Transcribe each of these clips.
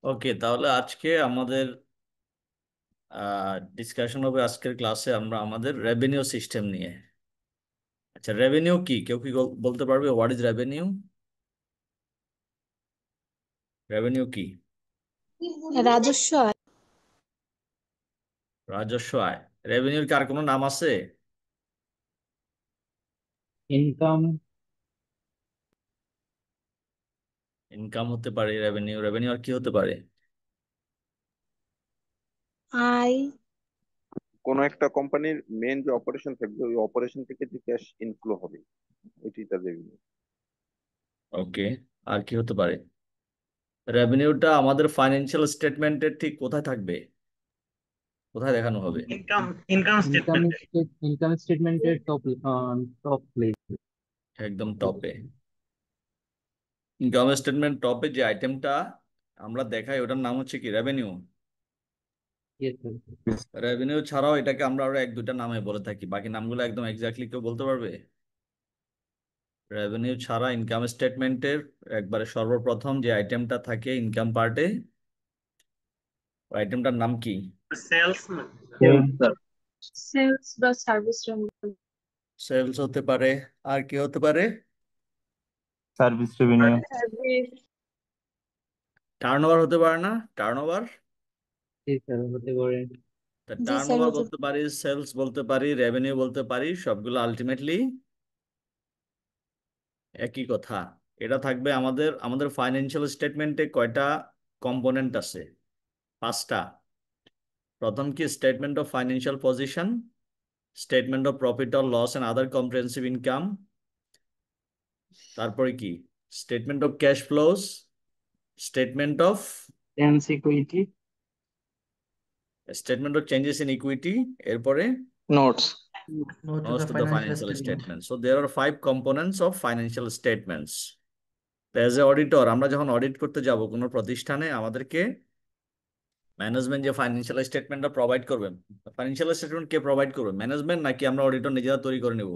ওকে, তাহলে আজকে আমাদের ডিসকাশন হবে আজকের ক্লাসে আমরা আমাদের রেভিনিউ সিস্টেম নিয়ে। আচ্ছা, রেভিনিউ কি? কেউ কি বলতে পারবে হোয়াট ইজ রেভিনিউ? রেভিনিউ কি? রাজস্ব আয়। রাজস্ব আয়। রেভিনিউর কি আর কোনো নাম আছে? ইনকাম। ইনকাম হতে পারে রেভিনিউ। রেভিনিউ আর কি হতে পারে? আয়। কোন একটা কোম্পানির মেন যে অপারেশন থাকবে ওই অপারেশন থেকে যে ক্যাশ ইনফ্লো হবে ওইটাই তার রেভিনিউ। ওকে, আর কি হতে পারে? রেভিনিউটা আমাদের ফাইন্যান্সিয়াল স্টেটমেন্টের ঠিক কোথায় থাকবে? কোথায় দেখানো হবে? ইনকাম ইনকাম ইনকাম স্টেটমেন্টে। ইনকাম স্টেটমেন্টের টপ প্লেস। একদম টপে। ইনকাম স্টেটমেন্ট টপে যে আইটেমটা আমরা দেখাই ওটার নাম হচ্ছে কি? রেভিনিউ। রেভিনিউ ছাড়াও এটাকে আমরা আরো এক দুইটা নামে বলে থাকি, বাকি নামগুলো একদম এক্স্যাক্টলি কেউ বলতে পারবে? রেভিনিউ ছাড়া ইনকাম স্টেটমেন্টের একবারে সর্বপ্রথম যে আইটেমটা থাকে ইনকাম পার্টে, ওই আইটেমটার নাম কি? সেলস। সেলস বা সার্ভিস রেভিনিউ। সেলস হতে পারে। আর কি হতে পারে? Service revenue. সার্ভিস। টার্নওভার হতে পারে না? টার্নওভার। হতে পারে। তা জি স্যার, টার্নওভার হতে বলতে পারি, সেলস বলতে পারি, রেভিনিউ বলতে পারি, সবগুলো আলটিমেটলি একই কথা। এটা থাকবে আমাদের আমাদের ফাইন্যান্সিয়াল স্টেটমেন্টে কয়টা কম্পোনেন্ট আছে? পাঁচটা। প্রথম কি? Statement of financial position, statement of profit or loss and other comprehensive income. তারপরে কি? Statement of cash flows, statement of tens equity. Statement of changes in equity. এরপরে notes. notes to the financial statements. So there are five components of financial statements. As a auditor আমরা যখন audit করতে যাব কোনো প্রতিষ্ঠানে, আমাদেরকে management যে financial স্টেটমেন্টটা প্রোভাইড করবেন, ফাইন্যান্সিয়াল স্টেটমেন্ট কে প্রোভাইড করবে? ম্যানেজমেন্ট নাকি আমরা অডিটর নিজেরা তৈরি করে নেব?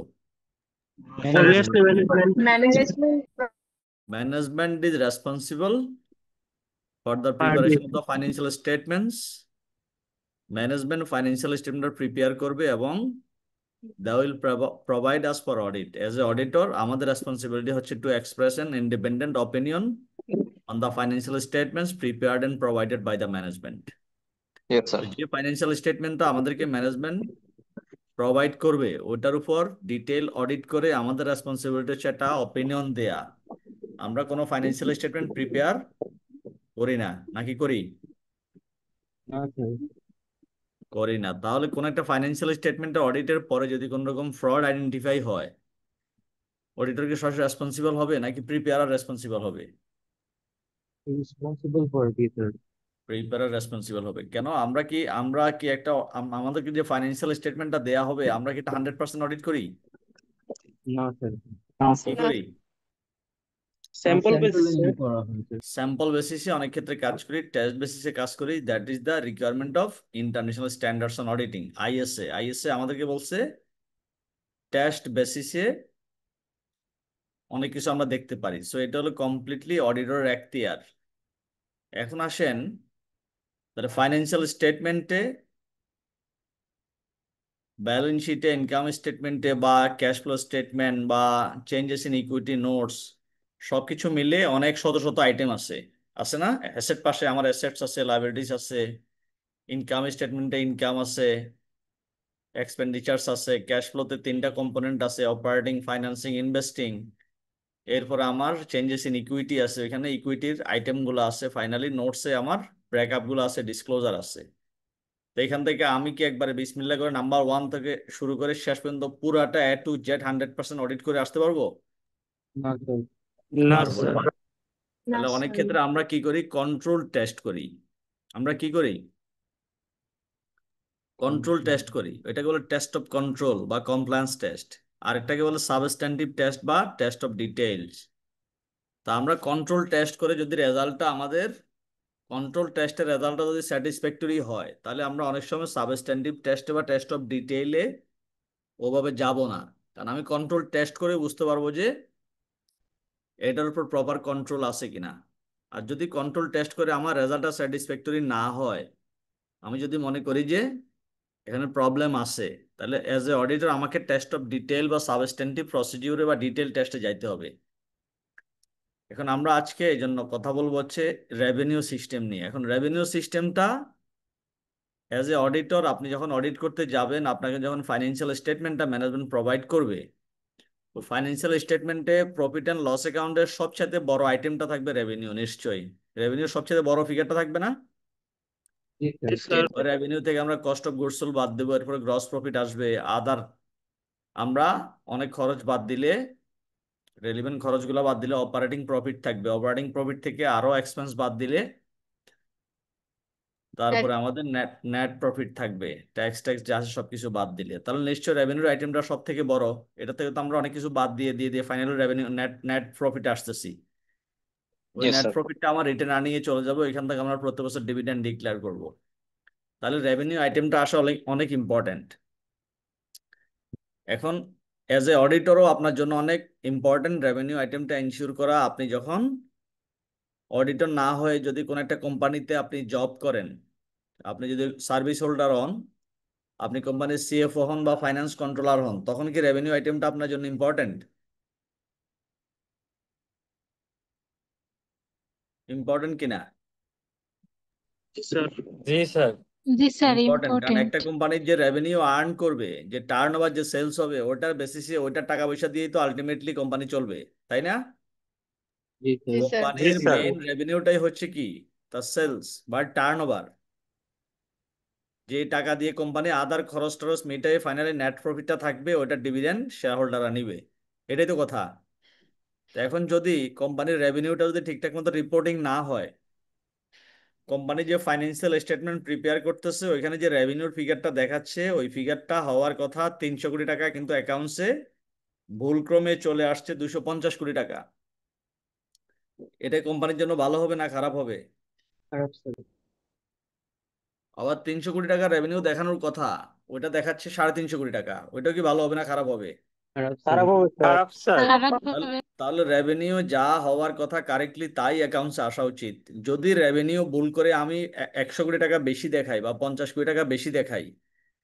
Obviously management. Management. Management is responsible for the preparation of the financial statements. Management financial statement prepare করবে এবং they will provide us for audit. As a auditor আমাদের রেসপন্সিবিলিটি হচ্ছে to express an independent opinion on the financial statements prepared and provided by the management. Yes sir. যে financial স্টেটমেন্টটা আমাদেরকে management provide করবে ওটার উপর detail audit করে আমাদের responsibility হচ্ছে একটা অপিনিয়ন দেয়া। আমরা কোনো ফাইন্যান্সিয়াল স্টেটমেন্ট প্রিপেয়ার করি না, নাকি করি? করি না। তাহলে কোন একটা ফাইন্যান্সিয়াল স্টেটমেন্টের অডিটের পরে যদি কোনো রকম ফ্রড আইডেন্টিফাই হয়, অডিটর কি সরাসরি রেসপন্সিবল হবে নাকি প্রিপেয়ারার রেসপন্সিবল হবে? Responsible for research. Preparer responsible হবে। কেন? আমরা কি একটা আমাদেরকে যে ফাইন্যান্সিয়াল স্টেটমেন্টটা দেয়া হবে আমরা কি এটা 100% অডিট করি? না স্যার। কি করি? Sample basis. করা হয়েছে। স্যাম্পল বেসিসে অনেক ক্ষেত্রে কাজ করি, টেস্ট বেসিসে কাজ করি। That is the requirement of international standards on auditing, ISA. ISA আমাদেরকে বলছে টেস্ট বেসিসে অনেক কিছু আমরা দেখতে পারি। সো এটা হলো কমপ্লিটলি অডিটরের এখতিয়ার। এখন আসেন, তাহলে ফাইন্যান্সিয়াল স্টেটমেন্টে, ব্যালেন্স শিটে, ইনকাম স্টেটমেন্টে বা ক্যাশ ফ্লো স্টেটমেন্ট বা চেঞ্জেস ইন ইকুইটি নোটস সবকিছু মিলে অনেক শত শত আইটেম আছে। আছে না? অ্যাসেট পাশে আমার অ্যাসেটস আছে, লাইবিলিটিস আছে, ইনকাম স্টেটমেন্টে ইনকাম আছে, এক্সপেন্ডিচার্স আছে, ক্যাশ ফ্লোতে তিনটা কম্পোনেন্ট আছে, অপারেটিং, ফাইন্যান্সিং, ইনভেস্টিং। এরপর আমার চেঞ্জেস ইন ইকুইটি আছে, এখানে ইকুইটির আইটেমগুলো আছে। ফাইনালি নোটসে আমার ব্রেকআপ গুলো আছে, ডিসক্লোজার আছে। তো এখান থেকে আমি কি একবারে বিসমিল্লাহ করে নাম্বার 1 থেকে শুরু করে শেষ পর্যন্ত পুরাটা এ টু জেড 100% অডিট করে আসতে পারবো? না স্যার। না পারবো না। স্যার। না তাহলে অনেক স্যার। ক্ষেত্রে আমরা কি করি? কন্ট্রোল টেস্ট করি। আমরা কি করি? কন্ট্রোল টেস্ট করি। এটাকে বলে টেস্ট অফ কন্ট্রোল বা কমপ্লায়েন্স টেস্ট। আরেকটাকে বলে সাবস্ট্যান্টিভ টেস্ট বা টেস্ট অফ ডিটেইলস। তা আমরা কন্ট্রোল টেস্ট করে যদি রেজাল্টটা আমাদের কন্ট্রোল টেস্টের রেজাল্টটা যদি স্যাটিসফ্যাক্টরি হয়, তাহলে আমরা অনেক সময় সাবস্ট্যান্টিভ টেস্টে বা টেস্ট অফ ডিটেইলে ওভাবে যাব না। কারণ আমি কন্ট্রোল টেস্ট করে বুঝতে পারবো যে এটার উপর প্রপার কন্ট্রোল আছে কিনা। আর যদি কন্ট্রোল টেস্ট করে আমার রেজাল্টটা স্যাটিসফ্যাক্টরি না হয়, আমি যদি মনে করি যে এখানে প্রবলেম আছে, তাহলে অ্যাজ এ অডিটর আমাকে টেস্ট অফ ডিটেল বা সাবস্টেন্টিভ প্রসিডিউরে বা ডিটেল টেস্টে যাইতে হবে। এখন আমরা আজকে এই জন্য কথা বলবো হচ্ছে রেভিনিউ সিস্টেম নিয়ে। এখন রেভিনিউ সিস্টেমটা অ্যাজ এ অডিটর আপনি যখন অডিট করতে যাবেন, আপনাকে যখন ফাইন্যান্সিয়াল স্টেটমেন্টটা ম্যানেজমেন্ট প্রোভাইড করবে, তো ফাইন্যান্সিয়াল স্টেটমেন্টে প্রফিট অ্যান্ড লস অ্যাকাউন্টের সবচেয়ে বড় আইটেমটা থাকবে রেভিনিউ। নিশ্চয়ই রেভিনিউর সবচেয়ে বড় ফিগারটা থাকবে না? জি স্যার। Yes, sir. রেভিনিউ থেকে আমরা কস্ট অফ গুডস সোল্ড বাদ দেবো, এরপরে গ্রস প্রফিট আসবে, আদার আমরা অনেক খরচ বাদ দিলে, রেলিভেন্ট খরচগুলো বাদ দিলে অপারেটিং প্রফিট থাকবে। অপারেটিং প্রফিট থেকে আরো এক্সপেন্স বাদ দিলে তারপরে আমাদের নেট নেট প্রফিট থাকবে, ট্যাক্স ট্যাক্স যা আছে সবকিছু বাদ দিলে। তাহলে নিশ্চয়ই রেভিনিউর আইটেমটা সব থেকে বড়। এটা থেকে তো আমরা অনেক কিছু বাদ দিয়ে দিয়ে দিয়ে final revenue net net profit আসতেছি। ওই Yes, নেট sir. প্রফিটটা আমার রিটেন আর্নিংয়ে চলে যাবো, এখান থেকে আমরা প্রতি বছর ডিভিডেন্ড ডিক্লেয়ার করব। তাহলে রেভিনিউ আইটেমটা আসলে অনেক অনেক ইম্পর্টেন্ট। এখন অ্যাজ এ অডিটরও আপনার জন্য অনেক ইম্পর্টেন্ট রেভিনিউ আইটেমটা এনশিওর করা। আপনি যখন অডিটর না হয়ে যদি কোনো একটা কোম্পানিতে আপনি জব করেন, আপনি যদি সার্ভিস হোল্ডার হন, আপনি কোম্পানির সিএফও হন বা ফাইন্যান্স কন্ট্রোলার হন, তখন কি রেভিনিউ আইটেমটা আপনার জন্য ইম্পর্টেন্ট? ইম্পর্টেন্ট কিনা? Sir. জি স্যার। জি স্যার, ইম্পর্টেন্ট, কারণ একটা ইম্পর্টেন্ট। কোম্পানির যে রেভিনিউ আর্ন করবে, যে টার্ন ওভার, যে সেলস হবে, ওটার বেসিসে ওইটার টাকা পয়সা দিয়েই তো আলটিমেটলি কোম্পানি চলবে, তাই না? জি স্যার। কোম্পানির স্যার। মেইন রেভিনিউটাই হচ্ছে কি? তার সেলস বা টার্ন ওভার। যে টাকা দিয়ে কোম্পানি আদার খরচ টরচ মিটাই ফাইনালি নেট প্রফিটটা থাকবে, ওটা ডিভিডেন্ড শেয়ার হোল্ডাররা নিবে। এটাই তো কথা। তো এখন যদি কোম্পানির রেভিনিউটা যদি ঠিকঠাক মতো রিপোর্টিং না হয়, কোম্পানি যে ফাইন্যান্সিয়াল স্টেটমেন্ট প্রিপেয়ার করতেছে ওইখানে যে রেভিনিউর ফিগারটা দেখাচ্ছে, ওই ফিগারটা হওয়ার কথা 300 কোটি টাকা, কিন্তু অ্যাকাউন্টসে ভুলক্রমে চলে আসছে 250 কোটি টাকা। এটা কোম্পানির জন্য ভালো হবে না খারাপ হবে? খারাপ স্যার। আবার 300 কোটি টাকা রেভিনিউ দেখানোর কথা, ওইটা দেখাচ্ছে 350 কোটি টাকা। ওইটাও কি ভালো হবে না খারাপ হবে? খারাপ স্যার। খারাপ হবে স্যার। Sharp, sir. খারাপ তাহলে হবে। তাহলে রেভিনিউ যা হওয়ার কথা কারেক্টলি তাই অ্যাকাউন্টসে আসা উচিত। যদি রেভিনিউ ভুল করে আমি 100 কোটি টাকা বেশি দেখাই বা 50 কোটি টাকা বেশি দেখাই,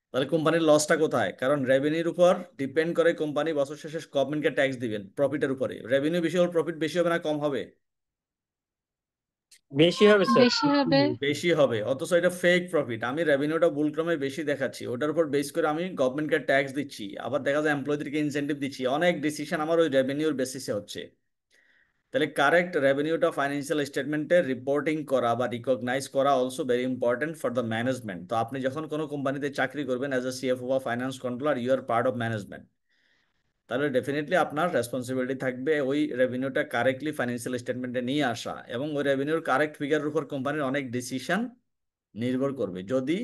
তাহলে কোম্পানির লসটা কোথায়? কারণ রেভিনিউর উপর ডিপেন্ড করে কোম্পানি বছর শেষে গভর্নমেন্টকে ট্যাক্স দিবেন প্রফিটের উপরে। রেভিনিউ বেশি হলে প্রফিট বেশি হবে না কম হবে? বেশি হবে স্যার। বেশি হবে। বেশি হবে। অথচ এটা ফেক প্রফিট, আমি রেভিনিউটা ভুলক্রমে বেশি দেখাচ্ছি, ওটার উপর বেস করে আমি গভর্নমেন্টকে ট্যাক্স দিচ্ছি, আবার দেখা যায় এমপ্লয়ীদেরকে ইনসেন্টিভ দিচ্ছি, অনেক ডিসিশন আমার ওই রেভিনিউর বেসিসে হচ্ছে। তাহলে কারেক্ট রেভিনিউটা ফাইন্যান্সিয়াল স্টেটমেন্টে রিপোর্টিং করা বা রিকগনাইজ করা also very important for the management. তো আপনি যখন কোনো কোম্পানিতে চাকরি করবেন অ্যাজ এ সিএফও বা finance controller, you are part of management. তাহলে ডেফিনেটলি আপনার রেসপন্সিবিলিটি থাকবে ওই রেভিনিউটা কারেক্টলি ফাইন্যান্সিয়াল স্টেটমেন্টে নিয়ে আসা, এবং ওই রেভিনিউর কারেক্ট ফিগারের উপর কোম্পানির অনেক ডিসিশন নির্ভর করবে। যদি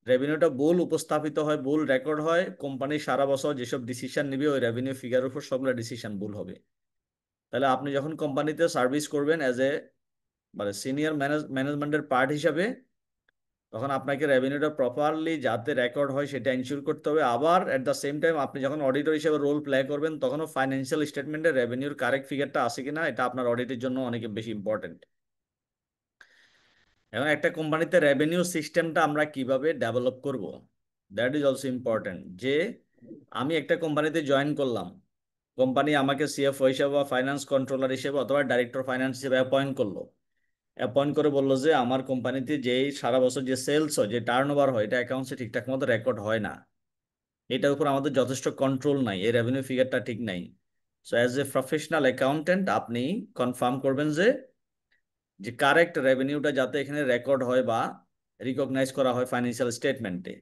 রেভিনিউটা ভুল উপস্থাপিত হয়, ভুল রেকর্ড হয়, কোম্পানি সারা বছর যেসব ডিসিশন নিবে ওই রেভিনিউ ফিগারের উপর সবগুলো ডিসিশন ভুল হবে। তাহলে আপনি যখন কোম্পানিতে সার্ভিস করবেন অ্যাজ এ মানে সিনিয়র ম্যানেজমেন্টের পার্ট হিসাবে, তখন আপনাকে রেভিনিউটা প্রপারলি যাতে রেকর্ড হয় সেটা এনশিওর করতে হবে। আবার এট দ্য সেম টাইম আপনি যখন অডিটর হিসেবে রোল প্লে করবেন, তখনও ফাইন্যান্সিয়াল স্টেটমেন্টে রেভিনিউর কারেক্ট ফিগারটা আছে কিনা এটা আপনার অডিটের জন্য অনেক বেশি ইম্পর্টেন্ট। এখন একটা কোম্পানিতে রেভিনিউ সিস্টেমটা আমরা কিভাবে ডেভেলপ করব, দ্যাট ইজ অলসো ইম্পর্টেন্ট। যে আমি একটা কোম্পানিতে জয়েন করলাম, কোম্পানি আমাকে সিএফও হিসেবে বা ফাইন্যান্স কন্ট্রোলার হিসেবে অথবা ডাইরেক্টর ফাইন্যান্স হিসেবে অ্যাপয়েন্ট করলো। অ্যাপয়েন্ট করে বললো যে আমার কোম্পানিতে যেই সারা বছর যে সেলস হয়, যে টার্ন ওভার হয়, এটা অ্যাকাউন্টসে ঠিকঠাক মতো রেকর্ড হয় না, এটার উপর আমাদের যথেষ্ট কন্ট্রোল নাই, এই রেভিনিউ ফিগারটা ঠিক নাই। So as a professional accountant আপনি কনফার্ম করবেন যে যে কারেক্ট রেভিনিউটা যাতে এখানে রেকর্ড হয় বা রিকগনাইজ করা হয় ফাইন্যান্সিয়াল স্টেটমেন্টে।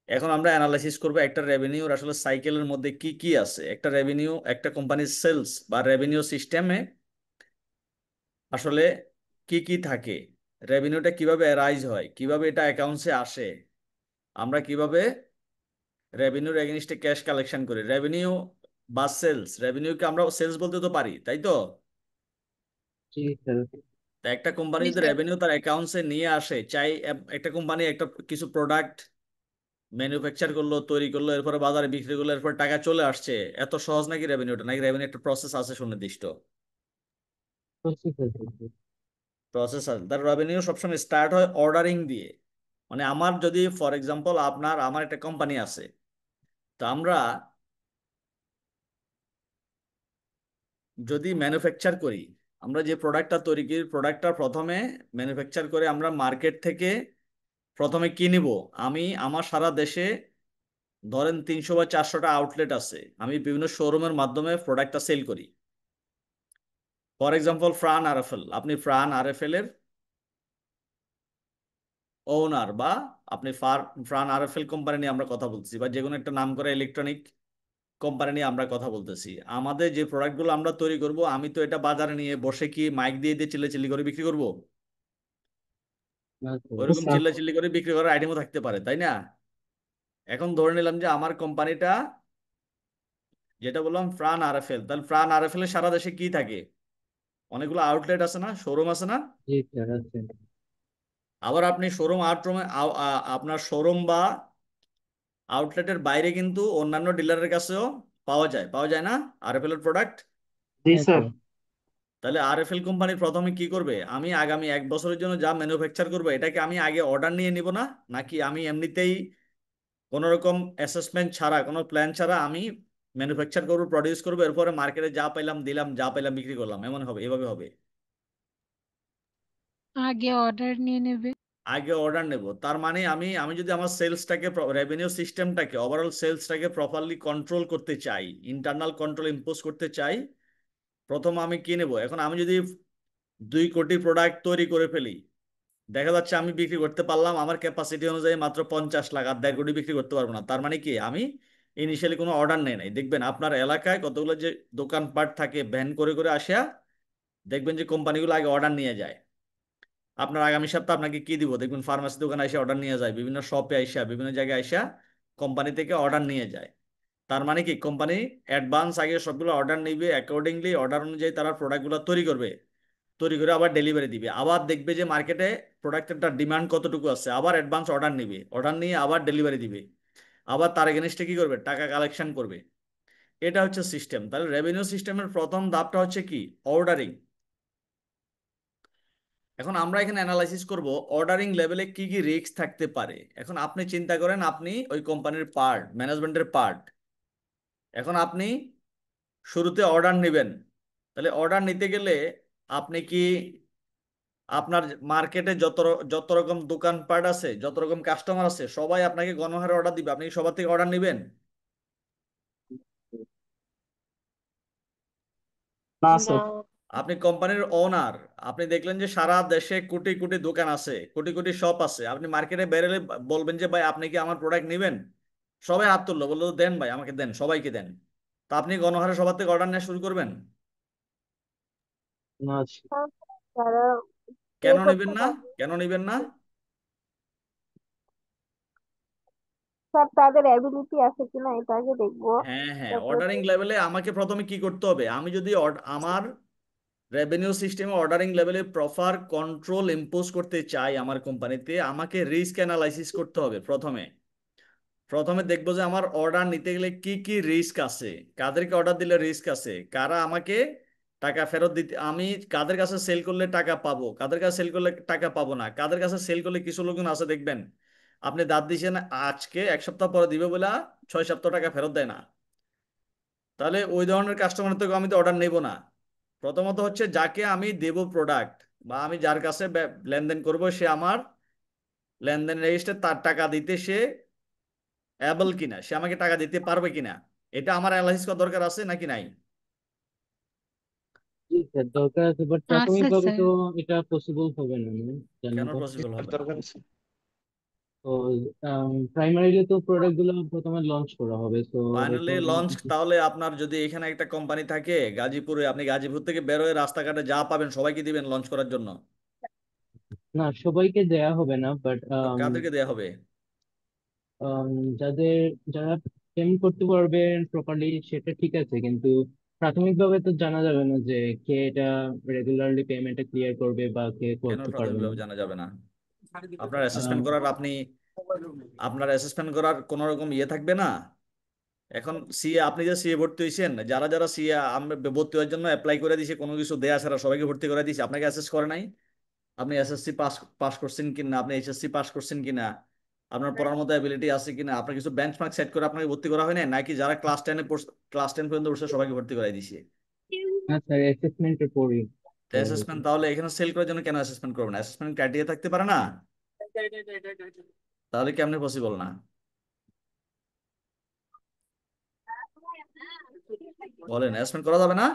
এখন আমরা অ্যানালাইসিস করবো একটা রেভিনিউর আসলে সাইকেলের মধ্যে কি কি আছে। একটা রেভিনিউ, একটা কোম্পানির সেলস বা রেভিনিউ সিস্টেমে আসলে কি কি থাকে, রেভিনিউটা কিভাবে অ্যারাইজ হয়, কিভাবে এটা অ্যাকাউন্টসে আসে, আমরা কিভাবে রেভিনিউর এগেইনস্টে ক্যাশ কালেকশন করি। রেভিনিউ বা সেলস, রেভিনিউকে আমরা সেলস বলতে তো পারি, তাই তো? জি স্যার। তা একটা কোম্পানি যদি রেভিনিউ তার অ্যাকাউন্টসে নিয়ে আসে, চাই একটা কোম্পানি একটা কিছু প্রোডাক্ট ম্যানুফ্যাকচার করলো, তৈরি করলো, এরপরে বাজারে বিক্রি করলো, এরপর টাকা চলে আসছে, এত সহজ নাকি রেভিনিউটা? নাকি রেভিনিউ একটা প্রসেস আছে সুনির্দিষ্ট? বুঝছি স্যার। প্রসেসর, তার রেভিনিউ সবসময় স্টার্ট হয় অর্ডারিং দিয়ে। মানে আমার যদি ফর এক্সাম্পল আমার একটা কোম্পানি আছে, তো আমরা যদি ম্যানুফ্যাকচার করি, আমরা যে প্রোডাক্টটা তৈরি করি, প্রোডাক্টটা প্রথমে ম্যানুফ্যাকচার করে আমরা মার্কেট থেকে প্রথমে কি নিব। আমি আমার সারা দেশে ধরেন 300 বা 400টা আউটলেট আছে, আমি বিভিন্ন শোরুমের মাধ্যমে প্রোডাক্টটা সেল করি। ফর এক্সাম্পল ফ্রান আরএফএল, আপনি ফ্রান আরএফএল এর ওনার, বা আপনি ফ্রান আরএফএল কোম্পানি নিয়ে আমরা কথা বলতেছি, বা যে কোনো একটা নাম করা ইলেকট্রনিক কোম্পানি নিয়ে আমরা কথা বলতেছি। আমাদের যে প্রোডাক্টগুলো আমরা তৈরি করব, আমি তো এটা বাজারে নিয়ে বসে কি মাইক দিয়ে দিয়ে চিল্লাচিল্লি করে বিক্রি করব? না স্যার। ওইরকম চিল্লাচিল্লি করে বিক্রি করার আইটেমও থাকতে পারে, তাই না? এখন ধরে নিলাম যে আমার কোম্পানিটা, যেটা বললাম ফ্রান আরএফএল, তাহলে ফ্রান আরএফএল এর সারা দেশে কি থাকে? অনেকগুলো আউটলেট আছে না, শোরুম আছে না? জি স্যার আছে। আবার আপনি শোরুম আউটরুমে আপনার শোরুম বা আউটলেটের বাইরে কিন্তু অন্যান্য ডিলারের কাছেও পাওয়া যায় না আরএফএল এর প্রোডাক্ট? জি হ্যাঁ স্যার। স্যার। তাহলে আরএফএল কোম্পানি প্রথমে কি করবে? আমি আগামী 1 বছরের জন্য যা ম্যানুফ্যাকচার করবো, এটাকে আমি আগে অর্ডার নিয়ে নিব না, নাকি আমি এমনিতেই কোনো রকম অ্যাসেসমেন্ট ছাড়া, কোনো প্ল্যান ছাড়া আমি ম্যানুফ্যাকচার করবো, প্রডিউস করবো, এরপরে মার্কেটে যা পাইলাম দিলাম, যা পাইলাম বিক্রি করলাম, এমন হবে? এভাবে হবে? আগে অর্ডার নিয়ে নেবে। আগে অর্ডার নেব, তার মানে আমি আমি যদি আমার সেলসটাকে, রেভিনিউ সিস্টেমটাকে, ওভারঅল সেলসটাকে প্রপারলি কন্ট্রোল করতে চাই, ইন্টারনাল কন্ট্রোল ইম্পোজ করতে চাই, প্রথম আমি কি নেব? এখন আমি যদি 2 কোটি প্রোডাক্ট তৈরি করে ফেলি, দেখা যাচ্ছে আমি বিক্রি করতে পারলাম আমার ক্যাপাসিটি অনুযায়ী মাত্র 50 লাখ, আর 1.5 কোটি বিক্রি করতে পারবো না। তার মানে কি আমি ইনিশিয়ালি কোনো অর্ডার নেই নাই। দেখবেন আপনার এলাকায় কতগুলো যে দোকানপাট থাকে, ভ্যান করে করে আসিয়া দেখবেন যে কোম্পানিগুলো আগে অর্ডার নিয়ে যায়। আপনার আগামী সপ্তাহে আপনাকে কি দিব, দেখবেন ফার্মাসি দোকানে এসে অর্ডার নিয়ে যায়, বিভিন্ন শপে আইসা, বিভিন্ন জায়গায় আইসা কোম্পানি থেকে অর্ডার নিয়ে যায়। তার মানে কি কোম্পানি অ্যাডভান্স আগে সবগুলো অর্ডার নিবে, অ্যাকর্ডিংলি অর্ডার অনুযায়ী তারা প্রোডাক্টগুলো তৈরি করবে, তৈরি করে আবার ডেলিভারি দিবে। আবার দেখবে যে মার্কেটে প্রোডাক্টের ডিমান্ড কতটুকু আছে, আবার অ্যাডভান্স অর্ডার নিবে, অর্ডার নিয়ে আবার ডেলিভারি দিবে, আবার তার এগেনস্টে কি করবে, টাকা কালেকশন করবে। এটা হচ্ছে সিস্টেম। তাহলে রেভিনিউ সিস্টেমের প্রথম ধাপটা হচ্ছে কি? অর্ডারিং। এখন আমরা এখানে অ্যানালাইসিস করব অর্ডারিং লেভেলে কি কি রিস্ক থাকতে পারে। এখন আপনি চিন্তা করেন, আপনি ওই কোম্পানির পার্ট, ম্যানেজমেন্টের পার্ট। এখন আপনি শুরুতে অর্ডার নেবেন, তাহলে অর্ডার নিতে গেলে আপনি কি আপনার মার্কেটে যত রকম দোকানপাট আছে, যত রকম কাস্টমার আছে, সবাই আপনাকে গণহারে অর্ডার দিবে, আপনি কি সবার থেকে অর্ডার নেবেন? না না। স্যার। আপনি কোম্পানির ওনার, আপনি দেখলেন যে সারা দেশে কোটি কোটি দোকান আছে, কোটি কোটি শপ আছে, আপনি মার্কেটে বেরোলে বলবেন যে ভাই আপনি কি আমার প্রোডাক্ট নেবেন? সবাই হাত তুললো, বললো দেন ভাই, আমাকে দেন, সবাইকে দেন। তা আপনি গণহারে সবার থেকে অর্ডার নেওয়া শুরু করবেন? না স্যার, তারা পে কেন করতে নেবেন না? পারবে। কেন নেবেন না? স্যার, তাদের অ্যাবিলিটি আছে কিনা এটা আগে দেখবো। হ্যাঁ হ্যাঁ, তারপরে অর্ডারিং লেভেলে আমাকে প্রথমে কি করতে হবে? আমি যদি আমার রেভিনিউ সিস্টেমে অর্ডারিং লেভেলে প্রপার কন্ট্রোল ইম্পোজ করতে চাই আমার কোম্পানিতে, আমাকে রিস্ক অ্যানালাইসিস করতে হবে। প্রথমে প্রথমে দেখবো যে আমার অর্ডার নিতে গেলে কি কি রিস্ক আছে, কাদেরকে অর্ডার দিলে রিস্ক আছে, কারা আমাকে টাকা ফেরত দিতে, আমি কাদের কাছে সেল করলে টাকা পাবো, কাদের কাছে সেল করলে টাকা পাবো না, কাদের কাছে সেল করলে কিছু লোকজন আছে দেখবেন আপনি দাঁত দিয়েছেন আজকে, 1 সপ্তাহ পরে দিবে বলে 6 সপ্তাহ টাকা ফেরত দেয় না। তাহলে ওই ধরনের কাস্টমার থেকে আমি তো অর্ডার নেব না। প্রথমত হচ্ছে যাকে আমি দেব প্রোডাক্ট, বা আমি যার কাছে লেনদেন করব, সে আমার লেনদেন রেজিস্টার, তার টাকা দিতে সে অ্যাবল কিনা, সে আমাকে টাকা দিতে পারবে কিনা, এটা আমার অ্যানালাইসিস করা দরকার আছে নাকি নাই? জি স্যার দরকার আছে, বাট আচ্ছা প্রাথমিকভাবে স্যার। তো এটা পসিবল হবে না, আমি জানি কেন তো। পসিবল হবে না? দরকার আছে। তো প্রাইমারিলি তো প্রোডাক্ট গুলো প্রথমে লঞ্চ করা হবে, তো ফাইনালি এখন লঞ্চ, তাহলে আপনার যদি এখানে একটা কোম্পানি থাকে গাজীপুরে, আপনি গাজীপুর থেকে বেরোয় রাস্তাঘাটে যা পাবেন সবাইকে দিবেন লঞ্চ করার জন্য? না সবাইকে দেয়া হবে না, বাট তো কাদেরকে দেয়া হবে? যাদের যারা পেমেন্ট করতে পারবে প্রপারলি সেটা ঠিক আছে, কিন্তু প্রাথমিকভাবে তো জানা যাবে না যে কে এটা রেগুলারলি পেমেন্টটা ক্লিয়ার করবে বা কে কেন করতে পারবে না। প্রাথমিকভাবে জানা যাবে না? আপনার অ্যাসেসমেন্ট করার, আপনার অ্যাসেসমেন্ট করার কোনো রকম ইয়ে থাকবে না? এখন সিএ, আপনি যে সিএ ভর্তি হয়েছেন, যারা যারা সিএ ভর্তি হওয়ার জন্য অ্যাপ্লাই করে দিয়েছে, কোনো কিছু দেয়া ছাড়া সবাইকে ভর্তি করে দিয়েছে, আপনাকে অ্যাসেস করে নাই? আপনি এসএসসি পাস পাস করছেন কিনা, আপনি এইচএসসি পাস করছেন কিনা, আপনার পড়ার মতো অ্যাবিলিটি আছে কিনা, আপনার কিছু বেঞ্চমার্ক সেট করে আপনাকে ভর্তি করা হয় না, নাকি যারা ক্লাস 10 পর্যন্ত পড়ছে সবাইকে ভর্তি করাই দিছে? না স্যার, অ্যাসেসমেন্টের পরই তো করা হয়েছে। অ্যাসেসমেন্ট তাহলে এখানে সেল করার জন্য কেন অ্যাসেসমেন্ট করবেন? অ্যাসেসমেন্ট ক্রাইটেরিয়া থাকতে পারে না? তাহলে কেমনে পসিবল না? বলেন, অ্যাসেসমেন্ট করা যাবে না?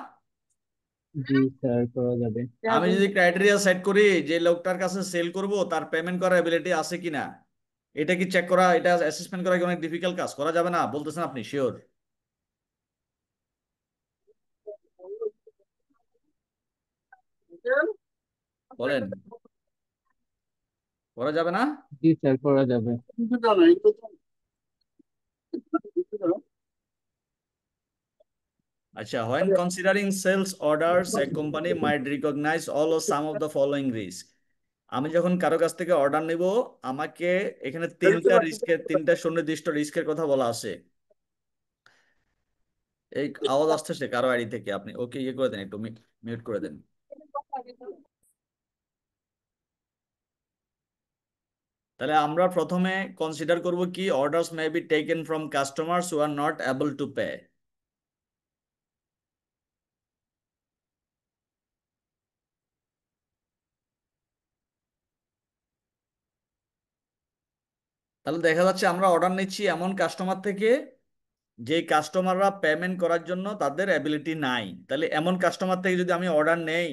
জি স্যার, করা যাবে। আমি যদি ক্রাইটেরিয়া সেট করি যে লোকটার কাছে সেল করব তার পেমেন্ট করার এবিলিটি আছে কিনা, এটা কি চেক করা, এটা অ্যাসেসমেন্ট করা কি অনেক ডিফিকাল্ট কাজ? করা যাবে না বলতেছেন আপনি, শিওর? বলেন, করা যাবে না? জি স্যার, করা যাবে। আচ্ছা, when considering sales orders a company might recognize all or some of the following risk. আমি যখন কারো কাছ থেকে অর্ডার নিব, আমাকে এখানে তিনটা সুনির্দিষ্ট রিস্কের কথা বলা আছে। এই আওয়াজ আসতেছে কারো আইডি থেকে, আপনি ওকে ইয়ে করে দেন, একটু মিউট করে দেন। তাহলে আমরা প্রথমে কনসিডার করব কি, orders may be taken from customers who are not able to pay. তাহলে দেখা যাচ্ছে আমরা অর্ডার নিচ্ছি এমন কাস্টমার থেকে যে কাস্টমাররা পেমেন্ট করার জন্য তাদের অ্যাবিলিটি নাই। তাহলে এমন কাস্টমার থেকে যদি আমি অর্ডার নেই,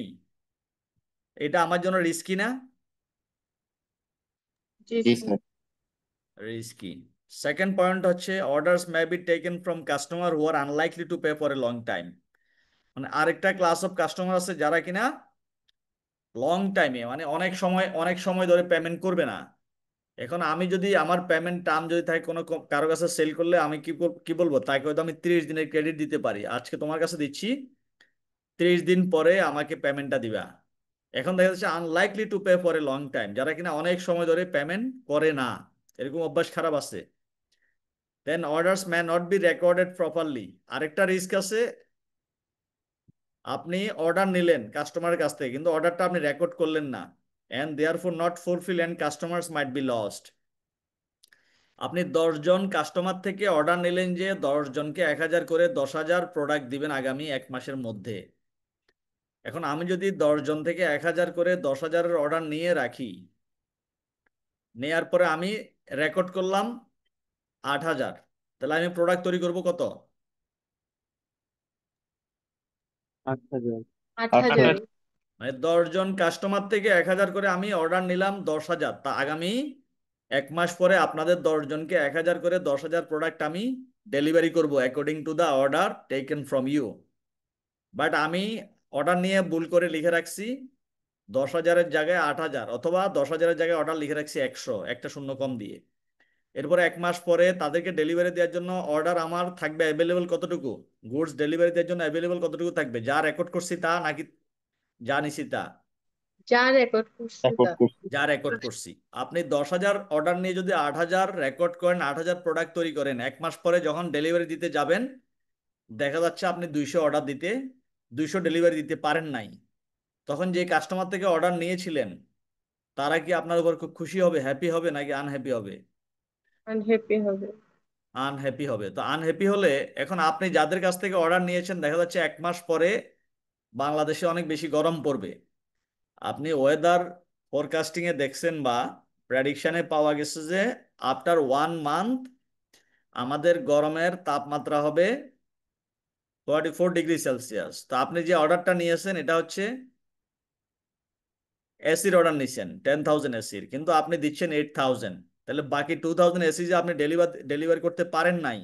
এটা আমার জন্য রিস্কি না? জি স্যার। রিস্কি। সেকেন্ড পয়েন্ট হচ্ছে, orders may be taken from customer who R unlikely to pay for a long time. মানে আরেকটা ক্লাস অফ কাস্টমার আছে যারা কিনা লং টাইমে, মানে অনেক সময় ধরে পেমেন্ট করবে না। এখন আমি যদি আমার পেমেন্ট টার্ম যদি থাকে কারো কাছে সেল করলে আমি কি বলবো তাকে, হয়তো আমি 30 দিনের ক্রেডিট দিতে পারি, আজকে তোমার কাছে দিচ্ছি, 30 দিন পরে আমাকে পেমেন্টটা দিবা। এখন দেখা যাচ্ছে unlikely to pay for a long time, যারা কিনা অনেক সময় ধরে পেমেন্ট করে না, এরকম অভ্যাস খারাপ আছে। Then orders may not be recorded properly. আরেকটা রিস্ক আছে, আপনি অর্ডার নিলেন কাস্টমারের কাছ থেকে কিন্তু অর্ডারটা আপনি রেকর্ড করলেন না, and therefore not fulfil and customers might be lost. আপনি 10 জন কাস্টমার থেকে অর্ডার নিলেন যে 10 জনকে 1000 করে 10,000 প্রোডাক্ট দিবেন আগামী 1 মাসের মধ্যে। এখন আমি যদি 10 জন থেকে 1000 করে 10,000-এর অর্ডার নিয়ে রাখি, নেয়ার পরে আমি রেকর্ড করলাম 8,000, তাহলে আমি প্রোডাক্ট তৈরি করব কত? 8,000। 8,000। মানে 10 জন কাস্টমার থেকে 1000 করে আমি অর্ডার নিলাম 10,000, তা আগামী 1 মাস পরে আপনাদের 10 জনকে 1000 করে 10,000 প্রোডাক্ট আমি ডেলিভারি করব according to the order taken from you. But আমি অর্ডার নিয়ে ভুল করে লিখে রাখছি 10,000-এর জায়গায় 8,000, অথবা 10,000-এর জায়গায় অর্ডার লিখে রাখছি 100, একটা শূন্য কম দিয়ে। এরপরে 1 মাস পরে তাদেরকে ডেলিভারি দেওয়ার জন্য অর্ডার আমার থাকবে অ্যাভেলেবল কতটুকু, গুডস ডেলিভারি দেওয়ার জন্য অ্যাভেলেবল কতটুকু থাকবে, যা রেকর্ড করছি তা নাকি যা নিছি তা? যা রেকর্ড করছি রেকর্ড তা। করছি। যা রেকর্ড করছি। আপনি 10,000 অর্ডার নিয়ে যদি 8,000 রেকর্ড করেন, 8,000 প্রোডাক্ট তৈরি করেন, 1 মাস পরে যখন ডেলিভারি দিতে যাবেন দেখা যাচ্ছে আপনি 200 ডেলিভারি দিতে পারেন নাই, তখন যে কাস্টমার থেকে অর্ডার নিয়েছিলেন তারা কি আপনার উপর খুব খুশি হবে, হ্যাপি হবে, নাকি আনহ্যাপি হবে? আনহ্যাপি হবে। আনহ্যাপি হবে। তো আনহ্যাপি হলে এখন আপনি যাদের কাছ থেকে অর্ডার নিয়েছেন দেখা যাচ্ছে 1 মাস পরে বাংলাদেশে অনেক বেশি গরম পড়বে। আপনি ওয়েদার ফোরকাস্টিং এ দেখছেন বা প্রেডিকশনে পাওয়া গেছে যে আফটার 1 মান্থ আমাদের গরমের তাপমাত্রা হবে 44 ডিগ্রি সেলসিয়াস। তো আপনি যে অর্ডারটা নিয়েছেন এটা হচ্ছে এসির অর্ডার নিচ্ছেন 10,000 এসির, কিন্তু আপনি দিচ্ছেন 8,000। তাহলে বাকি 2,000 এসি যে আপনি ডেলিভার করতে পারেন নাই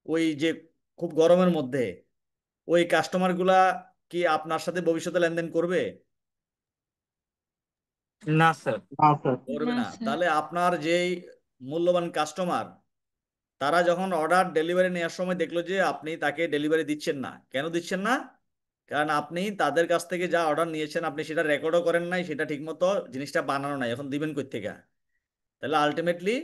ওই যে খুব গরমের মধ্যে, ওই কাস্টমার গুলা কি আপনার সাথে ভবিষ্যতে লেনদেন করবে? না স্যার। করবে না না। স্যার। তাহলে আপনার যেই মূল্যবান কাস্টমার, তারা যখন অর্ডার ডেলিভারি নেওয়ার সময় দেখলো যে আপনি তাকে ডেলিভারি দিচ্ছেন না, কেন দিচ্ছেন না? কারণ আপনি তাদের কাছ থেকে যা অর্ডার নিয়েছেন আপনি সেটা রেকর্ডও করেন নাই, সেটা ঠিকমতো জিনিসটা বানানো নাই, এখন দিবেন কই থেকে? তাহলে আলটিমেটলি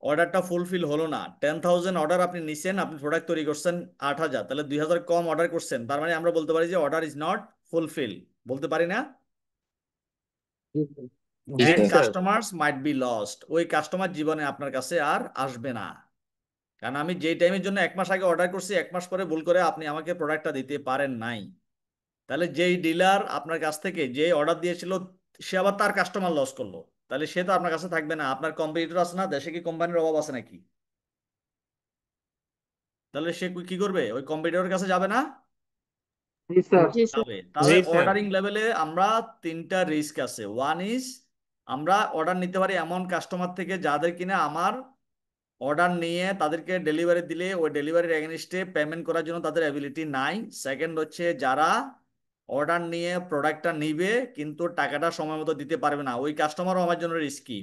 অর্ডারটা ফুলফিল হলো না। 10,000 অর্ডার আপনি নিছেন, আপনি প্রোডাক্ট তৈরি করছেন 8,000, তাহলে 2,000 কম অর্ডার করছেন, তার মানে আমরা বলতে পারি যে অর্ডার ইজ নট ফুলফিল, বলতে পারি না? Yes, sir. G and sir sir customers might be lost, ওই কাস্টমার জীবনে আপনার কাছে আর আসবে না। কারণ আমি যেই টাইমের জন্য 1 মাস আগে অর্ডার করছি, 1 মাস পরে ভুল করে আপনি আমাকে প্রোডাক্টটা দিতে পারেন নাই। তাহলে যেই ডিলার আপনার কাছ থেকে যে অর্ডার দিয়েছিল সে আবার তার কাস্টমার লস করলো, তাহলে সে তো আপনার কাছে থাকবে না। আপনার কম্পিটিটর আছে না, দেশে কি কোম্পানির অভাব আছে নাকি? তাহলে সে কি করবে, ওই কম্পিটিটরের কাছে যাবে না? জি স্যার জি স্যার। যাবে। তাহলে জি স্যার অর্ডারিং লেভেলে আমরা 3টা রিস্ক আছে। ওয়ান ইজ, আমরা অর্ডার নিতে পারি এমন কাস্টমার থেকে যাদের কিনা আমার অর্ডার নিয়ে তাদেরকে ডেলিভারি দিলে ওই ডেলিভারির এগেনস্টে পেমেন্ট করার জন্য তাদের অ্যাবিলিটি নাই। সেকেন্ড হচ্ছে যারা অর্ডার নিয়ে প্রোডাক্টটা নিবে কিন্তু টাকাটা সময় মতো দিতে পারবে না, ওই কাস্টমারও আমার জন্য রিস্কি।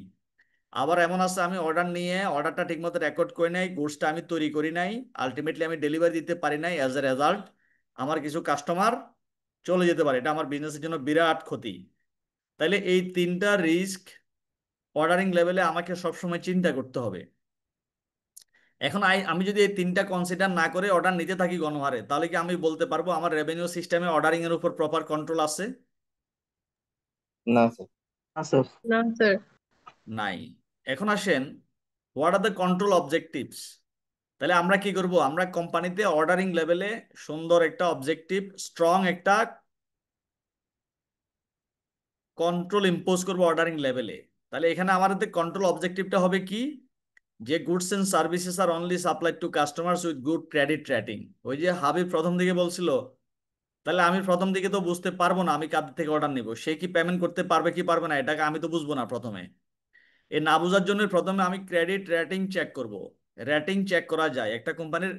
আবার এমন আছে আমি অর্ডার নিয়ে অর্ডারটা ঠিকমতো রেকর্ড করে নাই, গুডসটা আমি তৈরি করি নাই, আলটিমেটলি আমি ডেলিভারি দিতে পারি নাই, অ্যাজ এ রেজাল্ট আমার কিছু কাস্টমার চলে যেতে পারে, এটা আমার বিজনেসের জন্য বিরাট ক্ষতি। তাইলে এই 3টা রিস্ক অর্ডারিং লেভেলে আমাকে সবসময় চিন্তা করতে হবে। এখন আমি যদি এই 3টা কনসিডার না করে অর্ডার নিতে থাকি গণহারে, তাহলে কি আমি বলতে পারবো আমার রেভিনিউ সিস্টেমে অর্ডারিং এর উপর প্রপার কন্ট্রোল আছে? না স্যার স্যার না স্যার। নাই। এখন আসেন, what are the control objectives. তাহলে আমরা কি করব, আমরা কোম্পানিতে অর্ডারিং লেভেলে সুন্দর একটা অবজেক্টিভ, স্ট্রং একটা কন্ট্রোল ইম্পোজ করবো অর্ডারিং লেভেলে। তাহলে এখানে আমাদের কন্ট্রোল অবজেক্টিভটা হবে কি, যে goods and services are only supplied to customers with good credit rating. ওই যে হাবিব প্রথম দিকে বলছিল, তাহলে আমি প্রথম দিকে তো বুঝতে পারবো না আমি কাদের থেকে অর্ডার নিব, সে কি পেমেন্ট করতে পারবে কি পারবে না, এটাকে আমি তো বুঝবো না প্রথমে। এ না বোঝার জন্য প্রথমে আমি ক্রেডিট রেটিং চেক করব। রেটিং চেক করা যায় একটা কোম্পানির,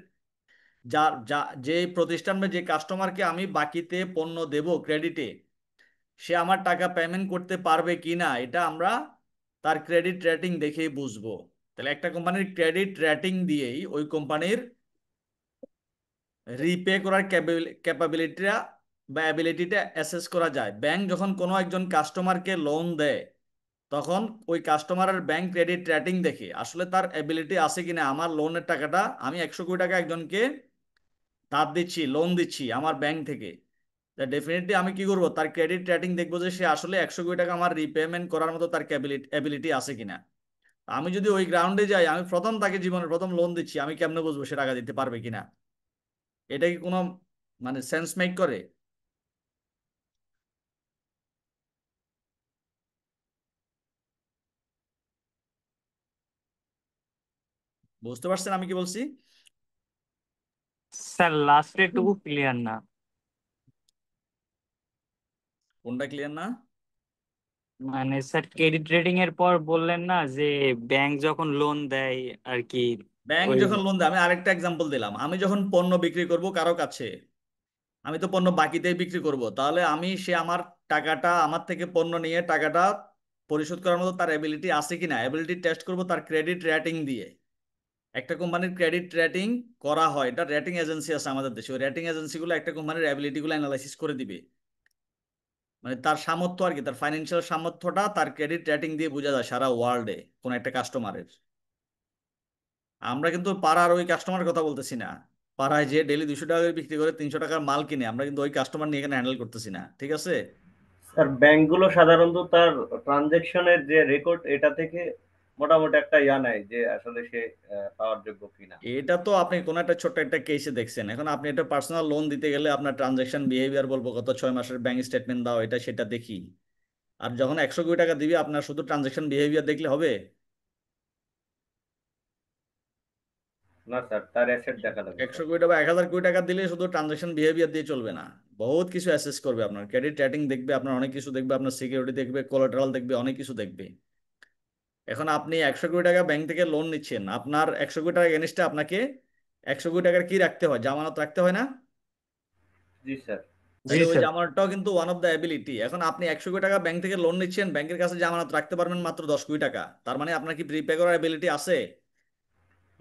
যা যা যে প্রতিষ্ঠান বা যে কাস্টমারকে আমি বাকিতে পণ্য দেব ক্রেডিটে, সে আমার টাকা পেমেন্ট করতে পারবে কিনা এটা আমরা তার ক্রেডিট রেটিং দেখেই বুঝবো। তাহলে একটা কোম্পানির ক্রেডিট রেটিং দিয়েই ওই কোম্পানির রিপে করার ক্যাপাবিলিটিটা বা অ্যাবিলিটিটা অ্যাসেস করা যায়। ব্যাংক যখন কোনো একজন কাস্টমারকে লোন দেয়, তখন ওই কাস্টমারের ব্যাংক ক্রেডিট রেটিং দেখে আসলে তার অ্যাবিলিটি আছে কিনা আমার লোনের টাকাটা, আমি 100 কোটি টাকা একজনকে ধার দিচ্ছি, লোন দিচ্ছি আমার ব্যাংক থেকে, তা ডেফিনেটলি আমি কি করব, তার ক্রেডিট রেটিং দেখবো যে সে আসলে 100 কোটি টাকা আমার রিপেমেন্ট করার মতো তার অ্যাবিলিটি আছে কিনা। আমি যদি ওই গ্রাউন্ডে যাই, আমি প্রথম তাকে জীবনের প্রথম লোন দিচ্ছি, আমি কেমনে বুঝবো সে টাকা দিতে পারবে কিনা? এটা কি কোনো মানে সেন্স মেক করে? বুঝতে পারছেন আমি কি বলছি? স্যার লাস্টের টুকু ক্লিয়ার না। কোনটা ক্লিয়ার না? মানে স্যার ক্রেডিট রেটিং এর পর বললেন না যে ব্যাংক যখন লোন দেয় আর কি। ব্যাংক ওই যখন লোন দেয়, আমি আরেকটা এক্সাম্পল দিলাম, আমি যখন পণ্য বিক্রি করব কারো কাছে, আমি তো পণ্য বাকিতেই বিক্রি করব, তাহলে আমি সে আমার টাকাটা আমার থেকে পণ্য নিয়ে টাকাটা পরিশোধ করার মতো তার এবিলিটি আছে কিনা, এবিলিটি টেস্ট করব তার ক্রেডিট রেটিং দিয়ে। একটা কোম্পানির ক্রেডিট রেটিং করা হয়, এটা রেটিং এজেন্সি আছে আমাদের দেশে, ওই রেটিং এজেন্সিগুলো একটা কোম্পানির অ্যাবিলিটিগুলো অ্যানালাইসিস করে দিবে। মানে তার সামর্থ্য আর কি, তার ফাইন্যান্সিয়াল সামর্থ্যটা তার ক্রেডিট রেটিং দিয়ে বোঝা যায় সারা ওয়ার্ল্ডে কোন একটা কাস্টমারের। আমরা কিন্তু পাড়ার ওই কাস্টমারের কথা বলতেছি না, পাড়ায় যে ডেলি 200 টাকা করে বিক্রি করে 300 টাকার মাল কিনে, আমরা কিন্তু ওই কাস্টমার নিয়ে এখানে হ্যান্ডেল করতেছি না, ঠিক আছে? স্যার ব্যাংকগুলো সাধারণত তার ট্রানজেকশনের যে রেকর্ড এটা থেকে মোটামুটি একটা নেয় যে আসলে সে পাওয়ার যোগ্য কিনা। এটা তো আপনি কোন একটা ছোট্ট একটা কেসে দেখছেন, এখন আপনি একটা পার্সোনাল লোন দিতে গেলে আপনার ট্রানজাকশন বিহেভিয়ার বলবো, গত 6 মাসের ব্যাংক স্টেটমেন্ট দাও, এটা সেটা দেখি। আর যখন 100 কোটি টাকা দিবি, আপনার শুধু ট্রানজাকশন বিহেভিয়ার দেখলে হবে? না স্যার, তার অ্যাসেট দেখা লাগবে 100 কোটি টাকা বা 1000 কোটি টাকা দিলে শুধু ট্রানজাকশন বিহেভিয়ার দিয়ে চলবে না, বহুত কিছু অ্যাসেস করবে, আপনার ক্রেডিট রেটিং দেখবে, আপনার অনেক কিছু দেখবে, আপনার সিকিউরিটি দেখবে, কোলাটেরাল দেখবে, অনেক কিছু দেখবে। এখন আপনি 100 কোটি টাকা ব্যাংক থেকে লোন নিচ্ছেন, আপনার 100 কোটি টাকা এগেনস্টে আপনাকে 100 কোটি টাকার কি রাখতে হয়, জামানত রাখতে হয় না? জি স্যার। জি তাহলে ওই স্যার। জামানতটাও কিন্তু ওয়ান অফ দ্য অ্যাবিলিটি। এখন আপনি 100 কোটি টাকা ব্যাংক থেকে লোন নিচ্ছেন, ব্যাংকের কাছে জামানত রাখতে পারবেন মাত্র 10 কোটি টাকা, তার মানে আপনার কি প্রিপে করার অ্যাবিলিটি আছে?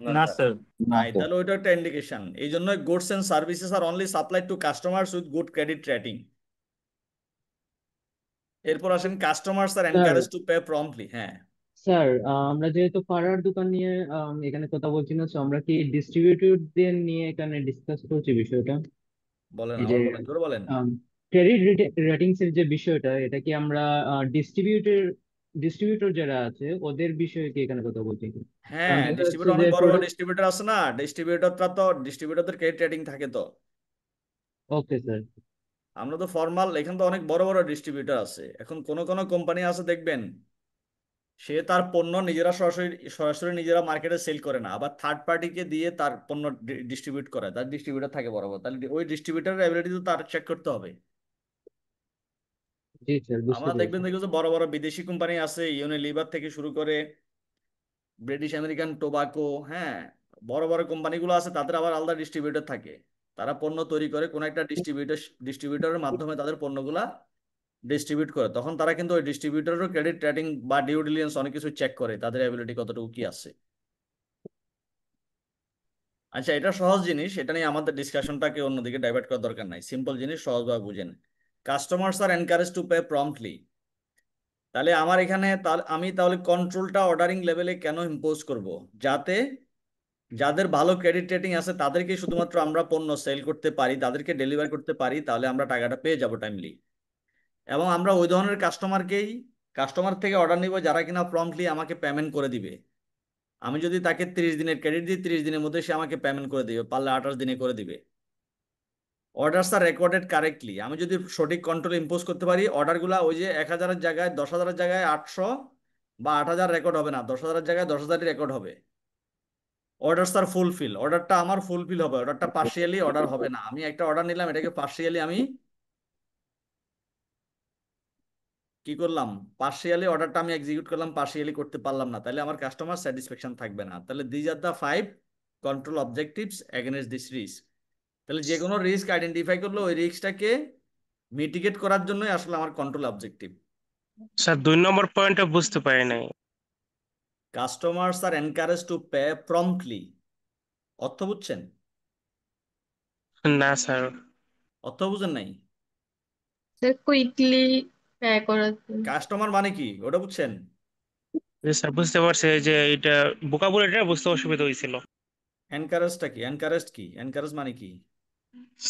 না না স্যার। স্যার। না নাই। স্যার তাহলে ওইটা একটা ইন্ডিকেশন। এই জন্য goods and services are only supplied to customers with good credit rating. এরপর আসেন customers are sir encourage to pay promptly. হ্যাঁ, স্যার আমরা যেহেতু পাড়ার দোকান নিয়ে এখানে কথা বলছি না, তো আমরা কি ডিস্ট্রিবিউটরদের নিয়ে এখানে ডিসকাস করছি বিষয়টা? বলেন, এই যে আবার বলেন, জোরে বলেন। ক্রেডিট রেটিংস এর যে বিষয়টা, এটা কি আমরা ডিস্ট্রিবিউটর যারা আছে ওদের বিষয়ে কি এখানে কথা বলছি? কারণ হ্যাঁ, দেখা যাচ্ছে ডিস্ট্রিবিউটর যে অনেক বড় বড় প্রোডাক্ট। ডিস্ট্রিবিউটর আছে না, ডিস্ট্রিবিউটরদের ক্রেডিট রেটিং থাকে তো। Okay sir. আমরা তো ফর্মাল, এখানে তো অনেক বড় বড় ডিস্ট্রিবিউটর আছে। এখন কোন কোন কোম্পানি আছে দেখবেন, সে তার পণ্য নিজেরা সরাসরি সরাসরি নিজেরা মার্কেটে সেল করে না, আবার থার্ড পার্টিকে দিয়ে তার পণ্য ডিস্ট্রিবিউট করে, তার ডিস্ট্রিবিউটর থাকে বড় বড়, তাহলে ওই ডিস্ট্রিবিউটরের অ্যাবিলিটি তো তার চেক করতে হবে। জি স্যার, বুঝতে আমরা পেরেছি। দেখবেন দেখবেন যে বড় বড় বিদেশি কোম্পানি আছে, ইউনিলিভার থেকে শুরু করে ব্রিটিশ আমেরিকান টোবাকো, হ্যাঁ, বড় বড় কোম্পানিগুলো আছে, তাদের আবার আলাদা ডিস্ট্রিবিউটর থাকে। তারা পণ্য তৈরি করে কোন একটা ডিস্ট্রিবিউটরের মাধ্যমে তাদের পণ্যগুলা ডিস্ট্রিবিউট করে, তখন তারা কিন্তু ওই ডিস্ট্রিবিউটরেরও ক্রেডিট রেটিং বা ডিউ ডিলিজেন্স অনেক কিছু চেক করে, তাদের অ্যাবিলিটি কতটুকু কি আছে। আচ্ছা, এটা সহজ জিনিস, এটা নিয়ে আমাদের ডিসকাশনটাকে অন্যদিকে ডাইভার্ট করার দরকার নাই, সিম্পল জিনিস সহজভাবে বুঝেন। Customers are encourage to pay promptly. তাহলে আমার এখানে আমি তাহলে কন্ট্রোলটা অর্ডারিং লেভেলে কেন ইম্পোজ করব? যাতে যাদের ভালো ক্রেডিট রেটিং আছে তাদেরকে শুধুমাত্র আমরা পণ্য সেল করতে পারি, তাদেরকে ডেলিভার করতে পারি, তাহলে আমরা টাকাটা পেয়ে যাব টাইমলি। এবং আমরা ওই ধরনের কাস্টমার থেকে অর্ডার নিব যারা কিনা প্রম্পটলি আমাকে পেমেন্ট করে দিবে। আমি যদি তাকে 30 দিনের ক্রেডিট দিই, 30 দিনের মধ্যে সে আমাকে পেমেন্ট করে দিবে, পারলে 28 দিনে করে দিবে। অর্ডারস আর রেকর্ডেড কারেক্টলি। আমি যদি সঠিক কন্ট্রোল ইম্পোজ করতে পারি, অর্ডারগুলা ওই যে 1000-এর জায়গায় 10,000-এর জায়গায় 800 বা 8,000 রেকর্ড হবে না, 10,000-এর জায়গায় 10,000-ই রেকর্ড হবে। অর্ডারস আর ফুলফিল, অর্ডারটা আমার ফুলফিল হবে, অর্ডারটা পার্শিয়ালি অর্ডার হবে না। আমি একটা অর্ডার নিলাম, এটাকে পার্শিয়ালি আমি কি করলাম, পার্শিয়ালি অর্ডারটা আমি এক্সিকিউট করলাম, পার্শিয়ালি করতে পারলাম না, তাহলে আমার কাস্টমার স্যাটিসফ্যাকশন থাকবে না। তাহলে these are the 5 control objectives against this risk. তাহলে যে কোনো রিস্ক আইডেন্টিফাই করলে ওই রিস্কটাকে মিটিগেট করার জন্যই আসলে আমার কন্ট্রোল অবজেক্টিভ। স্যার 2 নম্বর পয়েন্টটা বুঝতে পারি নাই। Customers are encourage to pay promptly, অর্থ বুঝছেন? না স্যার। অর্থ বুঝেন নাই? স্যার কুইকলি ট্রাই করার জন্য। কাস্টমার মানে কি ওটা বুঝছেন? জি স্যার, বুঝতে পারছি যে এটা ভোকাবুলারিটা বুঝতে অসুবিধা হয়েছিল। এনকারেজটা কি? এনকারেজ মানে কি?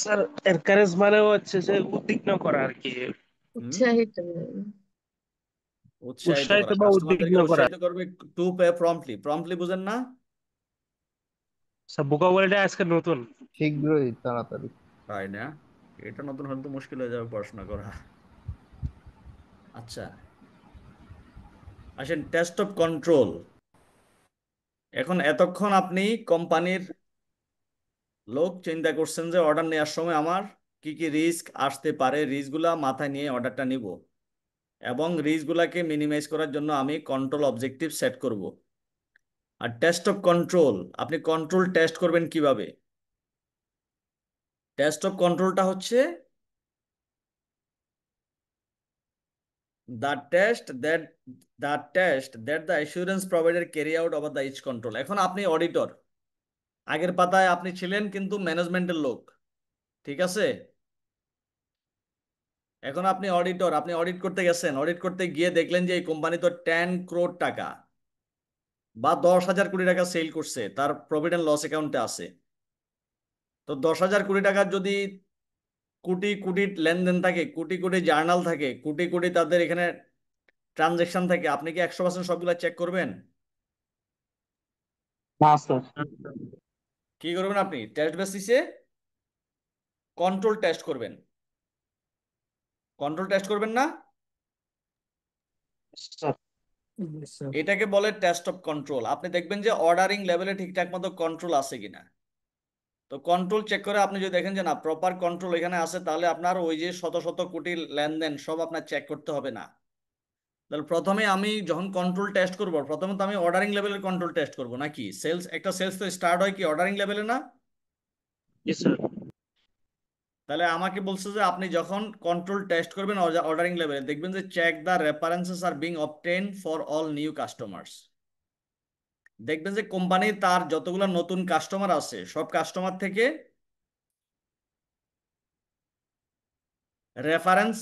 স্যার এনকারেজ মানে হচ্ছে যে উদ্বিগ্ন করা আর কি। হুম, উৎসাহিত। উৎসাহিত উৎসাহিত করা, বা উদ্বিগ্ন কাস্টমারদেরকে করা। উৎসাহিত করবে টু পে প্রম্পটলি। প্রম্পটলি বুঝেন না? স্যার ভোকাবুলারিটা আজকে নতুন। শীঘ্রই, তাড়াতাড়ি। তাই না? এটা নতুন হলে তো মুশকিল হয়ে যাবে পড়াশোনা করা। আচ্ছা, আসেন টেস্ট অফ কন্ট্রোল। এখন এতক্ষণ আপনি কোম্পানির লোক চিন্তা করছেন যে অর্ডার নেওয়ার সময় আমার কি কি রিস্ক আসতে পারে, রিস্কগুলা মাথায় নিয়ে অর্ডারটা নিব, এবং রিস্কগুলাকে মিনিমাইজ করার জন্য আমি কন্ট্রোল অবজেক্টিভ সেট করব। আর টেস্ট অফ কন্ট্রোল, আপনি কন্ট্রোল টেস্ট করবেন কিভাবে? টেস্ট অফ কন্ট্রোলটা হচ্ছে the test that the assurance provider carry out over the each control. এখন আপনি অডিটর, আগের পাতায় আপনি ছিলেন কিন্তু ম্যানেজমেন্টের লোক, ঠিক আছে? এখন আপনি অডিটর, আপনি অডিট করতে গেছেন, অডিট করতে গিয়ে দেখলেন যে এই কোম্পানি তো 10 crore টাকা বা 10,000 কোটি টাকা সেল করছে, তার প্রফিট অ্যান্ড লস অ্যাকাউন্টে আছে। তো 10,000 কোটি টাকার যদি কোটি কোটি লেনদেন থাকে, কোটি কোটি জার্নাল থাকে, কোটি কোটি তাদের এখানে ট্রানজেকশন থাকে, আপনি কি 100% সবগুলা চেক করবেন? না স্যার। কি করবেন? আপনি টেস্ট বেসিসে কন্ট্রোল টেস্ট করবেন। কন্ট্রোল টেস্ট করবেন না? স্যার এটাকে বলে টেস্ট অফ কন্ট্রোল। আপনি দেখবেন যে অর্ডারিং লেভেলে ঠিকঠাক মতো কন্ট্রোল আছে কিনা। তো কন্ট্রোল চেক করে আপনি যদি দেখেন যে না, প্রপার কন্ট্রোল এখানে আছে, তাহলে আপনার ওই যে শত শত কোটি লেনদেন সব আপনার চেক করতে হবে না। তাহলে প্রথমে আমি যখন কন্ট্রোল টেস্ট করব, প্রথমে তো আমি অর্ডারিং লেভেলের কন্ট্রোল টেস্ট করব নাকি? সেলস তো স্টার্ট হয় কি অর্ডারিং লেভেলে না? জি স্যার। তাহলে আমাকে বলছে যে আপনি যখন কন্ট্রোল টেস্ট করবেন অর্ডারিং লেভেলে, দেখবেন যে check the references are being obtain for all new customers. দেখবেন যে কোম্পানি তার যতগুলো নতুন কাস্টমার আছে সব কাস্টমার থেকে রেফারেন্স,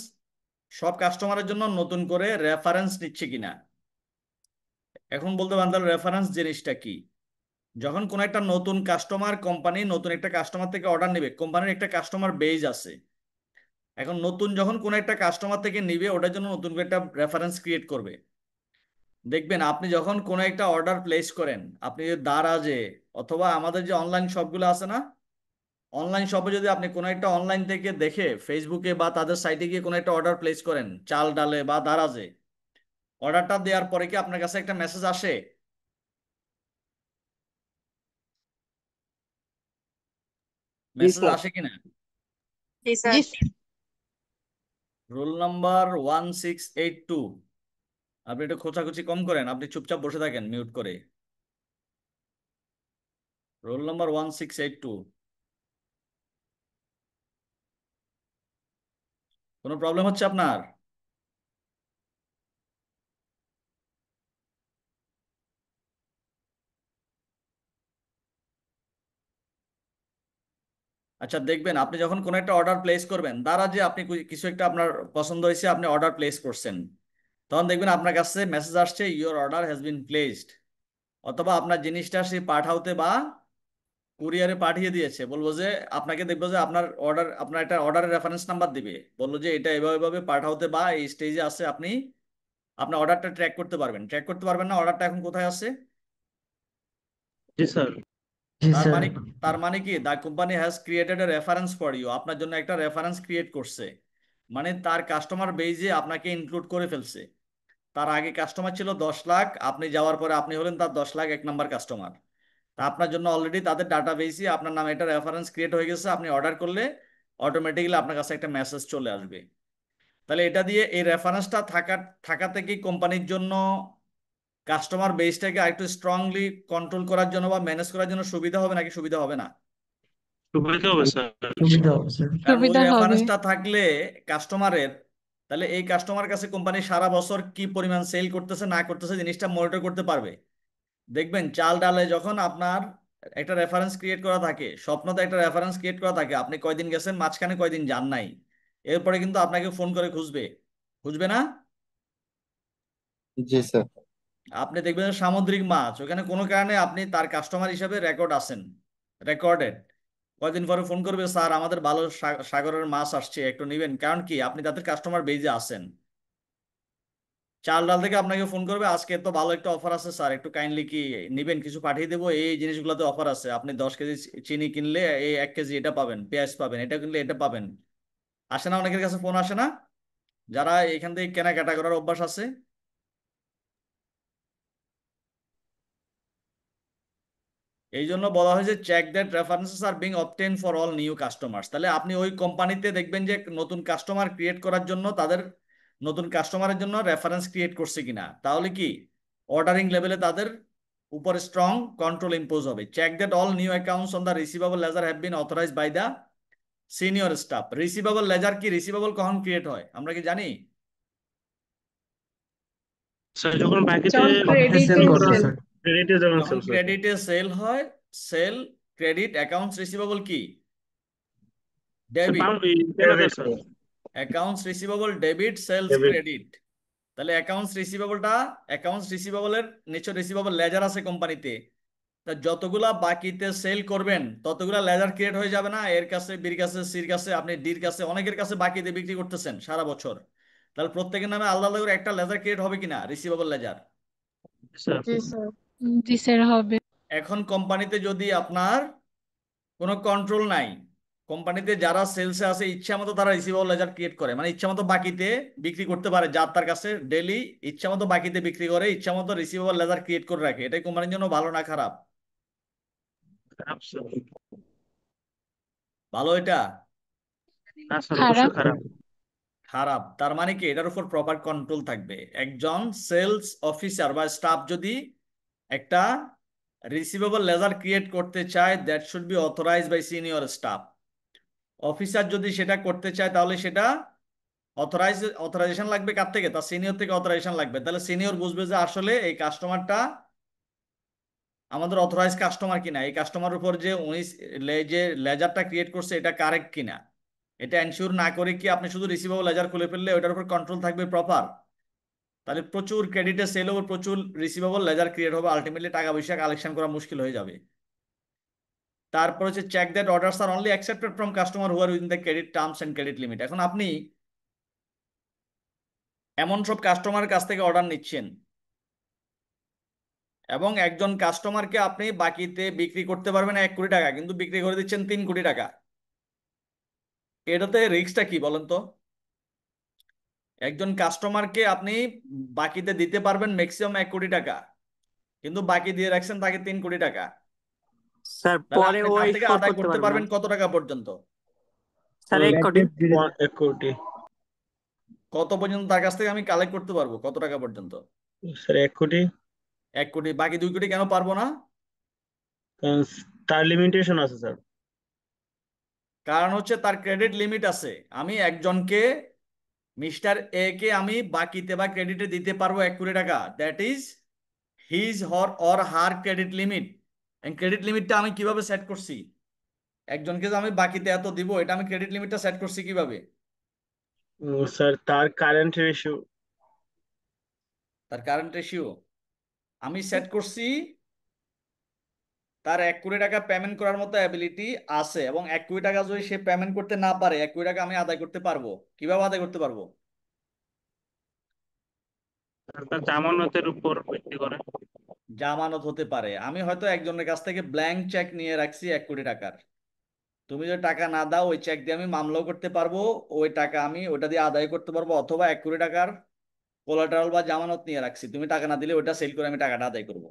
সব কাস্টমারের জন্য নতুন করে রেফারেন্স নিচ্ছে কিনা। এখন বলতে পারেন তাহলে রেফারেন্স জিনিসটা কি? যখন কোন একটা নতুন কাস্টমার, কোম্পানি নতুন একটা কাস্টমার থেকে অর্ডার নেবে, কোম্পানির একটা কাস্টমার বেজ আছে। এখন নতুন যখন কোনো একটা কাস্টমার থেকে নিবে ওটার জন্য নতুন করে একটা রেফারেন্স ক্রিয়েট করবে। দেখবেন আপনি যখন কোনো একটা অর্ডার প্লেস করেন, আপনি যে দারাজে অথবা আমাদের যে অনলাইন শপগুলো আছে না, অনলাইন শপে যদি আপনি কোনো একটা অনলাইন থেকে দেখে ফেসবুকে বা তাদের সাইটে গিয়ে কোনো একটা অর্ডার প্লেস করেন চাল ডালে বা দারাজে, অর্ডারটা দেওয়ার পরে কি আপনার কাছে একটা মেসেজ আসে? জি মেসেজ স্যার। আসে কিনা? জি স্যার। Roll number 1682। আপনি একটু খোঁচাখুচি কম করেন, আপনি চুপচাপ বসে থাকেন মিউট করে। Roll number 1682। কোনো প্রবলেম হচ্ছে আপনার? আচ্ছা, দেখবেন আপনি যখন কোনো একটা অর্ডার প্লেস করবেন, দ্বারা যে আপনি কিছু একটা আপনার পছন্দ হয়েছে, আপনি অর্ডার প্লেস করছেন, তখন দেখবেন আপনার কাছে মেসেজ আসছে your order has been placed, অথবা আপনার জিনিসটা সে পাঠাতে বা কুরিয়ারে পাঠিয়ে দিয়েছে, বলবো যে আপনাকে দেখবো যে আপনার অর্ডার, আপনার একটা অর্ডারের রেফারেন্স নাম্বার দিবে, বললো যে এটা এভাবে এভাবে পাঠাতে বা এই স্টেজে আছে, আপনি আপনার অর্ডারটা ট্র্যাক করতে পারবেন। ট্র্যাক করতে পারবেন না অর্ডারটা এখন কোথায় আছে? জি স্যার। তার মানে, তার মানে কি the company has created a reference for you, আপনার জন্য একটা রেফারেন্স ক্রিয়েট করছে, মানে তার কাস্টমার বেজে আপনাকে ইনক্লুড করে ফেলছে। তার আগে কাস্টমার ছিল 10 লাখ, আপনি যাওয়ার পরে আপনি হলেন তার 10 লাখ 1 নাম্বার কাস্টমার। তা আপনার জন্য অলরেডি তাদের ডাটা বেসে আপনার নামে একটা রেফারেন্স ক্রিয়েট হয়ে গেছে, আপনি অর্ডার করলে অটোমেটিক্যালি আপনার কাছে একটা মেসেজ চলে আসবে। তাহলে এটা দিয়ে এই রেফারেন্সটা থাকাতে কি কোম্পানির জন্য কাস্টমার বেসটাকে আরেকটু স্ট্রংলি কন্ট্রোল করার জন্য বা ম্যানেজ করার জন্য সুবিধা হবে নাকি সুবিধা হবে না? সুবিধা হবে স্যার। কারণ ওই সুবিধা হবে। রেফারেন্সটা থাকলে কাস্টমারের, তাহলে এই কাস্টমার কাছে কোম্পানি সারা বছর কি পরিমাণ সেল করতেছে না করতেছে জিনিসটা মনিটর করতে পারবে। দেখবেন চাল ডালে যখন আপনার একটা রেফারেন্স ক্রিয়েট করা থাকে, স্বপ্নতে একটা রেফারেন্স ক্রিয়েট করা থাকে, আপনি কয়দিন গেছেন, মাঝখানে কয়দিন যান নাই, এরপরে কিন্তু আপনাকে ফোন করে খুঁজবে, খুঁজবে না? জি স্যার। আপনি দেখবেন যে সামুদ্রিক মাছ, ওখানে কোনো কারণে আপনি তার কাস্টমার হিসেবে রেকর্ড আছেন, রেকর্ডেড, কয়দিন পরে ফোন করবে স্যার আমাদের ভালো সাগরের মাছ আসছে একটু নিবেন, কারণ কি আপনি তাদের কাস্টমার বেজে আছেন। চাল ডাল থেকে আপনাকে ফোন করবে আজকে তো ভালো একটা অফার আছে স্যার, একটু কাইন্ডলি কি নিবেন, কিছু পাঠিয়ে দেবো, এই জিনিসগুলোতে অফার আছে, আপনি 10 কেজি চিনি কিনলে এই 1 কেজি এটা পাবেন, পেঁয়াজ পাবেন, এটা কিনলে এটা পাবেন। আসে না অনেকের কাছে ফোন আসে না, যারা এখান থেকে কেনাকাটা করার অভ্যাস আছে? এই জন্য বলা হয়েছে check that references are being obtain for all new customers. তাহলে আপনি ওই কোম্পানিতে দেখবেন যে নতুন কাস্টমার ক্রিয়েট করার জন্য তাদের নতুন কাস্টমারের জন্য রেফারেন্স ক্রিয়েট করছে কিনা, তাহলে কি অর্ডারিং লেভেলে তাদের উপর স্ট্রং কন্ট্রোল ইম্পোজ হবে। Check that all new accounts on the receivable ledger have been authorised by the senior staff. Receivable ledger কি, রিসিভেবল কখন ক্রিয়েট হয় আমরা কি জানি? স্যার যখন বাকিতে যখন ক্রেডিটে সেল। ক্রেডিটে যখন যখন সেল স্যার। ক্রেডিটে সেল হয়, সেল ক্রেডিট অ্যাকাউন্টস রিসিভেবল কি, স্যার ডেবিট। কেন দেয় sir? Accounts receivable debit, sales debit. Credit. তাহলে অ্যাকাউন্টস রিসিভেবলটা, অ্যাকাউন্টস রিসিভেবলের নিশ্চয় রিসিভেবল লেজার আছে কোম্পানিতে, তা যতগুলা বাকিতে সেল করবেন ততগুলা লেজার ক্রিয়েট হয়ে যাবে না? এর কাছে, বির কাছে, সির কাছে, আপনি ডির কাছে, অনেকের কাছে বাকিতে বিক্রি করতেছেন সারা বছর, তাহলে প্রত্যেকের নামে আলাদা আলাদা করে একটা লেজার ক্রিয়েট হবে কিনা, রিসিভেবল লেজার। স্যার জি স্যার। জি স্যার হবে। এখন কোম্পানিতে যদি আপনার কোনো কন্ট্রোল নাই, কোম্পানিতে যারা সেলসে আছে ইচ্ছা মতো তারা রিসিভেবল লেজার ক্রিয়েট করে, মানে ইচ্ছা মতো বাকিতে বিক্রি করতে পারে, যার তার কাছে ডেলি ইচ্ছা মতো বাকিতে বিক্রি করে, ইচ্ছা মতো রিসিভেবল লেজার ক্রিয়েট করে রাখে, এটাই কোম্পানির জন্য ভালো না খারাপ? খারাপ স্যার। ভালো এটা? না স্যার, খারাপ। অবশ্যই খারাপ। খারাপ। তার মানে কি এটার উপর প্রপার কন্ট্রোল থাকবে। একজন সেলস অফিসার বা স্টাফ যদি একটা রিসিভেবল লেজার ক্রিয়েট করতে চায়, that should be authorised by senior staff. Officer যদি সেটা করতে চায় তাহলে সেটা অথরাইজেশন লাগবে কার থেকে, তার সিনিয়র থেকে অথরাইজেশন লাগবে। তাহলে সিনিয়র বুঝবে যে আসলে এই কাস্টমারটা আমাদের অথরাইজ কাস্টমার কিনা, এই কাস্টমার উপর যে উনি যে লেজারটা ক্রিয়েট করছে এটা কারেক্ট কিনা, এটা এনশিওর না করে কি আপনি শুধু রিসিভেবল লেজার খুলে ফেললে ওটার উপর কন্ট্রোল থাকবে প্রপার, তাহলে প্রচুর ক্রেডিটে সেল হবে, প্রচুর রিসিভেবল লেজার ক্রিয়েট হবে, আলটিমেটলি টাকা পয়সা কালেকশন করা মুশকিল হয়ে যাবে। তারপর হচ্ছে check that orders are only accepted from customer who are within the credit terms and credit limit. এখন আপনি এমন সব কাস্টমারের কাছ থেকে অর্ডার নিচ্ছেন এবং একজন কাস্টমারকে আপনি বাকিতে বিক্রি করতে পারবেন 1 কোটি টাকা, কিন্তু বিক্রি করে দিচ্ছেন 3 কোটি টাকা। এটাতে রিস্কটা কি বলেন তো? একজন কাস্টমারকে আপনি বাকিতে দিতে পারবেন ম্যাক্সিমাম 1 কোটি টাকা, কিন্তু বাকি দিয়ে রাখছেন তাকে 3 কোটি টাকা। স্যার তাহলে পরে আপনি ও তার থেকে শোধ আদায় করতে করতে পারবে না পারবেন কত টাকা পর্যন্ত? স্যার 1 কোটি। 1 কোটি। কত পর্যন্ত তার কাছ থেকে আমি কালেক্ট করতে পারবো, কত টাকা পর্যন্ত? স্যার 1 কোটি। 1 কোটি। বাকি 2 কোটি কেন পারবো না? কারণ তার লিমিটেশন আছে স্যার। কারণ হচ্ছে তার ক্রেডিট লিমিট আছে। আমি একজনকে মিস্টার এ কে আমি বাকিতে বা ক্রেডিটে দিতে পারবো 1 কোটি টাকা, that is his or her credit limit. Credit লিমিটটা আমি কিভাবে সেট করছি? একজনকে যে আমি বাকিতে এত দিব, এটা আমি ক্রেডিট লিমিটটা সেট করছি কিভাবে? স্যার তার কারেন্ট রেশিও। তার কারেন্ট রেশিও আমি সেট করছি তার 1 কোটি টাকা পেমেন্ট করার মতো অ্যাবিলিটি আছে, এবং 1 কোটি টাকা যদি সে পেমেন্ট করতে না পারে 1 কোটি টাকা আমি আদায় করতে পারবো। কিভাবে আদায় করতে পারবো? তার জামানতের উপর ভিত্তি করে। জামানত হতে পারে। আমি হয়তো একজনের কাছ থেকে ব্ল্যাঙ্ক চেক নিয়ে রাখছি 1 কোটি টাকার, তুমি যদি টাকা না দাও ওই চেক দিয়ে আমি মামলাও করতে পারবো, ওই টাকা আমি ওটা দিয়ে আদায় করতে পারবো, অথবা 1 কোটি টাকার কোলাটারাল বা জামানত নিয়ে রাখছি, তুমি টাকা না দিলে ওটা সেল করে আমি টাকাটা আদায় করবো।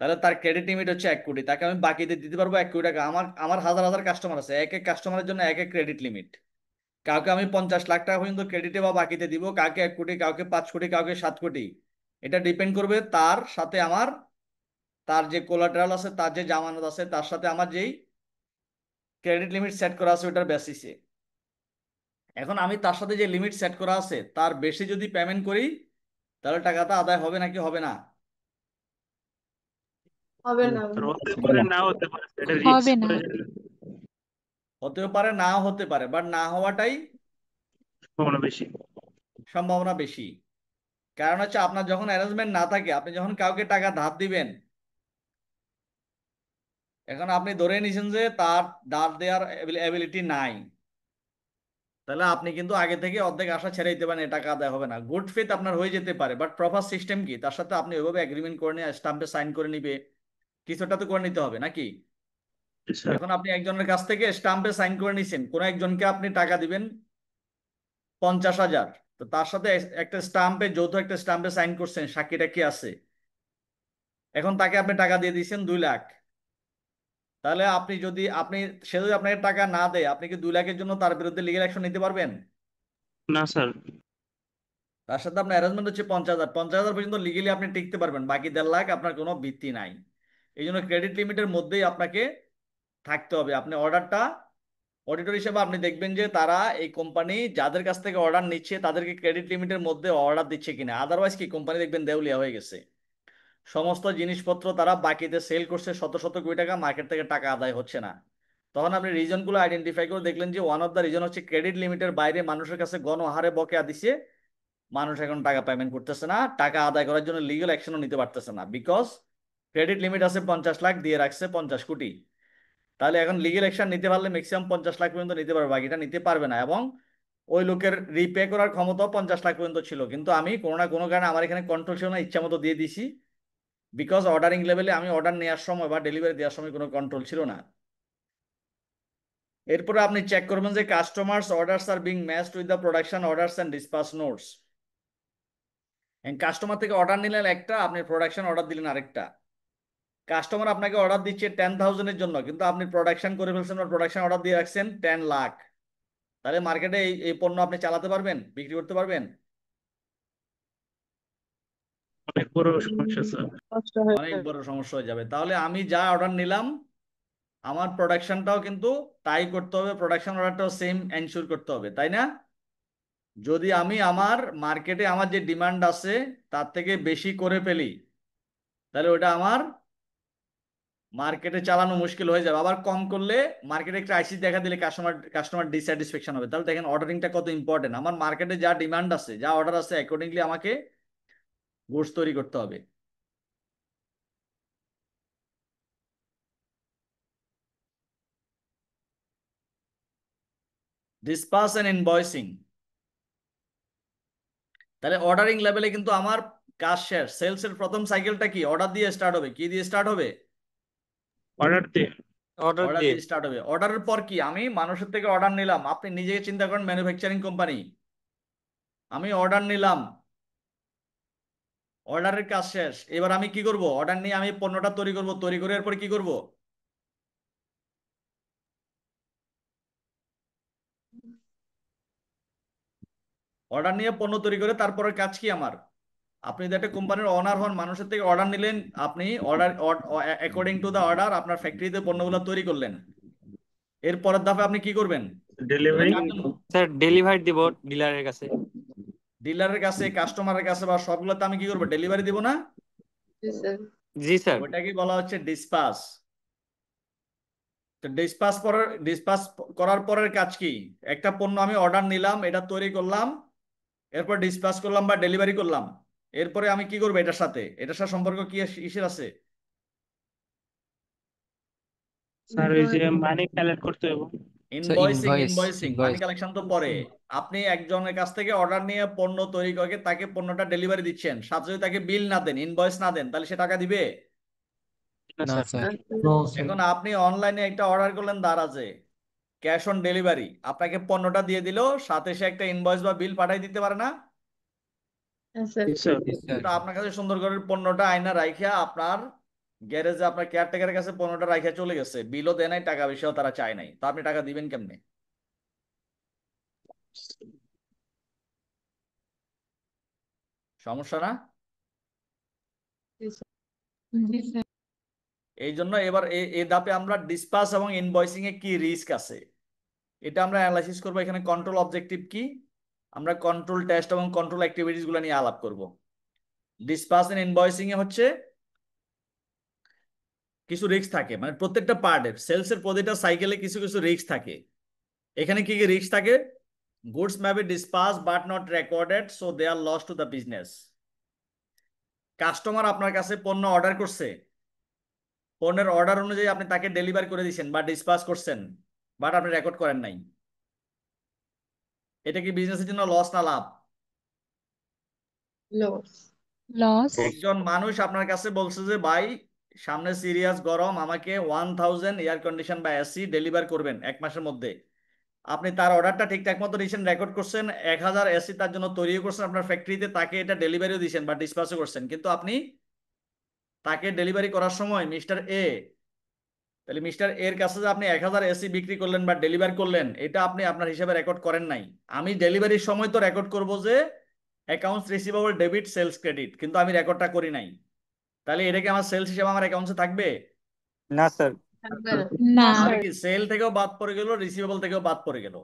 তাহলে তার ক্রেডিট লিমিট হচ্ছে 1 কোটি, তাকে আমি বাকিতে দিতে পারবো 1 কোটি টাকা। আমার আমার হাজার হাজার কাস্টমার আছে, এক এক কাস্টমারের জন্য এক এক ক্রেডিট লিমিট। কাউকে আমি 50 লাখ টাকা পর্যন্ত ক্রেডিটে বা বাকিতে দিব, কাউকে 1 কোটি, কাউকে 5 কোটি, কাউকে 7 কোটি। এটা ডিপেন্ড করবে তার সাথে আমার, তার যে কোলাটারাল আছে, তার যে জামানত আছে, তার সাথে আমার যেই ক্রেডিট লিমিট সেট করা আছে ওটার বেসিসে। এখন আমি তার সাথে যে লিমিট সেট করা আছে তার বেশি যদি পেমেন্ট করি, তাহলে টাকাটা আদায় হবে নাকি হবে না? হবে না। স্যার হতে পারে না হতে পারে, এটা রিস্ক হবে না। করে যেতে হতেও পারে, নাও হতে পারে, বাট না হওয়াটাই সম্ভাবনা বেশি। সম্ভাবনা বেশি। কারণ হচ্ছে আপনার যখন অ্যারেঞ্জমেন্ট না থাকে, আপনি যখন কাউকে টাকা ধার দিবেন, এখন আপনি ধরে নিয়েছেন যে তার ধার দেওয়ার অ্যাবিলিটি নাই, তাহলে আপনি কিন্তু আগে থেকে অর্ধেক আশা ছেড়ে দিতে পারেন, এ টাকা আদায় হবে না। গুড ফেথ আপনার হয়ে যেতে পারে, বাট প্রপার সিস্টেম কি, তার সাথে আপনি ওইভাবে এগ্রিমেন্ট করে নিয়ে স্টাম্পে সাইন করে নিবে, কিছুটা তো করে নিতে হবে নাকি? স্যার এখন আপনি একজনের কাছ থেকে স্টাম্পে সাইন করে নিছেন, কোন একজনকে আপনি টাকা দিবেন 50,000, তো তার সাথে একটা স্টাম্পে, যৌথ একটা স্টাম্পে সাইন করছেন, সাক্ষীটা কি আছে, এখন তাকে আপনি টাকা দিয়ে দিয়েছেন 2 লাখ। তাহলে আপনি যদি সে যদি আপনাকে টাকা না দেয়, আপনি কি 2 লাখের জন্য তার বিরুদ্ধে লিগ্যাল অ্যাকশন নিতে পারবেন? না স্যার। তার সাথে আপনার অ্যারেঞ্জমেন্ট হচ্ছে 50,000, 50,000 পর্যন্ত লিগেলি আপনি টিকতে পারবেন, বাকি 1.5 লাখ আপনার কোনো ভিত্তি নাই। এই জন্য ক্রেডিট লিমিটের মধ্যেই আপনাকে থাকতে হবে। আপনি অর্ডারটা, অডিটর হিসেবে আপনি দেখবেন যে তারা, এই কোম্পানি যাদের কাছ থেকে অর্ডার নিচ্ছে তাদেরকে ক্রেডিট লিমিটের মধ্যে অর্ডার দিচ্ছে কিনা, আদারওয়াইজ কি কোম্পানি দেখবেন দেউলিয়া হয়ে গেছে, সমস্ত জিনিসপত্র তারা বাকিতে সেল করছে শত শত কোটি টাকা, মার্কেট থেকে টাকা আদায় হচ্ছে না। তখন আপনি রিজনগুলো আইডেন্টিফাই করে দেখলেন যে ওয়ান অফ দ্য রিজন হচ্ছে ক্রেডিট লিমিটের বাইরে মানুষের কাছে গণহারে বকেয়া দিছে, মানুষ এখন টাকা পেমেন্ট করতেছে না, টাকা আদায় করার জন্য লিগ্যাল অ্যাকশনও নিতে পারতেছে না, বিকজ ক্রেডিট লিমিট আছে 50 লাখ, দিয়ে রাখছে 50 কোটি। তাহলে এখন লিগ্যাল অ্যাকশন নিতে পারলে ম্যাক্সিমাম 50 লাখ পর্যন্ত নিতে পারবে, বাকিটা নিতে পারবে না। এবং ওই লোকের রিপে করার ক্ষমতাও 50 লাখ পর্যন্ত ছিল, কিন্তু আমি কোনো না কোনো কারণে আমার এখানে কন্ট্রোল ছিল না, ইচ্ছা মতো দিয়ে দিছি, বিকজ অর্ডারিং লেভেলে আমি অর্ডার নেওয়ার সময় বা ডেলিভারি দেওয়ার সময় কোনো কন্ট্রোল ছিল না। এরপরে আপনি চেক করবেন যে customers orders are being matched with the production orders and ডিসপাস notes. Customer থেকে অর্ডার নিলেন একটা, আপনি প্রোডাকশন অর্ডার দিলেন আরেকটা। কাস্টমার আপনাকে অর্ডার দিচ্ছে 10,000-এর জন্য, কিন্তু আপনি প্রোডাকশন করে ফেলছেন বা প্রোডাকশন অর্ডার দিয়ে রাখছেন 10 লাখ। তাহলে মার্কেটে এই পণ্য আপনি চালাতে পারবেন, বিক্রি করতে পারবেন? অনেক বড় সমস্যা স্যার। কষ্ট হয়ে অনেক যাবে। বড় সমস্যা হয়ে যাবে। তাহলে আমি যা অর্ডার নিলাম, আমার প্রোডাকশনটাও কিন্তু তাই করতে হবে, প্রোডাকশন অর্ডারটাও সেম এনশিওর করতে হবে, তাই না? যদি আমি আমার মার্কেটে আমার যে ডিমান্ড আছে তার থেকে বেশি করে ফেলি, তাহলে ওটা আমার মার্কেটে চালানো মুশকিল হয়ে যাবে। আবার কম করলে মার্কেটে ক্রাইসিস দেখা দিলে কাস্টমার ডিস্যাটিসফ্যাকশন হবে। তাহলে দেখেন অর্ডারিংটা কত ইম্পর্টেন্ট। আমার মার্কেটে যা ডিমান্ড আছে, যা অর্ডার আছে, অ্যাকর্ডিংলি আমাকে গুডস তৈরি করতে হবে। ডিসপাস এন্ড ইনভয়েসিং। তাহলে অর্ডারিং লেভেলে কিন্তু আমার কাজ শেষ। সেলস এর প্রথম সাইকেলটা কি? অর্ডার দিয়ে স্টার্ট হবে। কি দিয়ে স্টার্ট হবে? অর্ডার দিয়ে। অর্ডার অর্ডার দিয়ে। দিয়ে স্টার্ট হবে। অর্ডারের পর কি? আমি মানুষের থেকে অর্ডার নিলাম। আপনি নিজেকে চিন্তা করেন, ম্যানুফ্যাকচারিং কোম্পানি, আমি অর্ডার নিলাম, অর্ডারের কাজ শেষ। এবার আমি কি করব? অর্ডার নিয়ে আমি পণ্যটা তৈরি করব, তৈরি করে এরপর কি করব? অর্ডার নিয়ে পণ্য তৈরি করে তারপরের কাজ কি আমার? আপনি যদি একটা কোম্পানির অনার হন, মানুষের থেকে অর্ডার নিলেন, আপনি order according to the order আপনার ফ্যাক্টরিতে পণ্যগুলো তৈরি করলেন। এর পরের ধাপে আপনি কি করবেন? ডেলিভারি। স্যার ডেলিভারি দিব ডিলারের কাছে। ডিলারের কাছে, কাস্টমারের কাছে, বা সবগুলোতে আমি কি করবো? ডেলিভারি দিব না? জি স্যার। ওইটাকে বলা হচ্ছে ডিসপাস। তো ডিসপাস করার পরের কাজ কি? একটা পণ্য আমি অর্ডার নিলাম, এটা তৈরি করলাম, এরপর ডিসপাস করলাম বা ডেলিভারি করলাম। এরপরে আমি কি করবো? এটার সাথে সম্পর্ক কি কিসের আছে? স্যার ওই যে মানি কালেক্ট করতে হবে। ইনভয়েসিং মানি কালেকশন তো পরে। আপনি একজনের কাছ থেকে অর্ডার নিয়ে পণ্য তৈরি করে তাকে পণ্যটা ডেলিভারি দিচ্ছেন, সাথে যদি তাকে বিল না দেন, ইনভয়েস না দেন, তাহলে সে টাকা দিবে? না স্যার। এখন আপনি অনলাইনে একটা অর্ডার করলেন দারাজে, ক্যাশ অন ডেলিভারি, আপনাকে পণ্যটা দিয়ে দিল, সাথে সে একটা ইনভয়েস বা বিল পাঠাই দিতে পারে না? তো আপনার কাছে সুন্দর করে পণ্যটা আয়না রাইখা আপনার গ্যারেজে আপনার কেয়ারটেকারের কাছে পণ্যটা রাইখা চলে গেছে, বিলও দেয় নাই, টাকা পয়সাও তারা চায় নাই, তো আপনি টাকা দিবেন কেমনে? সমস্যা না? জি স্যার। এই জন্য এবার এই ধাপে আমরা ডিসপাস এবং ইনভয়েসিং এ কি রিস্ক আছে এটা আমরা অ্যানালাইসিস করবো। এখানে কন্ট্রোল অবজেক্টিভ কি, আমরা কন্ট্রোল টেস্ট এবং কন্ট্রোল অ্যাক্টিভিটিস গুলো নিয়ে আলাপ করব। ডিসপাস এন্ড ইনভয়েসিং এ হচ্ছে কিছু রিস্ক থাকে, মানে প্রত্যেকটা পার্টের, সেলস এর প্রতিটা সাইকেলে কিছু কিছু রিস্ক থাকে। এখানে কি কি রিস্ক থাকে? Goods may be ডিসপাস but not recorded, so they are loss to the business. Customer আপনার কাছে পণ্য অর্ডার করছে, পণ্যের অর্ডার অনুযায়ী আপনি তাকে ডেলিভারি করে দিচ্ছেন বা ডিসপাস করছেন, বাট আপনি রেকর্ড করেন নাই। এটা কি বিজনেসের জন্য লস না লাভ? লস। একজন মানুষ আপনার কাছে বলছে যে ভাই সামনে সিরিয়াস গরম, আমাকে 1000 এয়ার কন্ডিশন বা এসি ডেলিভার করবেন 1 মাসের মধ্যে। আপনি তার অর্ডারটা ঠিকঠাক মতো নিয়েছেন, রেকর্ড করছেন, 1000 এসি তার জন্য তৈরি করছেন আপনার ফ্যাক্টরিতে, তাকে এটা ডেলিভারিও দিয়েছেন বা ডিসপ্যাচও করছেন, কিন্তু আপনি তাকে ডেলিভারি করার সময় মিস্টার এ, তাহলে মিস্টার এর কাছে যে আপনি 1000 এসি বিক্রি করলেন বা ডেলিভার করলেন, এটা আপনি আপনার হিসাবে রেকর্ড করেন নাই। আমি ডেলিভারির সময় তো রেকর্ড করব যে accounts receivable debit sales credit, কিন্তু আমি রেকর্ডটা করি নাই। তাহলে এটা কি আমার সেলস হিসেবে আমার অ্যাকাউন্টসে থাকবে? না স্যার। না। তাহলে কি সেল থেকেও বাদ পড়ে গেল, রিসিভেবল থেকেও বাদ পড়ে গেল।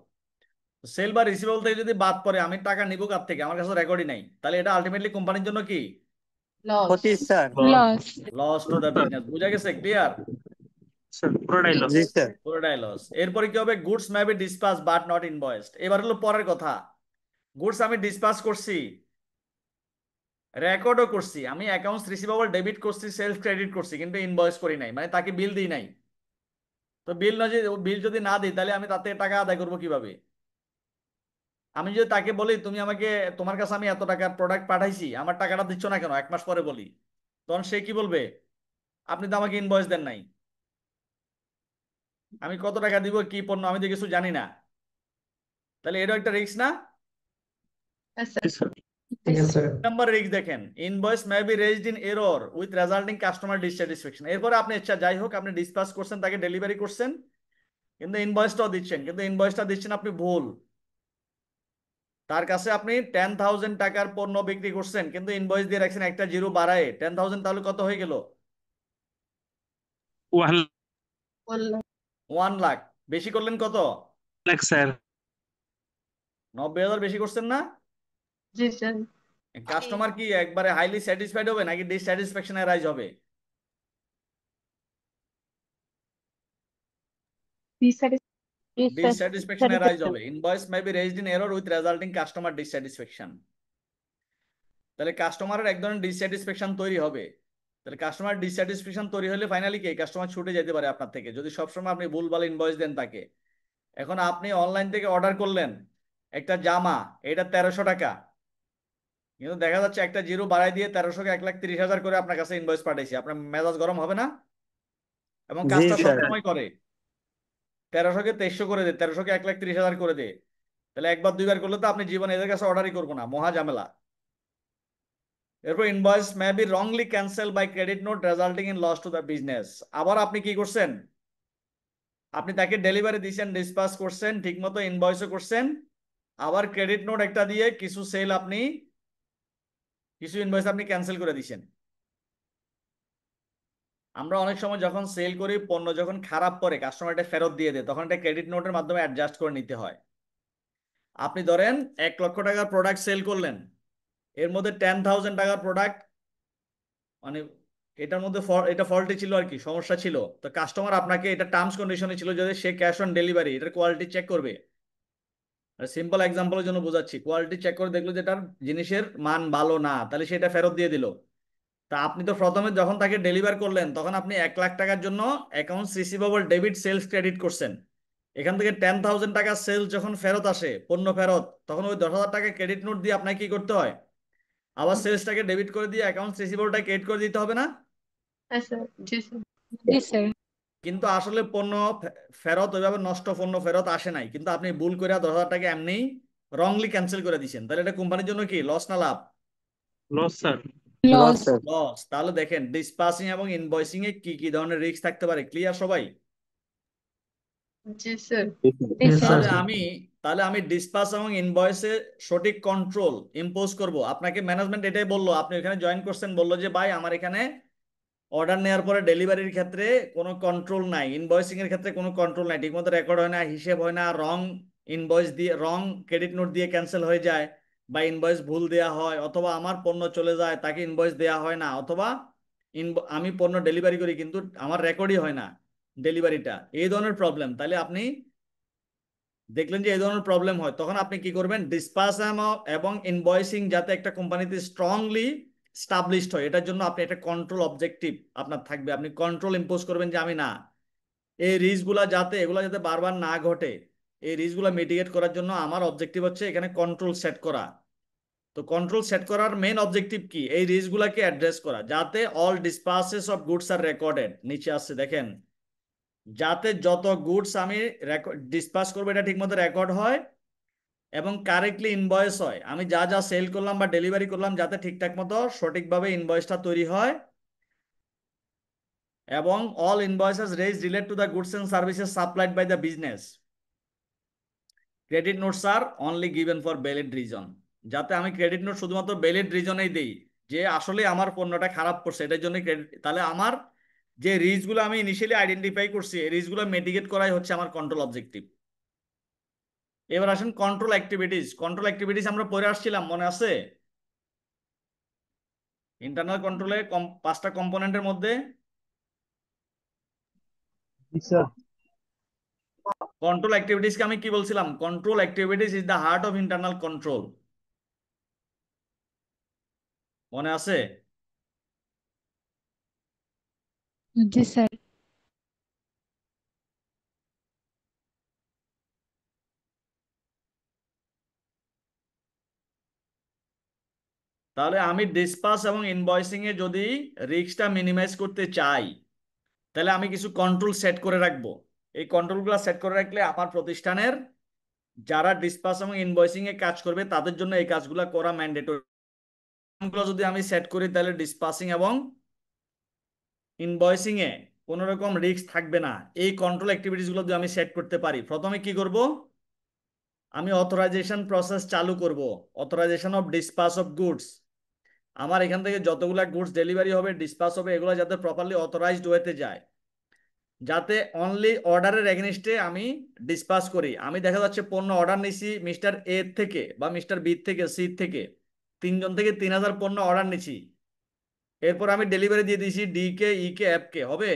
সেল বা রিসিভেবল থেকে যদি বাদ পড়ে, আমি টাকা নিব কার থেকে? আমার কাছে রেকর্ডই নাই, তাহলে এটা আলটিমেটলি কোম্পানির জন্য কি? ক্ষতি sir. Loss. Loss to the business. বুঝা গেছে? ক্লিয়ার? স্যার পুরোটাই লস। জি স্যার। পুরোটাই লস। এরপরে কি হবে? Goods may be ডিসপাস but not invoiced. এবার হলো পরের কথা, গুডস আমি ডিসপাস করছি, রেকর্ডও করছি, আমি অ্যাকাউন্টস রিসিভেবল ডেবিট করছি, সেলস ক্রেডিট করছি, কিন্তু ইনভয়েস করি নাই, মানে তাকে বিল দিই নাই। তো বিল যদি না দিই, তাহলে আমি তাতে টাকা আদায় করবো কিভাবে? আমি যদি তাকে বলি তুমি আমাকে, তোমার কাছে আমি এত টাকার প্রোডাক্ট পাঠাইছি, আমার টাকাটা দিচ্ছ না কেন, 1 মাস পরে বলি, তখন সে কি বলবে? আপনি তো আমাকে ইনভয়েস দেন নাই, আমি কত টাকা দিব, কি পণ্য, আমি তো কিছু জানি না। তাহলে এটাও একটা রিস্ক না? নাম্বার রিস্ক দেখেন, invoice may B raised in error with resulting customer dissatisfaction. এরপরে আপনি ইচ্ছা যাই হোক, আপনি ডিসপাস করছেন, তাকে ডেলিভারি করছেন, কিন্তু ইনভয়েসটাও দিচ্ছেন, কিন্তু ইনভয়েসটা দিচ্ছেন আপনি ভুল। তার কাছে আপনি 10,000 টাকার পণ্য বিক্রি করছেন, কিন্তু ইনভয়েস দিয়ে রাখছেন একটা জিরো বাড়ায় 10,000, তাহলে কত হয়ে গেল? 1 লাখ। বেশি করলেন কত? 1 লাখ স্যার। 90,000 বেশি করছেন না? কাস্টমার কি একবারে হাইলি স্যাটিসফাইড হবে নাকি ডিসস্যাটিসফ্যাকশনে রাইজ হবে? ডিসস্যাটিসফ্যাকশনে রাইজ হবে। Invoice may B raised in error with resulting customer dissatisfaction. তাহলে কাস্টমারের এক ধরনের ডিসস্যাটিসফ্যাকশন তৈরি হবে। তাহলে কাস্টমার ডিসস্যাটিসফ্যাকশন তৈরি হলে ফাইনালি কি কাস্টমার ছুটে যেতে পারে আপনার থেকে, যদি সবসময় আপনি ভুলভাল ইনভয়েস দেন তাকে। এখন আপনি অনলাইন থেকে অর্ডার করলেন একটা জামা, এটা 1300 টাকা, কিন্তু দেখা যাচ্ছে একটা জিরো বাড়াই দিয়ে 1300-কে 1,30,000 করে আপনার কাছে ইনভয়েস পাঠাইছি, আপনার মেজাজ গরম হবে না? এবং জি কাজটা স্যার। সবসময় করে 1300-কে 2300 করে দে, 1300-কে 1,30,000 করে দে, তাহলে একবার দুইবার করলে তো আপনি জীবনে এদের কাছে অর্ডারই করবো না, মহা ঝামেলা। এরপর invoice may be wrongly cancel by credit note resulting in loss to the business. আবার আপনি কি করছেন, আপনি তাকে ডেলিভারি দিয়েছেন, ডিসপাস করছেন, ঠিকমতো ইনভয়েসও করছেন, আবার ক্রেডিট নোট একটা দিয়ে কিছু সেল আপনি, কিছু ইনভয়েস আপনি ক্যান্সেল করে দিয়েছেন। আমরা অনেক সময় যখন সেল করি, পণ্য যখন খারাপ পড়ে কাস্টমার এটা ফেরত দিয়ে দেয়, তখন এটা ক্রেডিট নোটের মাধ্যমে অ্যাডজাস্ট করে নিতে হয়। আপনি ধরেন 1,00,000 টাকার প্রোডাক্ট সেল করলেন, এর মধ্যে 10,000 টাকার প্রোডাক্ট মানে এটার মধ্যে এটা ফল্টি ছিল আর কি, সমস্যা ছিল, তো কাস্টমার আপনাকে, এটা টার্মস কন্ডিশনে ছিল যদি সে ক্যাশ অন ডেলিভারি এটার কোয়ালিটি চেক করবে। সিম্পল এক্সাম্পলের জন্য বোঝাচ্ছি, কোয়ালিটি চেক করে দেখলো যে এটার জিনিসের মান ভালো না, তাহলে সেটা ফেরত দিয়ে দিল। তা আপনি তো প্রথমে যখন তাকে ডেলিভার করলেন তখন আপনি 1,00,000 টাকার জন্য accounts receivable debit sales credit করছেন। এখান থেকে 10,000 টাকা সেলস যখন ফেরত আসে, পণ্য ফেরত, তখন ওই 10,000 টাকা ক্রেডিট নোট দিয়ে আপনাকে কি করতে হয়, আবার সেলসটাকে ডেবিট করে দিয়ে অ্যাকাউন্টস রিসিভেবলটা ক্রেডিট করে দিতে হবে না? হ্যাঁ স্যার। জি স্যার। জি স্যার। কিন্তু আসলে পণ্য ফেরত ওইভাবে নষ্ট পণ্য ফেরত আসে নাই, কিন্তু আপনি ভুল করে 10,000 টাকা এমনি রংলি ক্যান্সেল করে দিচ্ছেন, তাহলে এটা কোম্পানির জন্য কি লস না লাভ? Loss sir. Loss loss. Sir. Loss. তাহলে দেখেন ডিসপাসিং এবং ইনভয়েসিং এ কি কি ধরনের রিস্ক থাকতে পারে, ক্লিয়ার সবাই? জি স্যার। জি জি স্যার। তাহলে আমি ডিসপাস এবং ইনভয়েসে সঠিক কন্ট্রোল ইম্পোজ করব। আপনাকে ম্যানেজমেন্ট এটাই বললো, আপনি এখানে জয়েন করছেন, বললো যে ভাই আমার এখানে অর্ডার নেওয়ার পরে ডেলিভারির ক্ষেত্রে কোনো কন্ট্রোল নাই, ইনভয়েসিং এর ক্ষেত্রে কোনো কন্ট্রোল নাই, ঠিকমতো রেকর্ড হয় না, হিসেব হয় না, রং ইনভয়েস দিয়ে, রং ক্রেডিট নোট দিয়ে ক্যান্সেল হয়ে যায়, বা ইনভয়েস ভুল দেয়া হয়, অথবা আমার পণ্য চলে যায় তাকে ইনভয়েস দেয়া হয় না, অথবা আমি পণ্য ডেলিভারি করি কিন্তু আমার রেকর্ডই হয় না ডেলিভারিটা, এই ধরনের প্রবলেম। তাহলে আপনি দেখলেন যে এই ধরনের প্রবলেম হয়, তখন আপনি কি করবেন, ডিসপাস এবং ইনভয়েসিং যাতে একটা কোম্পানিতে স্ট্রংলি স্টাবলিশড হয়, এটার জন্য আপনি একটা কন্ট্রোল অবজেক্টিভ আপনার থাকবে, আপনি কন্ট্রোল ইম্পোজ করবেন যে আমি না, এই রিস্কগুলা যাতে, এগুলা যাতে বারবার না ঘটে, এই রিস্কগুলা মিটিগেট করার জন্য আমার অবজেক্টিভ হচ্ছে এখানে কন্ট্রোল সেট করা। তো কন্ট্রোল সেট করার মেইন অবজেক্টিভ কি, এই রিস্কগুলাকে অ্যাড্রেস করা, যাতে all dispatches of goods are recorded, নিচে আসছে দেখেন, যাতে যত গুডস আমি ডিসপাস করবো এটা ঠিকমতো রেকর্ড হয় এবং কারেক্টলি ইনভয়েস হয়, আমি যা যা সেল করলাম বা ডেলিভারি করলাম যাতে ঠিকঠাক মতো সঠিকভাবে ইনভয়েসটা তৈরি হয়, এবং all invoices raise relate to the goods and services supplied by the business, credit notes are only given for valid reason, যাতে আমি ক্রেডিট নোট শুধুমাত্র ভ্যালিড রিজনেই দেই, যে আসলে আমার পণ্যটা খারাপ করছে এটার জন্য ক্রেডিট, তাহলে আমার যে রিস্কগুলো আমি ইনিশিয়ালি আইডেন্টিফাই করছি এই রিস্কগুলো মিটিগেট করাই হচ্ছে আমার কন্ট্রোল অবজেক্টিভ। এবার আসেন কন্ট্রোল অ্যাক্টিভিটিস। কন্ট্রোল অ্যাক্টিভিটিস আমরা পড়ে আসছিলাম, মনে আছে? ইন্টারনাল কন্ট্রোলের 5টা কম্পোনেন্টের মধ্যে জি স্যার। কন্ট্রোল অ্যাক্টিভিটিসকে আমি কি বলছিলাম, control activities is the heart of internal control, মনে আছে? জি স্যার। তাহলে আমি ডিসপাস এবং ইনভয়েসিং এ যদি রিস্কটা মিনিমাইজ করতে চাই, তাহলে আমি কিছু কন্ট্রোল সেট করে রাখবো। এই কন্ট্রোলগুলো সেট করে রাখলে আমার প্রতিষ্ঠানের যারা ডিসপাস এবং ইনভয়েসিং এ কাজ করবে তাদের জন্য এই কাজগুলো করা ম্যান্ডেটরি। যদি আমি সেট করি তাহলে ডিসপাসিং এবং ইনভয়েসিং এ কোনো রকম রিস্ক থাকবে না। এই কন্ট্রোল অ্যাক্টিভিটিস গুলো যদি আমি সেট করতে পারি, প্রথমে কি করব, আমি অথরাইজেশন প্রসেস চালু করব, অথরাইজেশন অফ ডিসপাস অফ গুডস। আমার এখান থেকে যতগুলা গুডস ডেলিভারি হবে, ডিসপাস হবে, এগুলো যাতে প্রপারলি অথরাইজড ওয়েতে যায়, যাতে অনলি অর্ডারের এগেনস্টে আমি ডিসপাস করি। আমি দেখা যাচ্ছে পণ্য অর্ডার নিছি মিস্টার এ থেকে বা মিস্টার বি থেকে, সি থেকে, 3 জন থেকে 3,000 পণ্য অর্ডার নিছি, এরপর আমি ডেলিভারি দিয়ে দিয়েছি ডি কে, ই কে, এফ কে, হবে?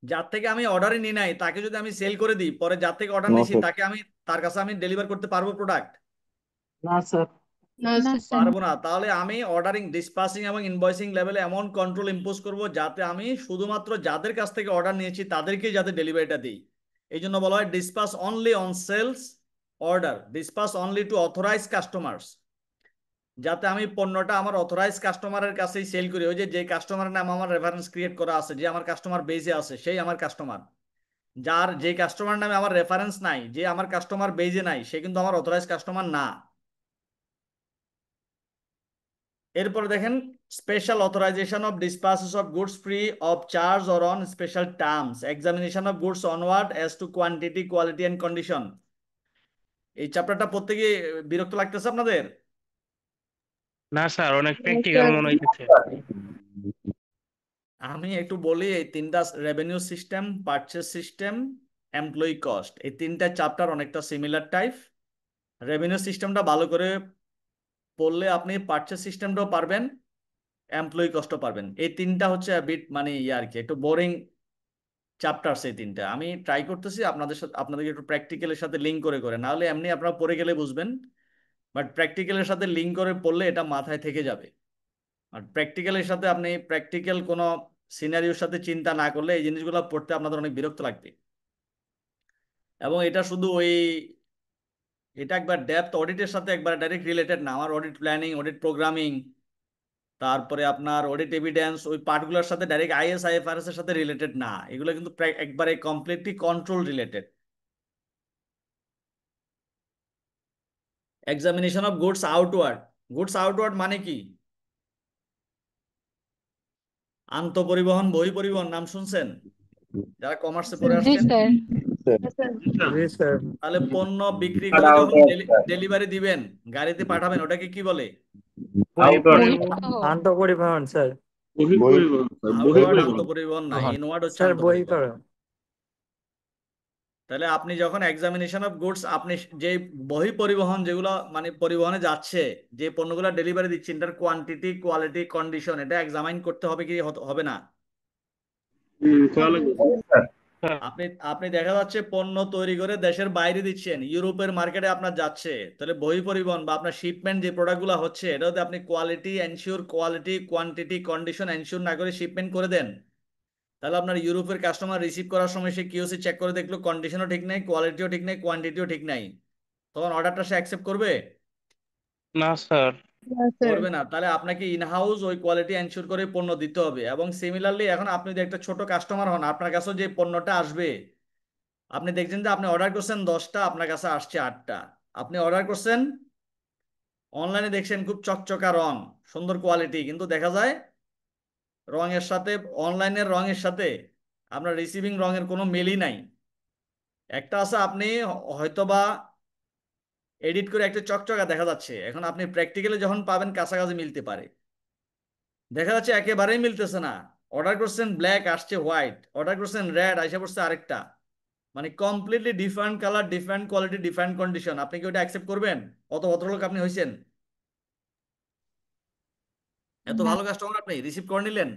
যার থেকে আমি অর্ডারই নিই নাই তাকে যদি আমি সেল করে দিই, পরে যার থেকে অর্ডার নিছি তাকে আমি, তার কাছে আমি ডেলিভার করতে পারবো প্রোডাক্ট? না স্যার। না স্যার। পারবো না। তাহলে আমি অর্ডারিং, ডিসপাসিং এবং ইনভয়েসিং লেভেলে এমন কন্ট্রোল ইম্পোজ করব যাতে আমি শুধুমাত্র যাদের কাছ থেকে অর্ডার নিয়েছি তাদেরকেই যাতে ডেলিভারিটা দিই, এই জন্য বলা হয় dispatch only on sales order, dispatch only to authorize customers, যাতে আমি পণ্যটা আমার অথরাইজ কাস্টমারের কাছেই সেল করি। ওই যে কাস্টমারের নাম আমার রেফারেন্স ক্রিয়েট করা আছে, যে আমার কাস্টমার বেজে আছে, সেই আমার কাস্টমার। যার যে কাস্টমার নামে আমার রেফারেন্স নাই, যে আমার কাস্টমার বেজে নাই, সে কিন্তু আমার অথরাইজ কাস্টমার না। এরপরে দেখেন special authorization of dispatches of goods free of charge or on special terms, examination of goods onward as to quantity, quality and condition. এই চ্যাপ্টারটা পড়তে গিয়ে বিরক্ত লাগতেছে আপনাদের? না স্যার, অনেক হ্যাঁ প্র্যাকটিক্যাল স্যার। মনে হইতেছে। আমি একটু বলি, এই তিনটা revenue system, purchase system, employee cost, এই তিনটা চ্যাপ্টার অনেকটা সিমিলার টাইপ। রেভিনিউ সিস্টেমটা ভালো করে পড়লে আপনি পারচেস সিস্টেমটাও পারবেন, এমপ্লয়ি কস্টও পারবেন। এই তিনটা হচ্ছে বিট মানে ইয়ে আর কি, একটু বোরিং চ্যাপ্টার। এই তিনটা আমি ট্রাই করতেছি আপনাদের সাথে, আপনাদেরকে একটু প্র্যাকটিক্যালের সাথে লিঙ্ক করে করে, নাহলে এমনি আপনারা পড়ে গেলে বুঝবেন, বাট প্র্যাকটিক্যালের সাথে লিঙ্ক করে পড়লে এটা মাথায় থেকে যাবে। আর প্র্যাকটিক্যালের সাথে আপনি প্র্যাকটিক্যাল কোনো সিনারিওর সাথে চিন্তা না করলে এই জিনিসগুলো পড়তে আপনাদের অনেক বিরক্ত লাগবে। এবং এটা শুধু ওই, এটা একবার ডেপথ অডিটের সাথে একবার ডাইরেক্ট রিলেটেড না। আমার অডিট প্ল্যানিং, অডিট প্রোগ্রামিং, তারপরে আপনার অডিট এভিডেন্স, ওই পার্টগুলোর সাথে ডাইরেক্ট আইএস আইএফআরএস এর সাথে রিলেটেড না। এগুলো কিন্তু একবারে completely control related. Examination of goods outward, goods outward মানে কি? আন্তঃপরিবহন, বহি পরিবহন নাম শুনছেন যারা কমার্সে পড়ে জি আসছেন? স্যার। জি স্যার। তাহলে পণ্য বিক্রি করে যখন ডেলিভারি দিবেন, গাড়িতে পাঠাবেন, ওটাকে কি বলে? আন্তঃপরিবহন স্যার। আউটওয়ার্ড আন্তঃপরিবহন না, ইনওয়ার্ড হচ্ছে স্যার আন্তঃপরিবহন। তাহলে আপনি যখন এক্সামিনেশন অফ গুডস, আপনি যে বহি পরিবহন যেগুলো মানে পরিবহনে যাচ্ছে, যে পণ্যগুলো ডেলিভারি দিচ্ছেন, এটার কোয়ান্টিটি, কোয়ালিটি, কন্ডিশন, এটা এক্সামাইন করতে হবে কি হবে না? আপনি আপনি দেখা যাচ্ছে পণ্য তৈরি করে দেশের বাইরে দিচ্ছেন, ইউরোপের মার্কেটে আপনার যাচ্ছে, তাহলে বহি পরিবহন বা আপনার শিপমেন্ট যে প্রোডাক্টগুলো হচ্ছে, এটা যদি আপনি quality ensure, quality, quantity, condition ensure না করে শিপমেন্ট করে দেন, তাহলে আপনার ইউরোপের কাস্টমার রিসিভ করার সময় সে কিওসি চেক করে দেখলো কন্ডিশনও ঠিক নাই, কোয়ালিটিও ঠিক নাই, কোয়ান্টিটিও ঠিক নাই, তখন অর্ডারটা সে অ্যাকসেপ্ট করবে? না স্যার। করবে না। তাহলে আপনাকে ইনহাউস ওই কোয়ালিটি এনশিওর করে পণ্য দিতে হবে। এবং সিমিলারলি এখন আপনি যদি একটা ছোট কাস্টমার হন, আপনার কাছে যে পণ্যটা আসবে, আপনি দেখছেন যে আপনি অর্ডার করছেন 10টা, আপনার কাছে আসছে 8টা। আপনি অর্ডার করছেন, অনলাইনে দেখছেন খুব চকচকা রং, সুন্দর কোয়ালিটি, কিন্তু দেখা যায় রঙের সাথে, অনলাইনের রঙের সাথে আপনার রিসিভিং রঙের কোনো মিলই নাই। একটা আছে আপনি হয়তোবা এডিট করে একটা চকচকা দেখা যাচ্ছে, এখন আপনি প্র্যাকটিক্যালি যখন পাবেন কাছাকাছি মিলতে পারে, দেখা যাচ্ছে একেবারেই মিলতেছে না। অর্ডার করছেন ব্ল্যাক, আসছে হোয়াইট, অর্ডার করছেন রেড, আসে পড়ছে আরেকটা, মানে completely different colour, different quality, different condition. আপনি কি ওটা অ্যাকসেপ্ট করবেন? অত ভদ্রলোক আপনি হয়েছেন? এত ভালো কাস্টমার আপনি রিসিভ করে নিলেন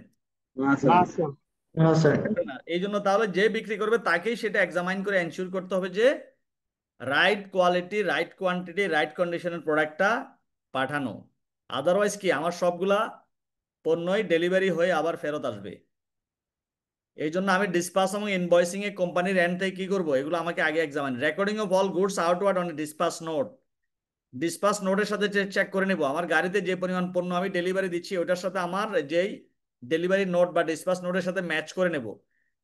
না? এই জন্য তাহলে যে বিক্রি করবে তাকেই সেটা এক্সামাইন করে এনশিওর করতে হবে যে right quality, right quantity, right কন্ডিশনের প্রোডাক্টটা পাঠানো। আদারওয়াইজ কি আমার সবগুলা পণ্যই ডেলিভারি হয়ে আবার ফেরত আসবে। এই জন্য আমি ডিসপাস এবং ইনভয়েসিং এ কোম্পানির এন্ড থেকে কি করবো, এগুলো আমাকে আগে examine. Recording of all goods outward on dispatch note, dispatch নোটের সাথে চেক করে নেব আমার গাড়িতে যে পরিমাণ পণ্য আমি ডেলিভারি দিচ্ছি ওটার সাথে আমার যেই ডেলিভারি নোট বা ডিসপাস নোটের সাথে ম্যাচ করে নেব।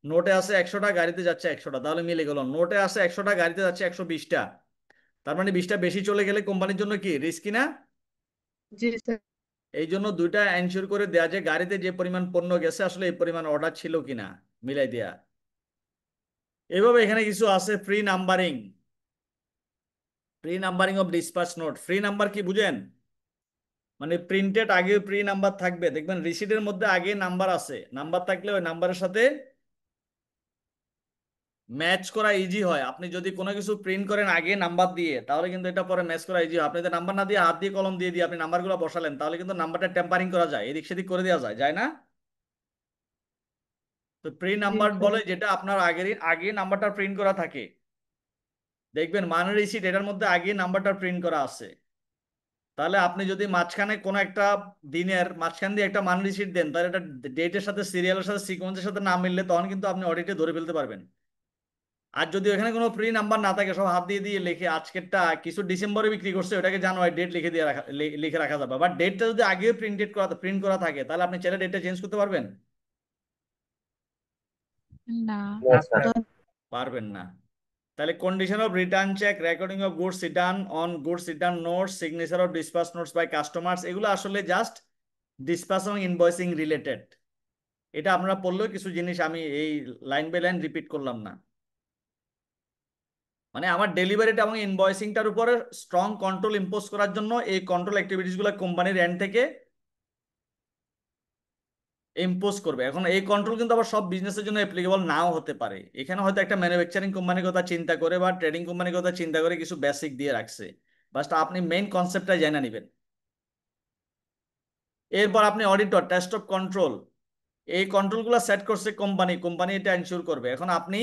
নোটে আছে 100টা, গাড়িতে যাচ্ছে 100টা, তাহলে মিলে গেল। নোটে আছে 100টা, গাড়িতে যাচ্ছে 120টা, তার মানে 20টা বেশি চলে গেলে কোম্পানির জন্য কি রিস্কি না? জি স্যার। এই জন্য দুইটা এনশিওর করে দেয়া যে গাড়িতে যে পরিমাণ পণ্য গেছে আসলে এই পরিমাণ অর্ডার ছিল কিনা মিলাই দেয়া। এভাবে এখানে কিছু আছে free numbering, free numbering of ডিসপাস note. Free number কি বুঝেন? মানে প্রিন্টেড আগে প্রি নাম্বার থাকবে, দেখবেন রিসিটের মধ্যে আগে নাম্বার আছে, নাম্বার থাকলে ওই নাম্বারের সাথে ম্যাচ করা ইজি হয়। আপনি যদি কোনো কিছু প্রিন্ট করেন আগে নাম্বার দিয়ে, তাহলে কিন্তু এটা পরে ম্যাচ করা ইজি হয়। আপনি যদি নাম্বার না দিয়ে হাত দিয়ে কলম দিয়ে দিয়ে আপনি নাম্বারগুলো বসালেন, তাহলে কিন্তু নাম্বারটা টেম্পারিং করা যায়, এদিক সেদিক করে দেওয়া যায়, যায় না? তো প্রি নাম্বার বলে যেটা আপনার আগেরই আগে নাম্বারটা প্রিন্ট করা থাকে। দেখবেন মানি রিসিট এটার মধ্যে আগে নাম্বারটা প্রিন্ট করা আছে। তাহলে আপনি যদি মাঝখানে কোনো একটা দিনের মাঝখান দিয়ে একটা মানি রিসিট দেন, তাহলে এটা ডেটের সাথে, সিরিয়ালের সাথে, সিকোয়েন্সের সাথে না মিললে তখন কিন্তু আপনি অডিটে ধরে ফেলতে পারবেন। আর যদি এখানে কোনো ফ্রি নাম্বার না থাকে, সব হাত দিয়ে দিয়ে লিখে আজকেরটা কিছু ডিসেম্বরে বিক্রি করছে, ওটাকে জানুয়ারি ডেট লিখে দিয়ে রাখা লিখে রাখা যাবে। বাট ডেটটা যদি আগেও প্রিন্ট করা থাকে, তাহলে আপনি চাইলে ডেটটা চেঞ্জ করতে পারবেন? না না স্যার। পারবেন না। তাহলে condition of return check, recording of goods return on goods return notes, signature of dispatch notes by customers, এগুলো আসলে জাস্ট ডিসপাস এবং ইনভয়েসিং রিলেটেড। এটা আপনারা পড়লেও কিছু জিনিস আমি এই লাইন বাই লাইন রিপিট করলাম না। মানে আমার ডেলিভারিটা এবং ইনভয়েসিংটার উপরে স্ট্রং কন্ট্রোল ইম্পোজ করার জন্য এই কন্ট্রোল অ্যাক্টিভিটিসগুলো কোম্পানির এন্ড থেকে ইম্পোজ করবে। এখন এই কন্ট্রোল কিন্তু আবার সব বিজনেসের জন্য অ্যাপ্লিকেবল নাও হতে পারে। এখানে হয়তো একটা ম্যানুফ্যাকচারিং কোম্পানির কথা চিন্তা করে বা ট্রেডিং কোম্পানির কথা চিন্তা করে কিছু বেসিক দিয়ে রাখছে, বাট আপনি মেইন কনসেপ্টটা জেনে নেবেন। এরপর আপনি অডিটর, টেস্ট অফ কন্ট্রোল, এই কন্ট্রোলগুলো সেট করছে কোম্পানি, কোম্পানি এটা এনশিওর করবে। এখন আপনি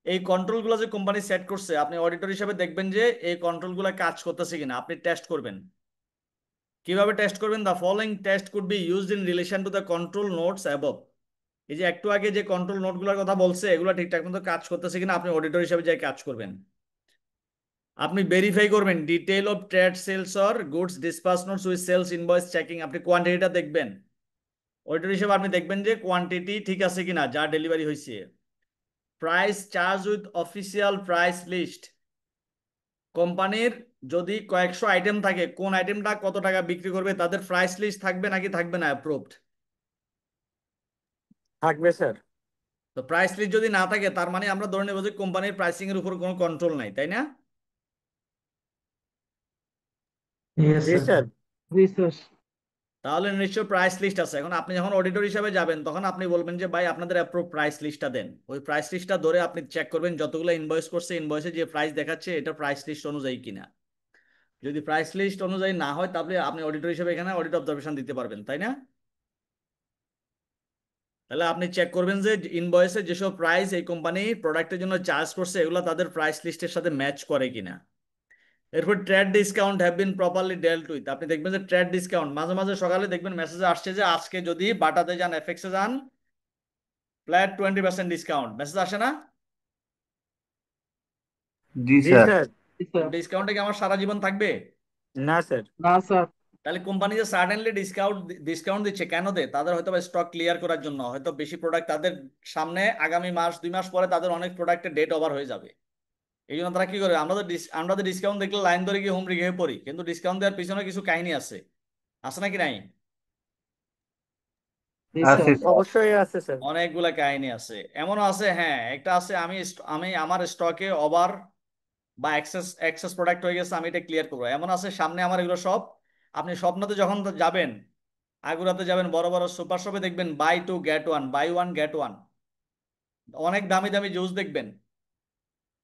এই কন্ট্রোলগুলো যে কোম্পানি সেট করছে, আপনি অডিটর হিসেবে দেখবেন যে এই কন্ট্রোলগুলো কাজ করতেছে কিনা, আপনি টেস্ট করবেন। কিভাবে টেস্ট করবেন? The following test could be used in relation to the control notes above. এই যে একটু আগে যে কন্ট্রোল নোটগুলোর কথা বলছে, এগুলো ঠিকঠাক মতো কাজ করতেছে কিনা আপনি অডিটর হিসেবে যাই কাজ করবেন। আপনি ভেরিফাই করবেন detail of trade sales or goods dispatch notes with sales invoice checking. আপনি কোয়ান্টিটিটা দেখবেন অডিটর হিসেবে, আপনি দেখবেন যে কোয়ান্টিটি ঠিক আছে কিনা যা ডেলিভারি হয়েছে। Price charge with official price list, কোম্পানির যদি কয়েকশো আইটেম থাকে, কোন আইটেমটা কত টাকা বিক্রি করবে তাদের প্রাইস লিস্ট থাকবে নাকি থাকবে না অ্যাপ্রুভড? থাকবে স্যার। তো প্রাইস লিস্ট যদি না থাকে, তার মানে আমরা ধরে নেব যে কোম্পানির প্রাইসিং এর উপর কোনো কন্ট্রোল নাই, তাই না? জি স্যার। জি স্যার। তাহলে নিশ্চয় প্রাইস লিস্ট আছে। এখন আপনি যখন অডিটর হিসাবে যাবেন, তখন আপনি বলবেন যে ভাই আপনাদের অ্যাপ্রুভ প্রাইস লিস্টটা দেন। ওই প্রাইস লিস্টটা ধরে আপনি চেক করবেন যতগুলো ইনভয়েস করছে, ইনভয়েসে যে প্রাইস দেখাচ্ছে এটা প্রাইস লিস্ট অনুযায়ী কিনা। যদি প্রাইস লিস্ট অনুযায়ী না হয়, তাহলে আপনি অডিটর হিসেবে এখানে অডিট অবজারভেশন দিতে পারবেন, তাই না? তাহলে আপনি চেক করবেন যে ইনভয়েসে যেসব প্রাইস এই কোম্পানি প্রোডাক্টের জন্য চার্জ করছে, এগুলো তাদের প্রাইস লিস্টের সাথে ম্যাচ করে কিনা। এরপর trade discount have been properly dealt with. আপনি দেখবেন যে ট্রেড ডিসকাউন্ট মাঝে মাঝে সকালে দেখবেন মেসেজে আসছে যে আজকে যদি বাটাতে যান, এফএক্সে যান, ফ্ল্যাট 20% ডিসকাউন্ট, মেসেজ আসে না? জি জি স্যার। স্যার। ডিসকাউন্টে কি আমার সারা জীবন থাকবে? না স্যার। না স্যার। তাহলে কোম্পানি যে সাডেনলি ডিসকাউন্ট দিচ্ছে কেন দেয়? তাদের হয়তো স্টক ক্লিয়ার করার জন্য, হয়তো বেশি প্রোডাক্ট তাদের সামনে আগামী মাস 2 মাস পরে তাদের অনেক প্রোডাক্টের ডেট ওভার হয়ে যাবে। এই জন্য তারা কি করে, আমরা তো ডিসকাউন্ট দেখলে লাইন ধরে গিয়ে হুমড়ি খেয়ে পড়ি, কিন্তু ডিসকাউন্ট দেওয়ার পিছনে কিছু কাহিনী আছে, আছে নাকি নাই? জি আছে স্যার। স্যার। অবশ্যই আছে স্যার। অনেকগুলা কাহিনী আছে। এমনও আছে, হ্যাঁ একটা আছে, আমি আমার স্টকে ওভার বা এক্সেস প্রোডাক্ট হয়ে গেছে, আমি এটা ক্লিয়ার করবো। এমন আছে সামনে আমার এগুলো সব, আপনি স্বপ্নতে যখন যাবেন, আগুরাতে যাবেন, বড় বড় সুপার শপে দেখবেন buy two get one, buy one get one, অনেক দামি দামি জুস দেখবেন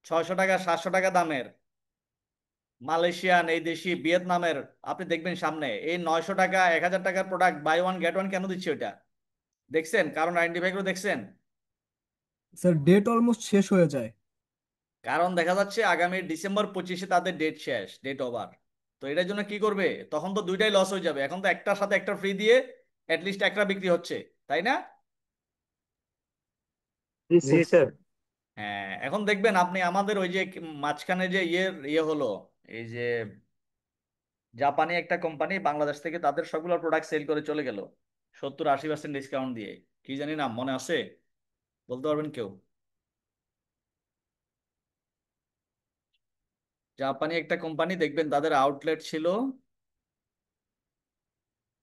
600 টাকা 700 টাকা দামের, মালয়েশিয়ান, এই দেশি, ভিয়েতনামের। আপনি দেখবেন সামনে এই 900 টাকা 1000 টাকার product buy one get one কেন দিচ্ছে ওইটা? দেখছেন কারণ আইডেন্টিফাই করে দেখছেন? স্যার ডেট অলমোস্ট শেষ হয়ে যায়। কারণ দেখা যাচ্ছে আগামী ডিসেম্বর 25-এ তাদের ডেট শেষ, ডেট ওভার। তো এটার জন্য কি করবে? তখন তো দুইটাই লস হয়ে যাবে। এখন তো একটার সাথে একটা ফ্রি দিয়ে অ্যাটলিস্ট একটা বিক্রি হচ্ছে, তাই না? জি জি স্যার। স্যার। হ্যাঁ, এখন দেখবেন আপনি আমাদের ওই যে মাঝখানে যে ইয়ে হলো, এই যে জাপানি একটা কোম্পানি বাংলাদেশ থেকে তাদের সবগুলো প্রোডাক্ট সেল করে চলে গেল 70-80% ডিসকাউন্ট দিয়ে। কি জানি নাম মনে আছে? বলতে পারবেন কেউ? জাপানি একটা কোম্পানি, দেখবেন তাদের আউটলেট ছিল,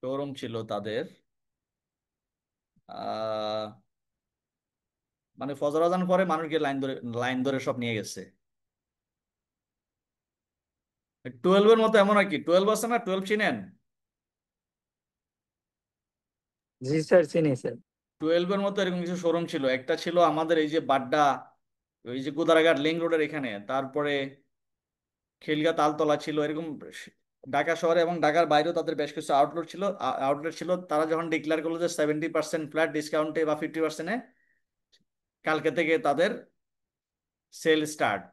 শোরুম ছিল তাদের, আহ মানে ফজর আজান পরে মানুষকে লাইন ধরে সব নিয়ে গেছে। 12-এর মতো এমন আর কি, 12 আছে না, 12 চিনেন? জি স্যার, চিনি স্যার। 12-এর মতো এরকম কিছু শোরুম ছিল। একটা ছিল আমাদের এই যে বাড্ডা, ওই যে গোদারাঘাট লিংক রোডের এখানে, তারপরে খিলগা তালতলা ছিল, এরকম ঢাকা শহরে এবং ঢাকার বাইরেও তাদের বেশ কিছু আউটলেট ছিল। তারা যখন ডিক্লেয়ার করলো যে 70% ফ্ল্যাট ডিসকাউন্টে বা 50%-এ কালকে থেকে তাদের সেল স্টার্ট,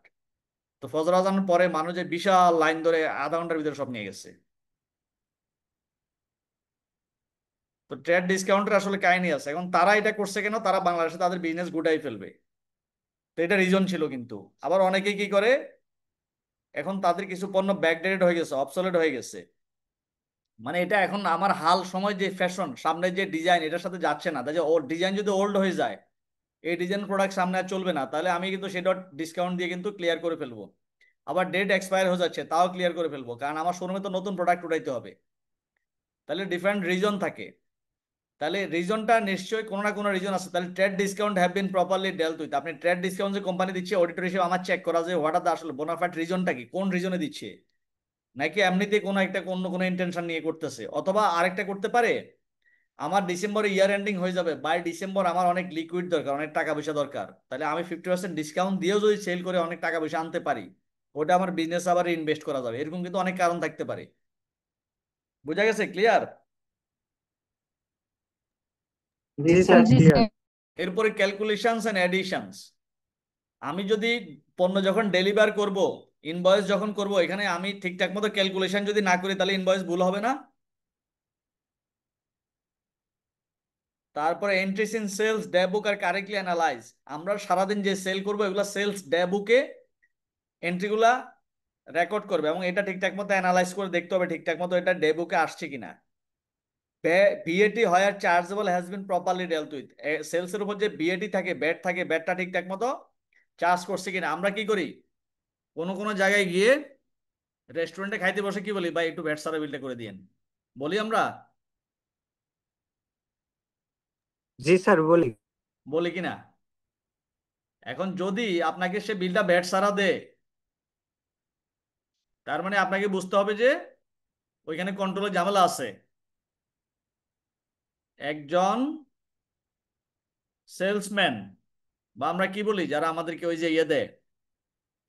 তো ফজর আজানের পরে মানুষ যে বিশাল লাইন ধরে আধা ঘন্টার ভিতরে সব নিয়ে গেছে। তো ট্রেড ডিসকাউন্টের আসলে কাহিনী আছে। এখন তারা এটা করছে কেন? তারা বাংলাদেশে তাদের বিজনেস গুটাই ফেলবে। তো এটা রিজন ছিল। কিন্তু আবার অনেকে কি করে, এখন তাদের কিছু পণ্য ব্যাকডেটেড হয়ে গেছে, অবসলেট হয়ে গেছে, মানে এটা এখন আমার হাল সময় যে ফ্যাশন সামনে যে ডিজাইন এটার সাথে যাচ্ছে না, তাই যে ওর ডিজাইন যদি ওল্ড হয়ে যায়, এই ডিজাইন প্রোডাক্ট সামনে আর চলবে না, তাহলে আমি কিন্তু সেটা ডিসকাউন্ট দিয়ে কিন্তু ক্লিয়ার করে ফেলবো। আবার ডেট এক্সপায়ার হয়ে যাচ্ছে, তাও ক্লিয়ার করে ফেলবো, কারণ আমার শোরুমে তো নতুন প্রোডাক্ট উঠাইতে হবে। তাহলে ডিফারেন্ট রিজন থাকে, তাহলে রিজনটা নিশ্চয়ই কোনো না কোনো রিজন আছে। তাহলে trade discount have been properly dealt with, আপনি ট্রেড ডিসকাউন্ট যে কোম্পানি দিচ্ছে অডিটর হিসেবে আমার চেক করা যে হোয়াট আর দ্য আসলে বোনাফাইড রিজনটা কি, কোন রিজনে দিচ্ছে, নাকি এমনিতে কোনো একটা অন্য কোনো ইন্টেনশন নিয়ে করতেছে। অথবা আরেকটা করতে পারে, আমার ডিসেম্বরে ইয়ার এন্ডিং হয়ে যাবে, বাই ডিসেম্বর আমার অনেক লিকুইড দরকার, অনেক টাকা পয়সা দরকার, তাহলে আমি 50% ডিসকাউন্ট দিয়েও যদি সেল করে অনেক টাকা পয়সা আনতে পারি, ওটা আমার বিজনেস আবার ইনভেস্ট করা যাবে। এরকম কিন্তু অনেক কারণ থাকতে পারে। বুঝা গেছে? ক্লিয়ার? জি স্যার, জি ক্লিয়ার। স্যার। এরপরে ক্যালকুলেশনস এন্ড এডিশনস। আমি যদি পণ্য যখন ডেলিভার করব, ইনভয়েস যখন করব, এখানে আমি ঠিকঠাক মতো ক্যালকুলেশন যদি না করি তাহলে ইনভয়েস ভুল হবে না? তারপরে entries in sales day book are correctly analyse, আমরা সারাদিন যে সেল করব এগুলো সেলস ডে বুকে এন্ট্রিগুলা রেকর্ড করবে, এবং এটা ঠিকঠাক মতো অ্যানালাইজ করে দেখতে হবে ঠিকঠাক মতো এটা ডে বুকে আসছে কিনা। VAT where chargeable has been properly dealt with, sales এর উপর যে বিএটি থাকে, ব্যাট থাকে, ব্যাটটা ঠিকঠাক মতো চার্জ করছে কিনা। আমরা কি করি, কোনো কোনো জায়গায় গিয়ে রেস্টুরেন্টে খাইতে বসে কি বলি, ভাই একটু ভ্যাট সারা বিলটা করে দিয়েন, বলি আমরা? জি স্যার, বলি। বলি কিনা? এখন যদি আপনাকে সে বিলটা ভ্যাট সারা দেয়, তার মানে আপনাকে বুঝতে হবে যে ওইখানে কন্ট্রোলের ঝামেলা আছে। একজন সেলসম্যান, বা আমরা কি বলি যারা আমাদেরকে ওই যে ইয়ে দেয়,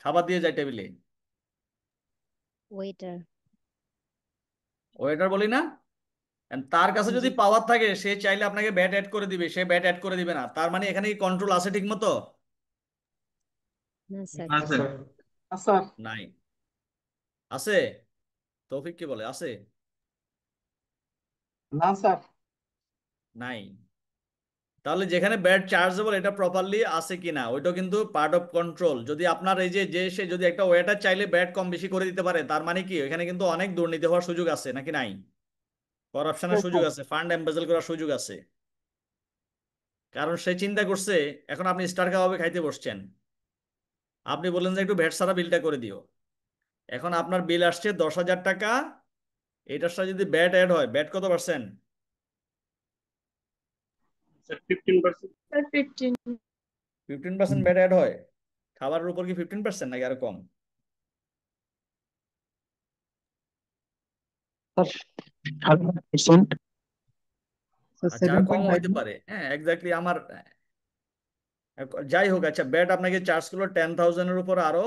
খাবার দিয়ে যায় টেবিলে, ওয়েটার। ওয়েটার বলি না? And তার কাছে যদি জি। পাওয়ার থাকে সে চাইলে আপনাকে ব্যাট অ্যাড করে দিবে, সে ব্যাট অ্যাড করে দিবে না, তার মানে এখানে কন্ট্রোল আছে ঠিক মতো? না স্যার। না স্যার। নাই। আছে? তৌফিক কি বলে, আছে? না স্যার। নাই। তাহলে যেখানে ব্যাট চার্জেবল এটা প্রপারলি আছে কিনা ওইটাও কিন্তু পার্ট অফ কন্ট্রোল। যদি আপনার এই যে সে যদি একটা ওয়েটার চাইলে ব্যাট কম বেশি করে দিতে পারে, তার মানে কি এখানে কিন্তু অনেক দুর্নীতি হওয়ার সুযোগ আছে, নাকি নাই? করাপশনের সুযোগ আছে, ফান্ড এমবেজল করার সুযোগ আছে। কারণ সে চিন্তা করছে, এখন আপনি স্টার কাবাবে খাইতে বসছেন, আপনি বললেন যে একটু ভ্যাট সারা বিলটা করে দিও, এখন আপনার বিল আসছে 10,000 টাকা, এটার সাথে যদি ব্যাট অ্যাড হয়, ব্যাট কত percent? Sir 15%। Sir 15। 15% VAT add হয়? খাবারের উপর কি 15% নাকি আরো কম? স্যার আচ্ছা, আর কম হইতে পারে, হ্যাঁ এক্স্যাক্টলি আমার যাই হোক। আচ্ছা, ব্যাট আপনাকে চার্জ করলো 10,000-এর উপর আরো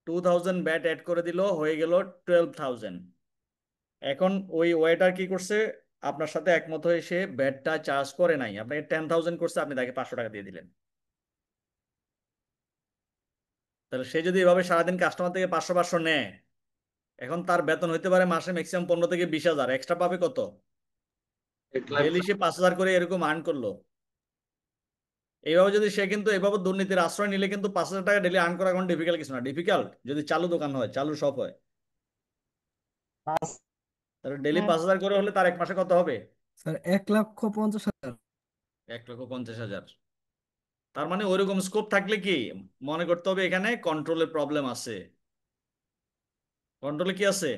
2,000 ব্যাট অ্যাড করে দিল, হয়ে গেল 12,000। এখন ওই ওয়েটার কি করছে, আপনার সাথে একমত হয়ে সে ব্যাটটা চার্জ করে নাই, আপনাকে 10,000 করছে, আপনি তাকে 500 টাকা দিয়ে দিলেন। তাহলে সে যদি এভাবে সারাদিন কাস্টমার থেকে 500 নেয়, এখন তার বেতন হইতে পারে মাসে ম্যাক্সিমাম 15 থেকে 20,000, এক্সট্রা পাবে কত? ডেলি সে 5,000 করে এরকম আর্ন করলো। এইভাবে যদি সে কিন্তু এভাবে দুর্নীতির আশ্রয় নিলে কিন্তু 5,000 টাকা ডেলি আর্ন করা কোনো ডিফিকাল্ট কিছু না। ডিফিকাল্ট যদি চালু দোকান হয়, চালু শপ হয়, তাহলে ডেলি আর 5,000 করে হলে তার এক মাসে কত হবে? স্যার 1,50,000। 1,50,000। তার মানে ওইরকম স্কোপ থাকলে কি মনে করতে হবে, এখানে কন্ট্রোলের প্রবলেম আছে। কন্ট্রোলে কি আছে?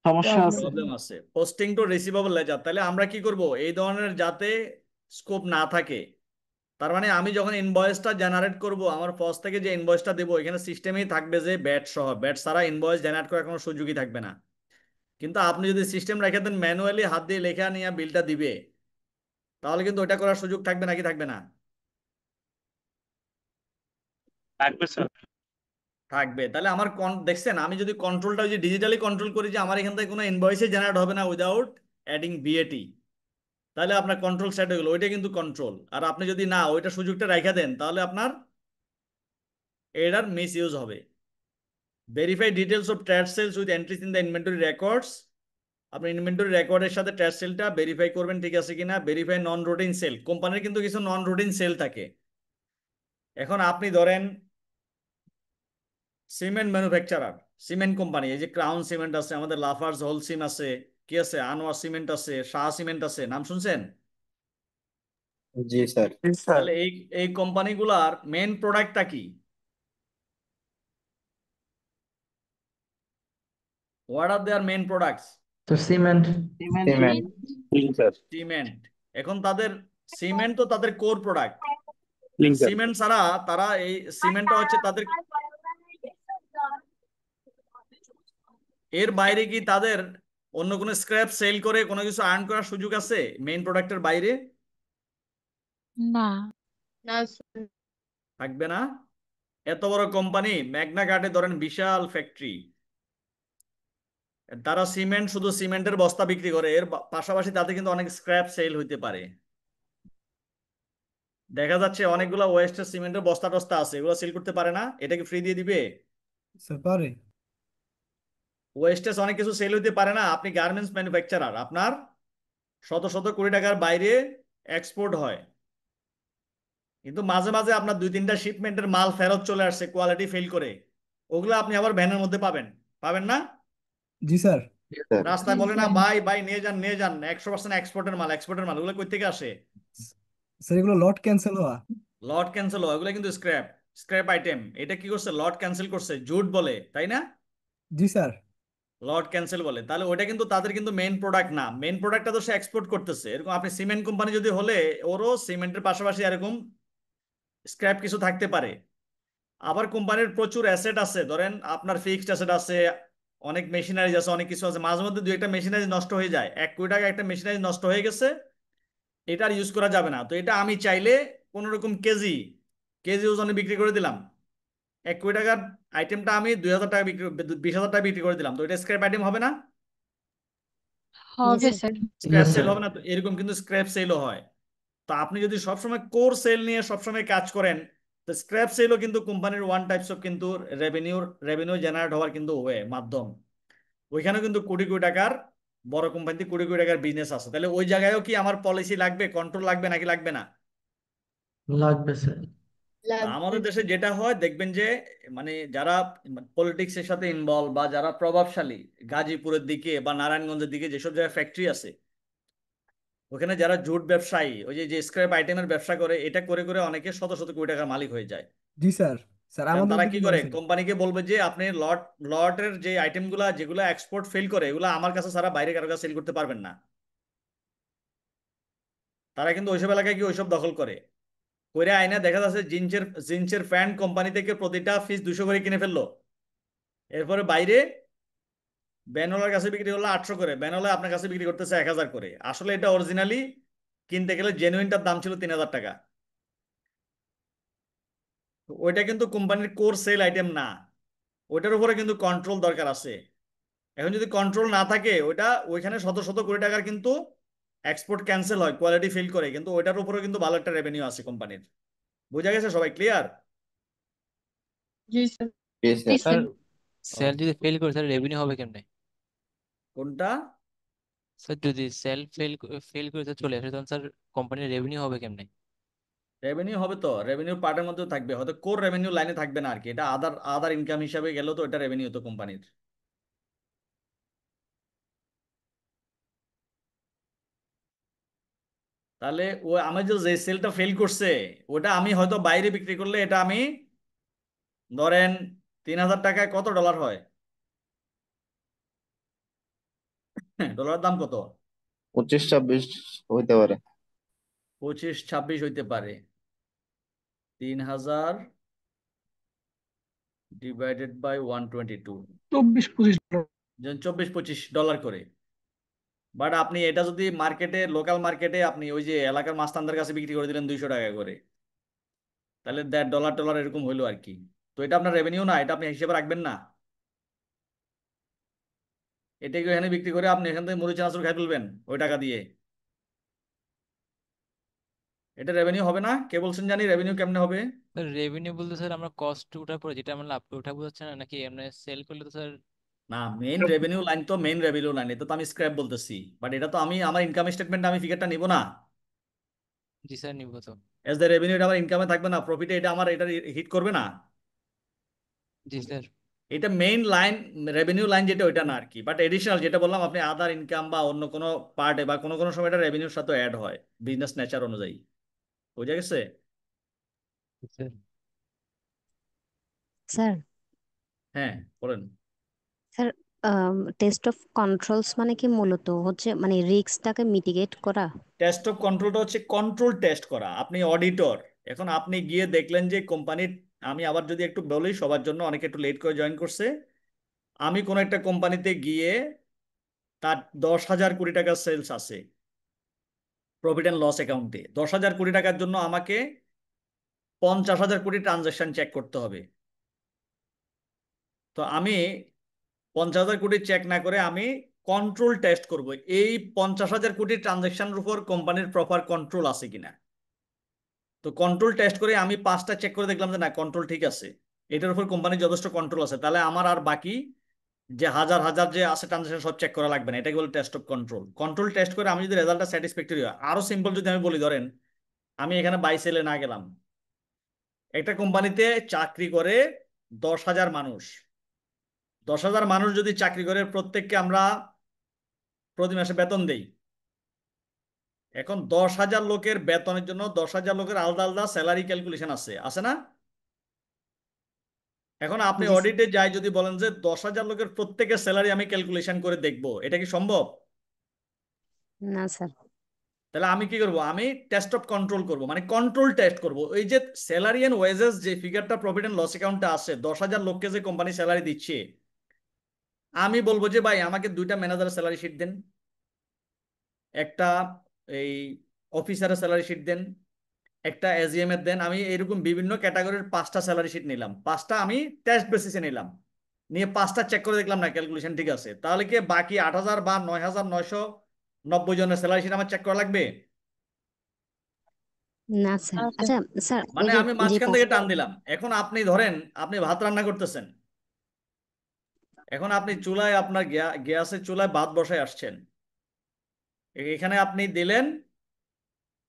সমস্যা আছে। প্রবলেম আছে। পোস্টিং টু রিসিভেবল লেজার, তাহলে আমরা কি করব, এই ধরনের যাতে স্কোপ না থাকে। তার মানে আমি যখন ইনভয়েসটা জেনারেট করব, আমার ফার্স্ট থেকে যে ইনভয়েসটা দেবো এখানে সিস্টেমেই থাকবে যে ব্যাট সহ, ব্যাট ছাড়া ইনভয়েস জেনারেট করার কোনো সুযোগই থাকবে না। কিন্তু আপনি যদি সিস্টেম রেখে দেন ম্যানুয়ালি হাত দিয়ে লেখা নিয়ে বিলটা দিবে, তাহলে কিন্তু ওইটা করার সুযোগ থাকবে নাকি থাকবে না? থাকবে স্যার। থাকবে। তাহলে আমার দেখছেন, আমি যদি কন্ট্রোলটা যদি ডিজিটালি কন্ট্রোল করি যে আমার এখান থেকে কোনো ইনভয়েসে জেনারেট হবে না উইদাউট অ্যাডিং বিএটি, তাহলে আপনার কন্ট্রোল সেট হয়ে গেল, ওইটা কিন্তু কন্ট্রোল। আর আপনি যদি না ওইটা সুযোগটা রেখে দেন, তাহলে আপনার এটার মিস ইউজ হবে। Verify details of trade sales with entries in the inventory records, আপনি ইনভেন্টরি রেকর্ডের সাথে ট্রেড সেলটা ভেরিফাই করবেন ঠিক আছে কিনা। ভেরিফাই নন রুটিন সেল, কোম্পানির কিন্তু কিছু নন রুটিন সেল থাকে, এখন আপনি ধরেন সিমেন্ট ম্যানুফ্যাকচারার, সিমেন্ট কোম্পানি, এই যে ক্রাউন সিমেন্ট আছে, আমাদের লাফার্জ হোলসিম আছে, কি আছে, আনোয়ার সিমেন্ট আছে, শাহ সিমেন্ট আছে, নাম শুনছেন? জি স্যার। জি স্যার। তাহলে এই এই কোম্পানিগুলার মেন প্রোডাক্টটা কি? What are their main products? তো সিমেন্ট। সিমেন্ট। সিমেন্ট। এখন তাদের সিমেন্ট তো তাদের কোর প্রোডাক্ট। সিমেন্ট ছাড়া তারা, এই সিমেন্টটা হচ্ছে তাদের, এর বাইরে কি তাদের অন্য কোনো স্ক্র্যাপ সেল করে কোনো কিছু আর্ন করার সুযোগ আছে মেইন প্রোডাক্টের বাইরে? না স্যার। থাকবে না। এত বড় কোম্পানি ম্যাগনা কার্টে ধরেন বিশাল ফ্যাক্টরি, তারা সিমেন্ট, শুধু সিমেন্টের বস্তা বিক্রি করে, এর পাশাপাশি তাতে কিন্তু অনেক স্ক্র্যাপ সেল হইতে পারে। দেখা যাচ্ছে অনেকগুলো ওয়েস্টের সিমেন্টের বস্তা টস্তা আছে, এগুলো সেল করতে পারে না, এটা কি ফ্রি দিয়ে দিবে? স্যার পারে। ওয়েস্টেজ অনেক কিছু সেল হইতে পারে না। আপনি গার্মেন্টস ম্যানুফ্যাকচারার, আপনার শত শত কোটি টাকার বাইরে এক্সপোর্ট হয়, কিন্তু মাঝে মাঝে আপনার 2-3টা শিপমেন্টের মাল ফেরত চলে আসছে কোয়ালিটি ফেল করে, ওগুলো আপনি আবার ভ্যানের মধ্যে পাবেন, পাবেন না? জি স্যার। স্যার। রাস্তায় জি বলে না, স্যার। ভাই ভাই নিয়ে যান নিয়ে যান, 100% এক্সপোর্টের মাল, এক্সপোর্টের মাল, ওগুলো কই থেকে আসে? স্যার এগুলো লট ক্যান্সেল হওয়া। লট ক্যান্সেল হয়, ওগুলো কিন্তু স্ক্র্যাপ, স্ক্র্যাপ আইটেম। এটা কি করছে? লট ক্যান্সেল করছে, জুট বলে, তাই না? জি স্যার। লট ক্যান্সেল বলে। তাহলে ওটা কিন্তু তাদের কিন্তু মেইন প্রোডাক্ট না, মেইন প্রোডাক্টটা তো সে এক্সপোর্ট করতেছে। এরকম আপনি সিমেন্ট কোম্পানি যদি হলে, ওরও সিমেন্টের পাশাপাশি এরকম স্ক্র্যাপ কিছু থাকতে পারে। আবার কোম্পানির প্রচুর অ্যাসেট আছে, ধরেন আপনার ফিক্সড অ্যাসেট আছে, অনেক মেশিনারিজ আছে, অনেক কিছু আছে, মাঝে মধ্যে 2-একটা মেশিনারি নষ্ট হয়ে যায়, 1 কোটি টাকা একটা মেশিনারি নষ্ট হয়ে গেছে, এটা আর ইউজ করা যাবে না, তো এটা আমি চাইলে কোনো রকম কেজি কেজি ওজনে বিক্রি করে দিলাম। 1 কোটি টাকার আইটেমটা আমি 2,000 টাকা বিক্রি, 20,000 টাকা বিক্রি করে দিলাম, তো এটা স্ক্র্যাপ আইটেম হবে না? হবে স্যার। স্ক্র্যাপ সেল হবে না? তো এরকম কিন্তু স্ক্র্যাপ সেলও হয়। তো আপনি যদি সবসময় কোর সেল নিয়ে সবসময় কাজ করেন, তো স্ক্র্যাপ সেলও কিন্তু কোম্পানির ওয়ান টাইপস অফ কিন্তু রেভিনিউ জেনারেট হওয়ার কিন্তু ওয়ে মাধ্যম। ওইখানেও কিন্তু কোটি কোটি টাকার, বড় কোম্পানিতে কোটি কোটি টাকার বিজনেস আছে। তাহলে ওই জায়গায়ও কি আমার পলিসি লাগবে, কন্ট্রোল লাগবে নাকি লাগবে না? লাগবে স্যার। তা আমাদের দেশে যেটা হয় দেখবেন যে, মানে যারা পলিটিক্স এর সাথে ইনভলভ বা যারা প্রভাবশালী, গাজীপুরের দিকে বা নারায়ণগঞ্জের দিকে যেসব জায়গায় ফ্যাক্টরি আছে, ওখানে যারা জুট ব্যবসায়ী, ওই যে যে স্ক্র্যাপ আইটেমের ব্যবসা করে, এটা করে করে অনেকে শত শত কোটি টাকার মালিক হয়ে যায়। জি স্যার। স্যার কারণ আমাদের তারা কি দিকে করে, আছে এটা। কোম্পানিকে বলবে যে আপনি লটের যে আইটেমগুলা যেগুলো এক্সপোর্ট ফেল করে, এগুলো আমার কাছে ছাড়া বাইরে কারো কাছে সেল করতে পারবেন না। তারা কিন্তু ওইসব এলাকায় কি ওইসব দখল করে, কইরা আইনা দেখা যাচ্ছে জিন্সের জিন্সের প্যান্ট কোম্পানি থেকে প্রতিটা পিস 200 করে কিনে ফেললো, এরপরে বাইরে ব্যানওয়ালার কাছে বিক্রি হলো 800 করে, ব্যানওয়ালা আপনার কাছে বিক্রি করতেছে 1,000 করে। আসলে এটা অরিজিনালি কিনতে গেলে জেনুইনটার দাম ছিল 3,000 টাকা। তো ওইটা কিন্তু কোম্পানির কোর সেল আইটেম না, ওইটার উপরে কিন্তু কন্ট্রোল দরকার আছে। এখন যদি কন্ট্রোল না থাকে, ওইটা ওইখানে শত শত কোটি টাকার কিন্তু এক্সপোর্ট ক্যান্সেল হয়, কোয়ালিটি ফেল করে, কিন্তু ওইটার উপরে কিন্তু ভালো একটা রেভিনিউ আছে কোম্পানির। বোঝা গেছে? সবাই ক্লিয়ার? জি স্যার। জি জি স্যার। Sir sir. সেল যদি ফেল করে স্যার রেভিনিউ হবে কেমনে? কোনটা? স্যার যদি সেল ফেল করে স্যার চলে আসে তখন স্যার কোম্পানির রেভিনিউ হবে কেমনে? রেভিনিউ হবে তো, রেভিনিউ পার্টের মধ্যে থাকবে, হয়তো কোর রেভিনিউ লাইনে থাকবে না আর কি, এটা আদার আদার ইনকাম হিসাবে গেল, তো এটা রেভিনিউ তো কোম্পানির। তাহলে ও আমি যে সেলটা ফেল করছে, ওটা আমি হয়তো বাইরে বিক্রি করলে, এটা আমি ধরেন 3,000 টাকায় কত ডলার হয়? ডলার দাম কত? 25-26 হইতে পারে। 25-26 হইতে পারে। 3,000 ডিভাইডেড বাই 122, 24-25 যেন 24-25 ডলার করে। বাট আপনি এটা যদি মার্কেটে, লোকাল মার্কেটে আপনি ওই যে এলাকার মাস্তানদের কাছে বিক্রি করে দিলেন 200 টাকা করে, তাহলে $1.5 এরকম হইলো আর কি। তো এটা আপনার রেভিনিউ না, এটা আপনি হিসেবে রাখবেন না। এটাকে এখানে বিক্রি করে আপনি এখান থেকে মুড়ি চানাচুর খাই ফেলবেন ওই টাকা দিয়ে, এটা রেভিনিউ হবে না। কে বলছেন জানি রেভিনিউ কেমনে হবে? স্যার রেভিনিউ বলতে স্যার আমরা কস্ট উঠার পরে যেটা আমরা লাভ করে ওঠা বোঝাচ্ছে না নাকি আমরা সেল করলে তো স্যার? না, মেইন রেভিনিউ লাইন তো মেইন রেভিনিউ লাইন, এটা তো আমি স্ক্র্যাপ বলতেছি, বাট এটা তো আমি আমার ইনকাম স্টেটমেন্ট আমি ফিগারটা নিব না। জি স্যার নিব তো। এজ দ্য রেভিনিউ এটা আমার ইনকামে থাকবে না, প্রফিটে এটা আমার এটা হিট করবে না। জি স্যার। এটা মেইন লাইন, রেভিনিউ লাইন যেটা ওইটা না আর কি, বাট এডিশনাল যেটা বললাম আপনি আদার ইনকাম বা অন্য কোনো পার্টে বা কোনো কোনো সময় এটা রেভিনিউর সাথে অ্যাড হয় বিজনেস নেচার অনুযায়ী। বুঝা গেছে? স্যার স্যার হ্যাঁ বলেন। স্যার টেস্ট অফ কন্ট্রোলস মানে কি মূলত হচ্ছে মানে রিস্কটাকে মিটিগেট করা? টেস্ট অফ কন্ট্রোলটা হচ্ছে কন্ট্রোল টেস্ট করা। আপনি অডিটর, এখন আপনি গিয়ে দেখলেন যে কোম্পানির, আমি আবার যদি একটু বলি সবার জন্য, অনেকে একটু লেট করে জয়েন করছে, আমি কোনো একটা কোম্পানিতে গিয়ে তার 10,000 কোটি টাকার সেলস আছে প্রফিট অ্যান্ড লস অ্যাকাউন্টে, 10,000 কোটি টাকার জন্য আমাকে 50,000 কোটি ট্রানজাকশন চেক করতে হবে। তো আমি 50,000 কোটি চেক না করে আমি কন্ট্রোল টেস্ট করব এই 50,000 কোটি ট্রানজাকশনের উপর কোম্পানির প্রপার কন্ট্রোল আছে কিনা। তো কন্ট্রোল টেস্ট করে আমি 5টা চেক করে দেখলাম যে না, কন্ট্রোল ঠিক আছে, এটার উপর কোম্পানির যথেষ্ট কন্ট্রোল আছে, তাহলে আমার আর বাকি যে হাজার হাজার যে আছে ট্রানজাকশন সব চেক করা লাগবে না। এটাকে বলে test of control. Control test করে আমি যদি রেজাল্টটা স্যাটিসফ্যাক্টরি হয়, আরো সিম্পল যদি আমি বলি, ধরেন আমি এখানে বাই সেলে না গেলাম, একটা কোম্পানিতে চাকরি করে 10,000 মানুষ, 10,000 মানুষ যদি চাকরি করে, প্রত্যেককে আমরা প্রতি মাসে বেতন দেই। এখন 10,000 লোকের বেতনের জন্য 10,000 লোকের আলাদা আলাদা স্যালারি ক্যালকুলেশন আছে, আছে না? এখন আপনি জি স্যার। অডিটে যাই যদি বলেন যে 10,000 লোকের প্রত্যেকের স্যালারি আমি ক্যালকুলেশন করে দেখবো, এটা কি সম্ভব? না স্যার। তাহলে আমি কি করব? আমি টেস্ট অফ কন্ট্রোল করব, মানে কন্ট্রোল টেস্ট করব। ওই যে স্যালারি এন্ড ওয়েজেস যে ফিগারটা প্রফিট এন্ড লস অ্যাকাউন্টে আসে, 10,000 লোককে যে কোম্পানি স্যালারি দিচ্ছে, আমি বলবো যে ভাই আমাকে 2টা ম্যানেজারের স্যালারি শিট দেন, একটা এই অফিসারের স্যালারি শিট দেন, একটা এজিএম এর দেন। আমি এরকম বিভিন্ন ক্যাটাগরির 5টা স্যালারি শিট নিলাম, 5টা আমি টেস্ট বেসিসে নিলাম, নিয়ে 5টা চেক করে দেখলাম না ক্যালকুলেশন ঠিক আছে, তাহলে কি বাকি 8,000 বা 9,990 জনের স্যালারি শিট আমার চেক করা লাগবে? না স্যার। আচ্ছা স্যার, ওই মানে যে আমি যে মাঝখান থেকে পাঁচটা টান দিলাম। এখন আপনি ধরেন আপনি ভাত রান্না করতেছেন, এখন আপনি চুলায় আপনার গ্যাসের চুলায় ভাত বসায় আসছেন, এখানে আপনি দিলেন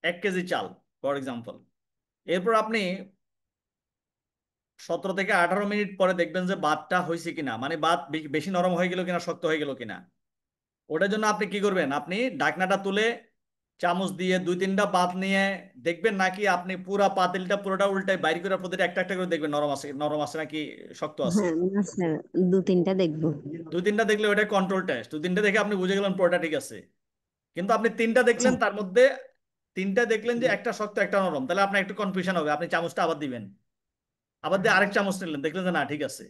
1 কেজি চাল ফর এক্সাম্পল, এরপর আপনি 17 থেকে 18 মিনিট পরে দেখবেন যে ভাতটা হয়েছে কিনা, মানে ভাত বেশি নরম হয়ে গেল কিনা, শক্ত হয়ে গেল কিনা। ওটার জন্য আপনি কি করবেন? আপনি ঢাকনাটা তুলে চামচ দিয়ে 2-3টা ভাত নিয়ে দেখবেন, নাকি আপনি পুরা পাতিলটা পুরোটা উল্টায় বাইর করে প্রতিটা একটা একটা করে দেখবেন নরম আছে নাকি শক্ত আছে। হ্যাঁ না স্যার, 2-3টা দেখবো। 2-3টা দেখলে ওটা কন্ট্রোল টেস্ট, 2-3টা দেখে আপনি বুঝে গেলেন পুরোটা ঠিক আছে। কিন্তু আপনি 3টা দেখলেন, আচ্ছা তার মধ্যে 3টা দেখলেন যে একটা শক্ত একটা নরম, তাহলে আপনার একটু কনফিউশন হবে, আপনি চামচটা আবার দিবেন, আবার দিয়ে আরেক চামচ নিলেন, দেখলেন যে না ঠিক আছে।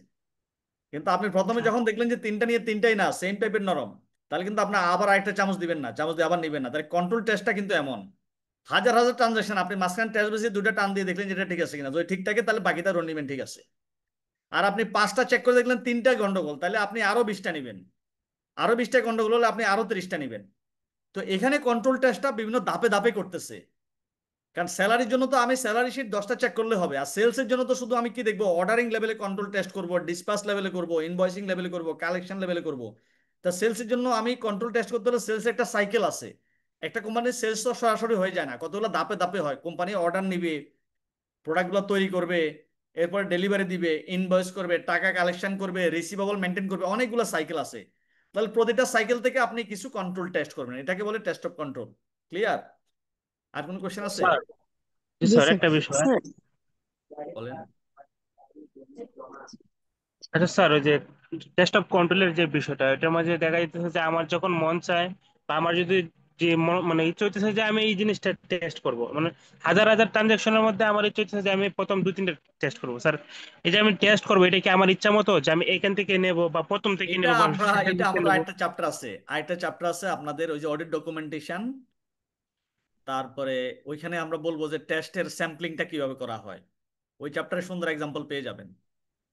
কিন্তু আপনি প্রথমে যখন দেখলেন যে 3টা নিয়ে 3টাই না সেম টাইপের নরম, তাহলে কিন্তু আপনি আবার আরেকটা চামচ দিবেন না, চামচ দিয়ে আবার নিবেন না। তাহলে কন্ট্রোল টেস্টটা কিন্তু এমন, হাজার হাজার ট্রানজাকশন আপনি মাঝখানে টেস্ট বেসে 2টা টান দিয়ে দেখলেন যেটা ঠিক আছে কিনা, যদি ঠিক থাকে তাহলে বাকিটা রন নিবেন ঠিক আছে। আর আপনি 5টা চেক করে দেখলেন 3টা গন্ডগোল, তাহলে আপনি আরো 20টা নিবেন, আরো 20টা গন্ডগোল হলে আপনি আরো 30টা নিবেন। তো এখানে কন্ট্রোল টেস্টটা বিভিন্ন ধাপে ধাপে করতেছে, কারণ স্যালারির জন্য তো আমি স্যালারি শিট 10টা চেক করলে হবে, আর সেলসের জন্য তো শুধু আমি কি দেখবো, অর্ডারিং লেভেলে কন্ট্রোল টেস্ট করব, ডিসপ্যাচ লেভেলে করব, ইনভয়েসিং লেভেলে করব, কালেকশন লেভেলে করব। তা সেলসের জন্য আমি কন্ট্রোল টেস্ট করতে হলে সেলস একটা সাইকেল আছে, একটা কোম্পানির সেলস তো সরাসরি হয়ে যায় না, কতগুলো ধাপে ধাপে হয়। কোম্পানি অর্ডার নিবে, প্রোডাক্টগুলো তৈরি করবে, এরপর ডেলিভারি দিবে, ইনভয়েস করবে, টাকা কালেকশন করবে, রিসিভেবল মেনটেন করবে, অনেকগুলো সাইকেল আছে। তাহলে প্রতিটা সাইকেল থেকে আপনি কিছু কন্ট্রোল টেস্ট করবেন, এটাকে বলে টেস্ট অফ কন্ট্রোল। ক্লিয়ার? আর কোনো কোশ্চেন আছে? স্যার জি জি স্যার, স্যার। একটা বিষয়। স্যার বলেন। আচ্ছা স্যার, ওই যে টেস্ট অফ কন্ট্রোলের যে বিষয়টা, এটার মাঝে দেখা যাইতেছে যে আমার যখন মন চায় বা আমার যদি যে মানে ইচ্ছে হইতেছে যে আমি এই জিনিসটা টেস্ট করব, মানে হাজার হাজার ট্রানজাকশনের মধ্যে আমার ইচ্ছে হইতেছে যে আমি প্রথম 2-3টা টেস্ট করবো। স্যার এই যে আমি টেস্ট করবো, এটা কি আমার ইচ্ছা মতো যে আমি এখান থেকে নেব বা প্রথম থেকে এটা নেব বা আমরা শেষের এটা দিকে আমাদের নেব? আরেকটা চ্যাপ্টার আছে আপনাদের, ওই যে অডিট ডকুমেন্টেশন, তারপরে ওইখানে আমরা বলবো যে টেস্টের স্যাম্পলিংটা কিভাবে করা হয়, ওই চ্যাপ্টারে সুন্দর এক্সাম্পল পেয়ে যাবেন।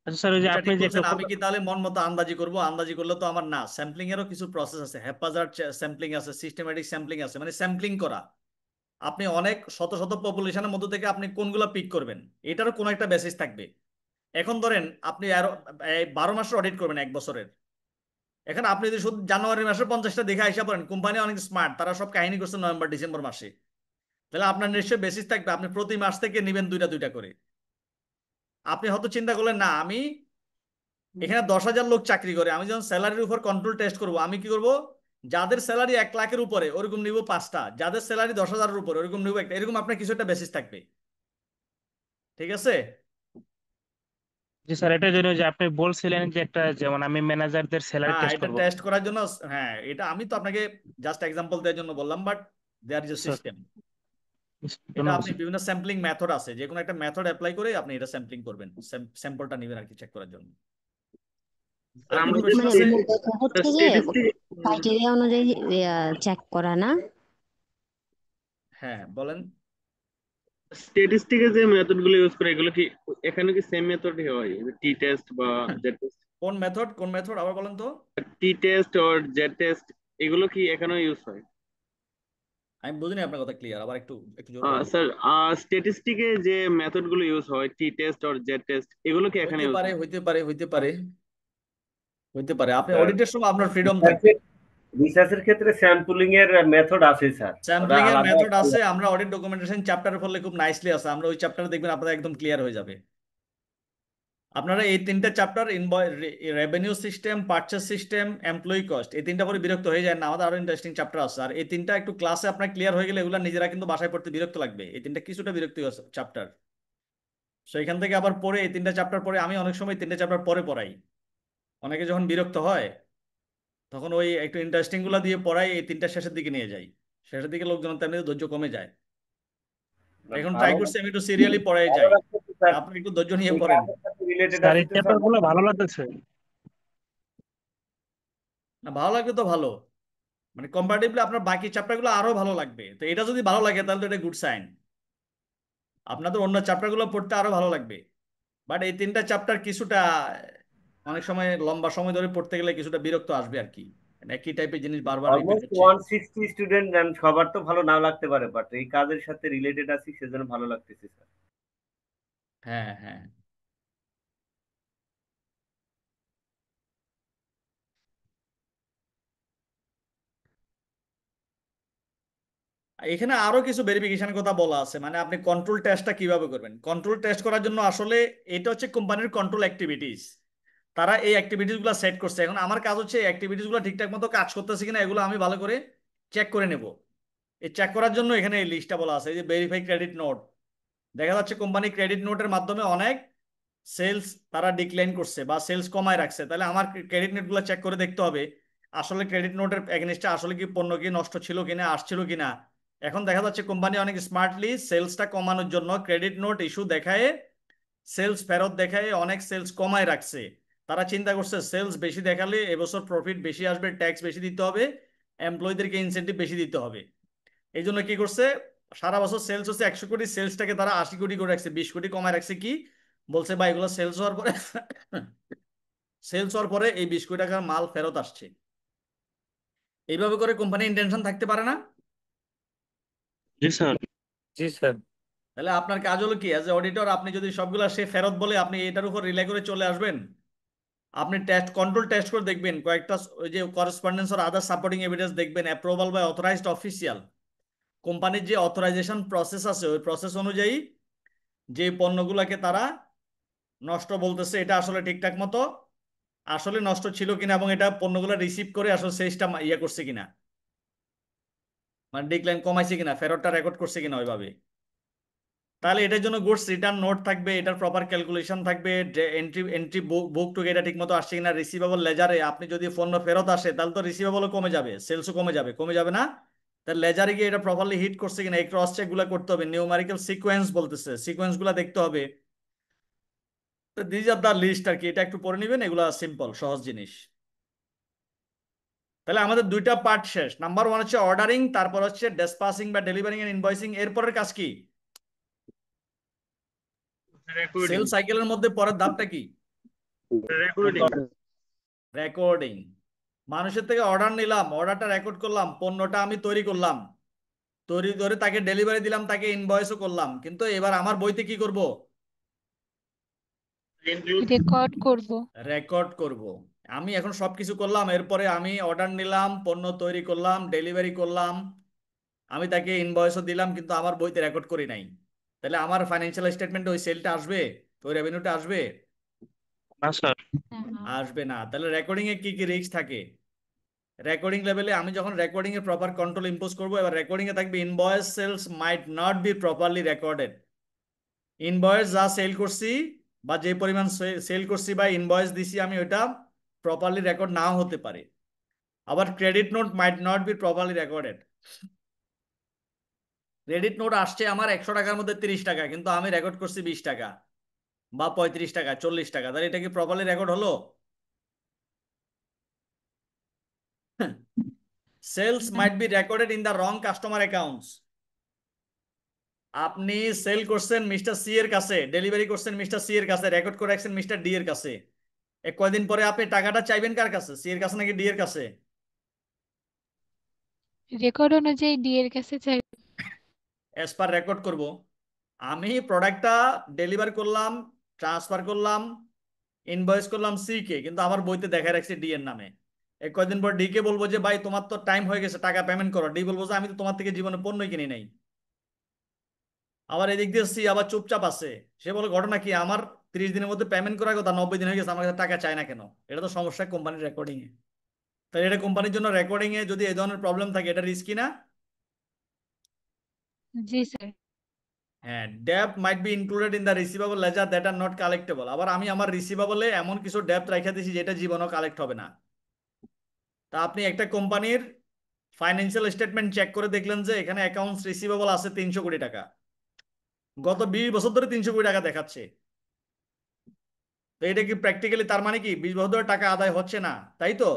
আচ্ছা স্যার, ওই যে এটা আপনি ঠিক যে একটা বলছেন, আমি কি তাহলে মন মতো আন্দাজি করব? আন্দাজি করলে তো আমার না, স্যাম্পলিং এরও কিছু প্রসেস আছে, হ্যাপাজার্ড স্যাম্পলিং আছে, সিস্টেম্যাটিক স্যাম্পলিং আছে, মানে স্যাম্পলিং করা। আপনি অনেক শত শত পপুলেশনের মধ্যে থেকে আপনি কোনগুলো পিক করবেন, এটারও কোনো একটা বেসিস থাকবে। এখন ধরেন আপনি আরো 12 মাসের অডিট করবেন 1 বছরের, এখন আপনি যদি শুধু জানুয়ারি মাসে 50টা দেখে আইসা পড়েন, কোম্পানি অনেক স্মার্ট, তারা সব কাহিনী করছে নভেম্বর ডিসেম্বর মাসে, তাহলে আপনার নিশ্চয়ই বেসিস থাকবে আপনি প্রতি মাস থেকে নেবেন দুইটা দুইটা করে। আপনি হয়তো চিন্তা করলেন না আমি এখানে 10,000 লোক চাকরি করে, আমি যখন স্যালারির উপর কন্ট্রোল টেস্ট করব আমি কি করব, যাদের স্যালারি 1 লাখের উপরে ওরকম নিব 5টা, যাদের স্যালারি 10,000-এর উপরে ওরকম নিব একটা, এরকম আপনার কিছু একটা বেসিস থাকবে। ঠিক আছে? জি স্যার, এটার জন্য যে আপনি বলছিলেন যে একটা, যেমন আমি ম্যানেজারদের স্যালারি হ্যাঁ, টেস্ট এটা করব। টেস্ট করার জন্য, হ্যাঁ এটা আমি তো আপনাকে জাস্ট এক্সাম্পল দেওয়ার জন্য বললাম, but there is a sir system. এটা ধন্যবাদ আপনি স্যার। বিভিন্ন স্যাম্পলিং মেথড আছে, যে কোনো একটা মেথড অ্যাপ্লাই করে আপনি এটা স্যাম্পলিং করবেন, স্যাম্পলটা নেবেন আর কি চেক করার জন্য। আর কোনো কোয়েশ্চেন মানে আছে? মূল কথা হচ্ছে যে ক্রাইটেরিয়া অনুযায়ী চেক করা না। হ্যাঁ বলেন। স্ট্যাটিস্টিকে যে মেথড গুলো ইউজ করে এগুলো কি এখানে কি সেম মেথডই হয়, টি টেস্ট বা জেড টেস্ট? কোন মেথড আবার বলেন তো? টি টেস্ট আর জেড টেস্ট এগুলো কি এখানেও ইউজ হয়? আমি বুঝিনি আপনার কথা ক্লিয়ার, আবার একটু একটু জোর বলেন। স্যার, স্ট্যাটিস্টিকে যে মেথড গুলো ইউজ হয় টি টেস্ট আর জেড টেস্ট এগুলো কি এখানে হইতে ইউজ পারে হয়? হইতে পারে হইতে পারে হইতে পারে, আপনি স্যার, অডিটের সময় আপনার ফ্রিডম থাকবে। রিসার্চের ক্ষেত্রে স্যাম্পলিং এর মেথড আছে স্যার, ওটা স্যাম্পলিং এর আলাদা মেথড আছে, আমরা অডিট ডকুমেন্টেশন চ্যাপ্টারে পড়লে খুব নাইসলি আছে, আমরা ওই চ্যাপ্টারে দেখবেন আপনাদের একদম ক্লিয়ার হয়ে যাবে। আপনারা এই 3টা chapter, revenue system, purchase system, employee cost, এই 3টা পরে বিরক্ত হয়ে যায় না, আমাদের আরো ইন্টারেস্টিং চ্যাপ্টার আছে। আর এই 3টা একটু ক্লাসে আপনার ক্লিয়ার হয়ে গেলে এগুলা নিজেরা কিন্তু বাসায় পড়তে বিরক্ত লাগবে, এই 3টা কিছুটা বিরক্তি চ্যাপ্টার। সো এখান থেকে আবার পরে এই 3টা চ্যাপ্টার পরে আমি অনেক সময় 3টা চ্যাপ্টার পরে পড়াই। অনেকে যখন বিরক্ত হয় তখন ওই একটু ইন্টারেস্টিং গুলা দিয়ে পড়াই, এই 3টা শেষের দিকে নিয়ে যাই, শেষের দিকে লোকজন তেমনি ধৈর্য কমে যায়। এখন ট্রাই ভালো করছি আমি একটু সিরিয়ালি পড়াই ভালো যাই, লাগছে স্যার, আপনি একটু ধৈর্য নিয়ে এই পড়েন। কাজের সাথে রিলেটেড স্যার আছে এই তো পেপার স্যার। গুলো ভালো লাগতেছে। না ভালো লাগবে তো ভালো, মানে কম্পারেটিভলি আপনার বাকি চ্যাপ্টারগুলো আরো ভালো লাগবে, তো এটা যদি ভালো লাগে তাহলে তো এটা গুড সাইন, আপনাদের অন্য চ্যাপ্টারগুলো পড়তে আরো ভালো লাগবে। বাট এই 3টা চ্যাপ্টার কিছুটা অনেক সময় লম্বা সময় ধরে পড়তে গেলে কিছুটা বিরক্ত আসবে আর কি, মানে একই টাইপের জিনিস বারবার রিপিট অলমোস্ট হচ্ছে। 160 স্টুডেন্ট, সবার তো ভালো নাও লাগতে পারে, বাট এই কাজের সাথে রিলেটেড আছি সেজন্য ভালো লাগতেছে স্যার। হ্যাঁ হ্যাঁ। এখানে আরো কিছু ভেরিফিকেশনের কথা বলা আছে, মানে আপনি কন্ট্রোল টেস্টটা কিভাবে করবেন। কন্ট্রোল টেস্ট করার জন্য আসলে এটা হচ্ছে কোম্পানির কন্ট্রোল অ্যাক্টিভিটিস, তারা এই অ্যাক্টিভিটিস গুলো সেট করছে। এখন আমার কাজ হচ্ছে এই অ্যাক্টিভিটিস গুলো ঠিকঠাক মতো কাজ করতেছে কিনা এগুলো আমি ভালো করে চেক করে নেব। এই চেক করার জন্য এখানে এই লিস্টটা বলা আছে, এই যে ভেরিফাই ক্রেডিট নোট। দেখা যাচ্ছে কোম্পানি ক্রেডিট নোটের মাধ্যমে অনেক সেলস তারা ডিক্লাইন করছে বা সেলস কমায় রাখছে, তাহলে আমার ক্রেডিট নোটগুলো চেক করে দেখতে হবে আসলে ক্রেডিট নোটের এগেনস্টে আসলে কি পণ্য কি নষ্ট ছিল কিনা, আসছিল কিনা। এখন দেখা যাচ্ছে কোম্পানি অনেক স্মার্টলি সেলসটা কমানোর জন্য ক্রেডিট নোট ইস্যু দেখায়, সেলস ফেরত দেখায় অনেক সেলস কমায় রাখছে। তারা চিন্তা করছে সেলস বেশি দেখালে এবছর প্রফিট বেশি আসবে, ট্যাক্স বেশি দিতে হবে, এমপ্লয়ীদেরকে ইনসেন্টিভ বেশি দিতে হবে। এই জন্য কি করছে, সারা বছর সেলস হচ্ছে 100 কোটি, সেলসটাকে তারা 80 কোটি করে রাখছে, 20 কোটি কমায় রাখছে। কি বলছে বা এগুলো সেলস হওয়ার পরে সেলস হওয়ার পরে এই 20 কোটি টাকার মাল ফেরত আসছে। এইভাবে করে কোম্পানি ইন্টেনশন থাকতে পারে না? জি স্যার। জি স্যার। তাহলে আপনার কাজ হলো কি, অ্যাজ এ অডিটর আপনি যদি সবগুলা সে ফেরত বলে আপনি এটার উপর রিলাই করে চলে আসবেন, আপনি টেস্ট কন্ট্রোল টেস্ট করে দেখবেন কয়েকটা ওই যে করেসপন্ডেন্স আর আদার সাপোর্টিং এভিডেন্স দেখবেন, অ্যাপ্রুভাল বাই অথরাইজড অফিসিয়াল। কোম্পানির যে অথরাইজেশন প্রসেস আছে ওই প্রসেস অনুযায়ী যে পণ্যগুলোকে তারা নষ্ট বলতেছে এটা আসলে ঠিকঠাক মতো আসলে নষ্ট ছিল কিনা, এবং এটা পণ্যগুলো রিসিভ করে আসলে সেলসটা ইয়ে করছে কিনা, মানে ডিক্লাইন কমাইছে কিনা, ফেরতটা রেকর্ড করছে কিনা ওইভাবে। তাহলে এটার জন্য গুডস রিটার্ন নোট থাকবে, এটার প্রপার ক্যালকুলেশন থাকবে, এন্ট্রি এন্ট্রি বুক টুকে এটা ঠিক মতো আসছে কিনা, রিসিভেবল লেজারে আপনি যদি পণ্য ফেরত আসে তাহলে তো রিসিভেবলও কমে যাবে, সেলসও কমে যাবে না? তাহলে লেজারে গিয়ে এটা প্রপারলি হিট করছে কিনা এই ক্রস চেক গুলা করতে হবে, নিউমারিক্যাল সিকোয়েন্স বলতেছে, সিকোয়েন্স গুলা দেখতে হবে। দিস আর দ্য লিস্ট আর কি, এটা একটু পড়ে নিবেন, এগুলা সিম্পল সহজ জিনিস। তাহলে আমাদের 2টা পার্ট শেষ। নাম্বার 1 হচ্ছে অর্ডারিং, তারপর হচ্ছে ডিসপাসিং বা ডেলিভারিং এন্ড ইনভয়েসিং। এরপরের কাজ কি? রেকর্ডিং। সেল সাইকেলের মধ্যে পরের ধাপটা কি? রেকর্ডিং। রেকর্ডিং। মানুষের থেকে অর্ডার নিলাম, অর্ডারটা রেকর্ড করলাম, পণ্যটা আমি তৈরি করলাম, তৈরি করে তাকে ডেলিভারি দিলাম, তাকে ইনভয়েসও করলাম, কিন্তু এবার আমার বইতে কি করব? রেকর্ড করব। রেকর্ড করব। আমি এখন সবকিছু করলাম, এরপরে আমি অর্ডার নিলাম, পণ্য তৈরি করলাম, ডেলিভারি করলাম, আমি তাকে ইনভয়েসও দিলাম কিন্তু আমার বইতে রেকর্ড করি নাই, তাহলে আমার ফাইন্যান্সিয়াল স্টেটমেন্টে ওই সেলটা আসবে, ওই রেভিনিউটা আসবে? না স্যার। আসবে না। তাহলে রেকর্ডিং এ কি কি রিস্ক থাকে? রেকর্ডিং লেভেলে আমি যখন রেকর্ডিং এ প্রপার কন্ট্রোল ইম্পোজ করব, এবার রেকর্ডিং এ থাকবে invoice sales might not be properly recorded. Invoice যা সেল করছি বা যে পরিমাণ সেল করছি বা ইনভয়েস দিছি আমি, ওইটা প্রপারলি রেকর্ড নাও হতে পারে। আবার credit note might not be properly recorded. Credit note আসছে আমার 100 টাকার মধ্যে 30 টাকা, কিন্তু আমি রেকর্ড করছি 20 টাকা বা 35 টাকা 40 টাকা, তাহলে এটা কি প্রপারলি রেকর্ড হলো? Sales might be recorded in the wrong customer accounts. আপনি সেল করছেন মিস্টার সি এর কাছে, ডেলিভারি করছেন মিস্টার সি এর কাছে, রেকর্ড করে রাখছেন মিস্টার ডি এর কাছে। কয়দিন পরে আপনি টাকাটা চাইবেন কার কাছে, সি এর কাছে নাকি ডি এর কাছে? রেকর্ড অনুযায়ী ডি এর কাছে চাই। অ্যাজ পার রেকর্ড করব। আমি প্রোডাক্টটা ডেলিভার করলাম, ট্রান্সফার করলাম, ইনভয়েস করলাম সি কে, কিন্তু আমার বইতে দেখা রাখছি ডি এর নামে। কয়দিন পর ডি কে বলবো যে ভাই তোমার তো টাইম হয়ে গেছে, টাকা পেমেন্ট করো। ডি বলবো যে আমি তো তোমার থেকে জীবনে পণ্যই কিনি নাই। আবার এদিক দিয়ে সি আবার চুপচাপ আছে, সে বলে ঘটনা কি, আমার 30 দিনের মধ্যে পেমেন্ট করার কথা, 90 দিন হয়ে গেছে, আমার কাছে টাকা চায় না কেন? এটা তো সমস্যা কোম্পানির রেকর্ডিং এ। তাই এটা কোম্পানির জন্য রেকর্ডিং এ যদি এই ধরনের প্রবলেম থাকে, এটা রিস্কি না? জি স্যার। হ্যাঁ, ডেপ্ট might be included in the receivable ledger that are not collectable. আবার আমি আমার রিসিভেবলে এমন কিছু ডেপ্ট রেখে দিয়েছি যেটা জীবনও কালেক্ট হবে না। তা আপনি একটা কোম্পানির ফাইন্যান্সিয়াল স্টেটমেন্ট চেক করে দেখলেন যে এখানে অ্যাকাউন্টস রিসিভেবল আছে 300 কোটি টাকা, গত 20 বছর ধরে 300 কোটি টাকা দেখাচ্ছে। তো এটা কি প্র্যাকটিক্যালি তার মানে কি 20 বছর ধরে টাকা আদায় হচ্ছে না, তাই তো?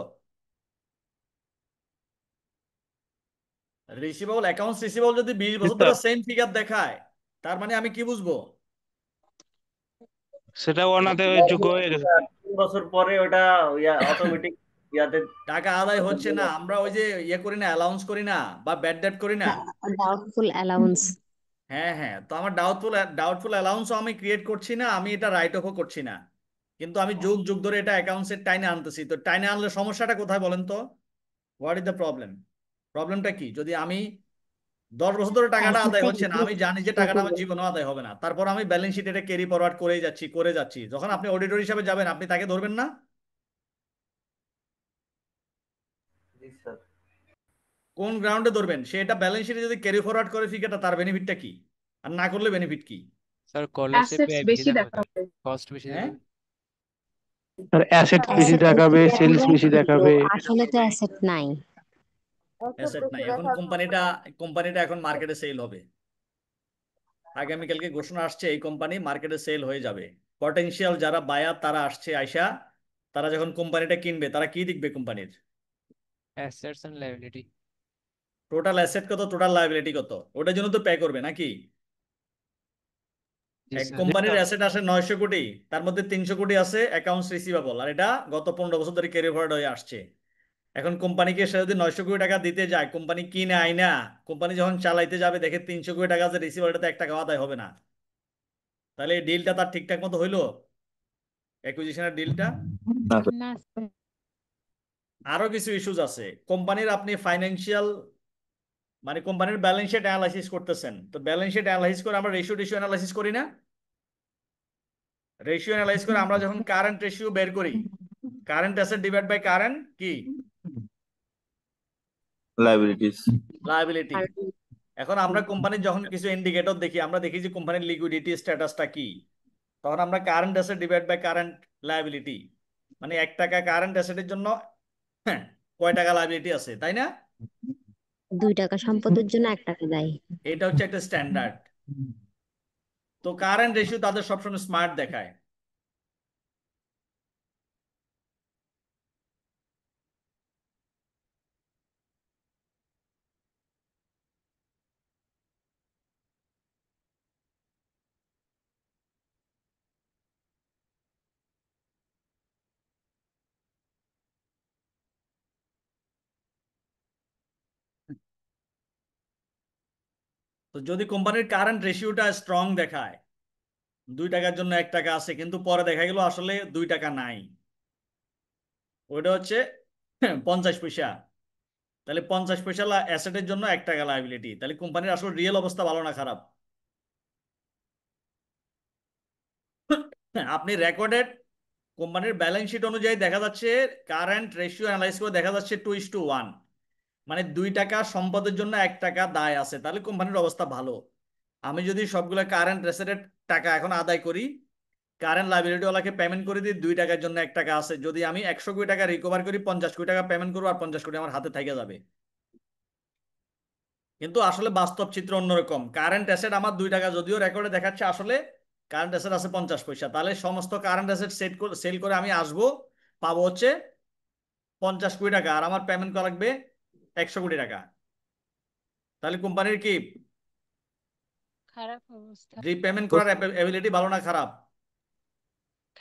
রিসিভেবল, অ্যাকাউন্টস রিসিভেবল যদি 20 জি বছর ধরে স্যার, সেম ফিগার দেখায়, তার মানে আমি কি বুঝবো? সেটা ওনাদের যোগ্য হয়ে গেছে। 3 বছর পরে ওটা অটোমেটিক ইয়াতে টাকা আদায় হচ্ছে না। আমরা ওই যে ইয়ে করি না, অ্যালাউন্স করি না বা ব্যাড ডেট করি না? Doubtful allowance. হ্যাঁ হ্যাঁ, তো আমার ডাউটফুল অ্যালাউন্সও আমি ক্রিয়েট করছি না, আমি এটা রাইট অফও করছি না, কিন্তু আমি যুগ যুগ ধরে এটা অ্যাকাউন্টসের টাইনে আনতেছি। তো টাইনে আনলে সমস্যাটা কোথায় বলেন তো? What is the problem? প্রবলেমটা কি? যদি আমি 10 বছর ধরে টাকাটা আদায় হচ্ছে না, আমি জানি যে টাকাটা আমার জীবনেও আদায় হবে না, তারপর আমি ব্যালেন্স শিট এটা ক্যারি ফরওয়ার্ড করেই যাচ্ছি করে যাচ্ছি, যখন আপনি অডিটর হিসাবে যাবেন আপনি তাকে ধরবেন না? জি স্যার। কোন গ্রাউন্ডে ধরবেন? সে এটা ব্যালেন্স শিটে যদি ক্যারি ফরওয়ার্ড করে ফিগারটা, তার বেনিফিটটা কি? আর না করলে বেনিফিট কি? স্যার করলে সে অ্যাসেটস ব্যয় বেশি বেশি দেখাবে, দেখাবে। কস্ট বেশি হ্যাঁ, দেখাবে। স্যার অ্যাসেট বেশি অ্যাসেট দেখাবে, বেশি সেলস দেখাবে, বেশি দেখাবে। আসলে তো অ্যাসেট নাই। অ্যাসেট অ্যাসেট বেশি নাই। এখন দেখাবে। কোম্পানিটা এখন মার্কেটে সেল হবে। আগামীকালকে ঘোষণা আসছে এই কোম্পানি মার্কেটে সেল হয়ে যাবে। পটেনশিয়াল যারা বায়ার তারা আসছে, আয়সা তারা যখন কোম্পানিটা কিনবে তারা কি দেখবে কোম্পানির? Assets and liability. Total asset কত, টোটাল লায়াবিলিটি কত, ওটার জন্য তো পে করবে নাকি? জি এক স্যার। কোম্পানির অ্যাসেট আসে 900 কোটি, তার মধ্যে 300 কোটি আছে অ্যাকাউন্টস রিসিভেবল, আর এটা গত 15 বছর ধরে ক্যারি ফরওয়ার্ড হয়ে আসছে। এখন কোম্পানিকে সে যদি 900 কোটি টাকা দিতে যায়, কোম্পানি কিনে আইনা কোম্পানি যখন চালাইতে যাবে দেখে 300 কোটি টাকা যে রিসিভেবল, এটাতে 1 টাকা আদায় হবে না, তাহলে এই ডিলটা তার ঠিকঠাক মতো হইলো? অ্যাকুইজিশনের ডিলটা? না স্যার। না স্যার। আরো কিছু ইস্যুজ আছে কোম্পানির। আপনি ফাইন্যান্সিয়াল মানে কোম্পানির ব্যালেন্স শিট অ্যানালাইসিস করতেছেন, তো ব্যালেন্স শিট অ্যানালাইসিস করে আমরা রেশিও টেশিও অ্যানালাইসিস করি না? রেশিও অ্যানালাইজ করে আমরা যখন কারেন্ট রেশিও বের করি, current asset divide by current কি লাইবিলিটিস। লায়াবিলিটি। এখন আমরা কোম্পানির যখন কিছু ইন্ডিকেটর দেখি, আমরা দেখি যে কোম্পানির লিকুইডিটি স্ট্যাটাসটা কি, তখন আমরা current asset divide by current liability, মানে 1 টাকা কারেন্ট অ্যাসেটের জন্য কয় টাকা লায়াবিলিটি আছে, তাই না? 2 টাকা সম্পদের জন্য 1 টাকা দেয়। এটা হচ্ছে একটা স্ট্যান্ডার্ড। তো কারেন্ট রেশিও তাদের সবসময় স্মার্ট দেখায়। তো যদি কোম্পানির কারেন্ট রেশিওটা স্ট্রং দেখায়, 2 টাকার জন্য 1 টাকা আছে, কিন্তু পরে দেখা গেল আসলে 2 টাকা নাই, ওইটা হচ্ছে 50 পয়সা, তাহলে 50 পয়সা অ্যাসেটের জন্য 1 টাকা লাইবিলিটি, তাহলে কোম্পানির আসলে রিয়েল অবস্থা ভালো না খারাপ? আপনি রেকর্ডেড কোম্পানির ব্যালেন্স শিট অনুযায়ী দেখা যাচ্ছে কারেন্ট রেশিও অ্যানালাইজ করে দেখা যাচ্ছে 2:1, মানে 2 টাকা সম্পদের জন্য 1 টাকা দায় আছে, তাহলে কোম্পানির অবস্থা ভালো। আমি যদি সবগুলো কারেন্ট রেসেটেড টাকা এখন আদায় করি, কারেন্ট লাইবিলিটি ওয়ালাকে পেমেন্ট করে দিই, 2 টাকার জন্য 1 টাকা আছে, যদি আমি 100 কোটি টাকা রিকভার করি, 50 কোটি টাকা পেমেন্ট করবো, আর 50 কোটি আমার হাতে থেকে যাবে। কিন্তু আসলে বাস্তব চিত্র অন্যরকম। কারেন্ট অ্যাসেট আমার 2 টাকা যদিও রেকর্ডে দেখাচ্ছে, আসলে কারেন্ট অ্যাসেট আছে 50 পয়সা। তাহলে সমস্ত কারেন্ট অ্যাসেট সেল করে আমি আসবো, পাবো হচ্ছে 50 কোটি টাকা, আর আমার পেমেন্ট করা লাগবে 100 কোটি টাকা। তাহলে কোম্পানির কি খারাপ অবস্থা। রিপেমেন্ট করার এবিলিটি ভালো না খারাপ?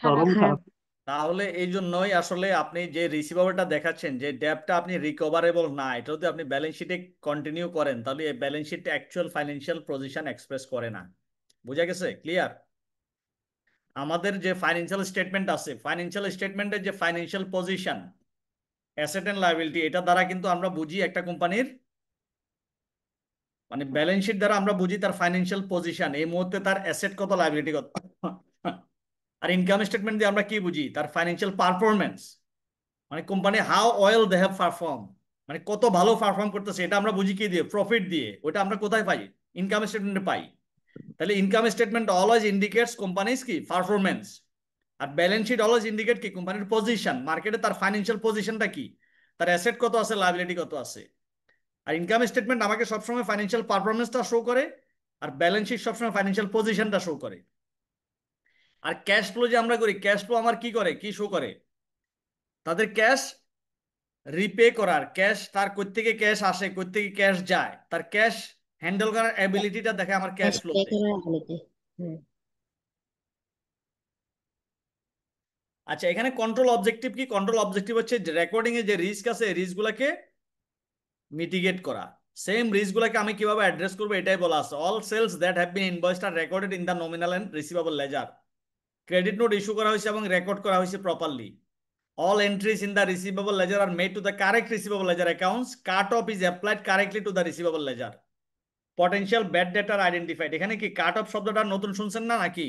খারাপ। খারাপ। তাহলে এই জন্যই আসলে আপনি যে রিসিভেবলটা দেখাচ্ছেন, যে ডেপটা আপনি রিকভারেবল না, এটা যদি আপনি ব্যালেন্স শিটে কন্টিনিউ করেন, তাহলে এই balance sheet actual financial position express করে না। বুঝা গেছে? ক্লিয়ার? আমাদের যে ফাইন্যান্সিয়াল স্টেটমেন্ট আছে, ফাইন্যান্সিয়াল স্টেটমেন্টের যে financial position, asset and liability, এটা দ্বারা কিন্তু আমরা বুঝি একটা কোম্পানির, মানে ব্যালেন্স শিট দ্বারা আমরা বুঝি তার ফাইন্যান্সিয়াল পজিশন, এই মুহূর্তে তার অ্যাসেট কত, লায়াবিলিটি কত। আর ইনকাম স্টেটমেন্ট দিয়ে আমরা কি বুঝি? তার ফাইন্যান্সিয়াল পারফরমেন্স, মানে company how well they have perform, মানে কত ভালো পারফর্ম করতেছে, এটা আমরা বুঝি কি দিয়ে? প্রফিট দিয়ে। ওটা আমরা কোথায় পাই? ইনকাম স্টেটমেন্টে পাই। তাহলে income statement always indicates companies কি পারফরমেন্স, আর ব্যালেন্স শিট অলওয়েজ ইন্ডিকেট কি কোম্পানির পজিশন, মার্কেটে তার ফাইন্যান্সিয়াল পজিশনটা কি, তার অ্যাসেট কত আছে, লায়াবিলিটি কত আছে। আর ইনকাম স্টেটমেন্ট আমাকে সবসময় ফাইন্যান্সিয়াল পারফরমেন্সটা শো করে, আর ব্যালেন্স শিট সবসময় ফাইন্যান্সিয়াল পজিশনটা শো করে। আর ক্যাশ ফ্লো যে আমরা করি, ক্যাশ ফ্লো আমার কি করে, কি শো করে? তাদের ক্যাশ রিপে করার, ক্যাশ তার কোত্থেকে ক্যাশ আসে, কোত্থেকে ক্যাশ যায়, তার ক্যাশ হ্যান্ডেল করার অ্যাবিলিটিটা দেখে আমার ক্যাশ ক্যাশ পে ফ্লোতে। করার ability। আচ্ছা, এখানে কন্ট্রোল অবজেক্টিভ কি? কন্ট্রোল অবজেক্টিভ হচ্ছে রেকর্ডিং এ যে রিস্ক আছে, রিস্ক গুলাকে মিটিগেট করা। সেম রিস্ক গুলাকে আমি কিভাবে অ্যাড্রেস করবো এটাই বলা আছে। All sales that have been invoiced are recorded in the nominal and receivable ledger. Credit note issue করা হয়েছে এবং রেকর্ড করা হয়েছে properly. All entries in the receivable ledger are made to the correct receivable ledger accounts. Cut-off is applied correctly to the receivable ledger. Potential bad debt are identified. এখানে কি cut off শব্দটা নতুন শুনছেন না নাকি?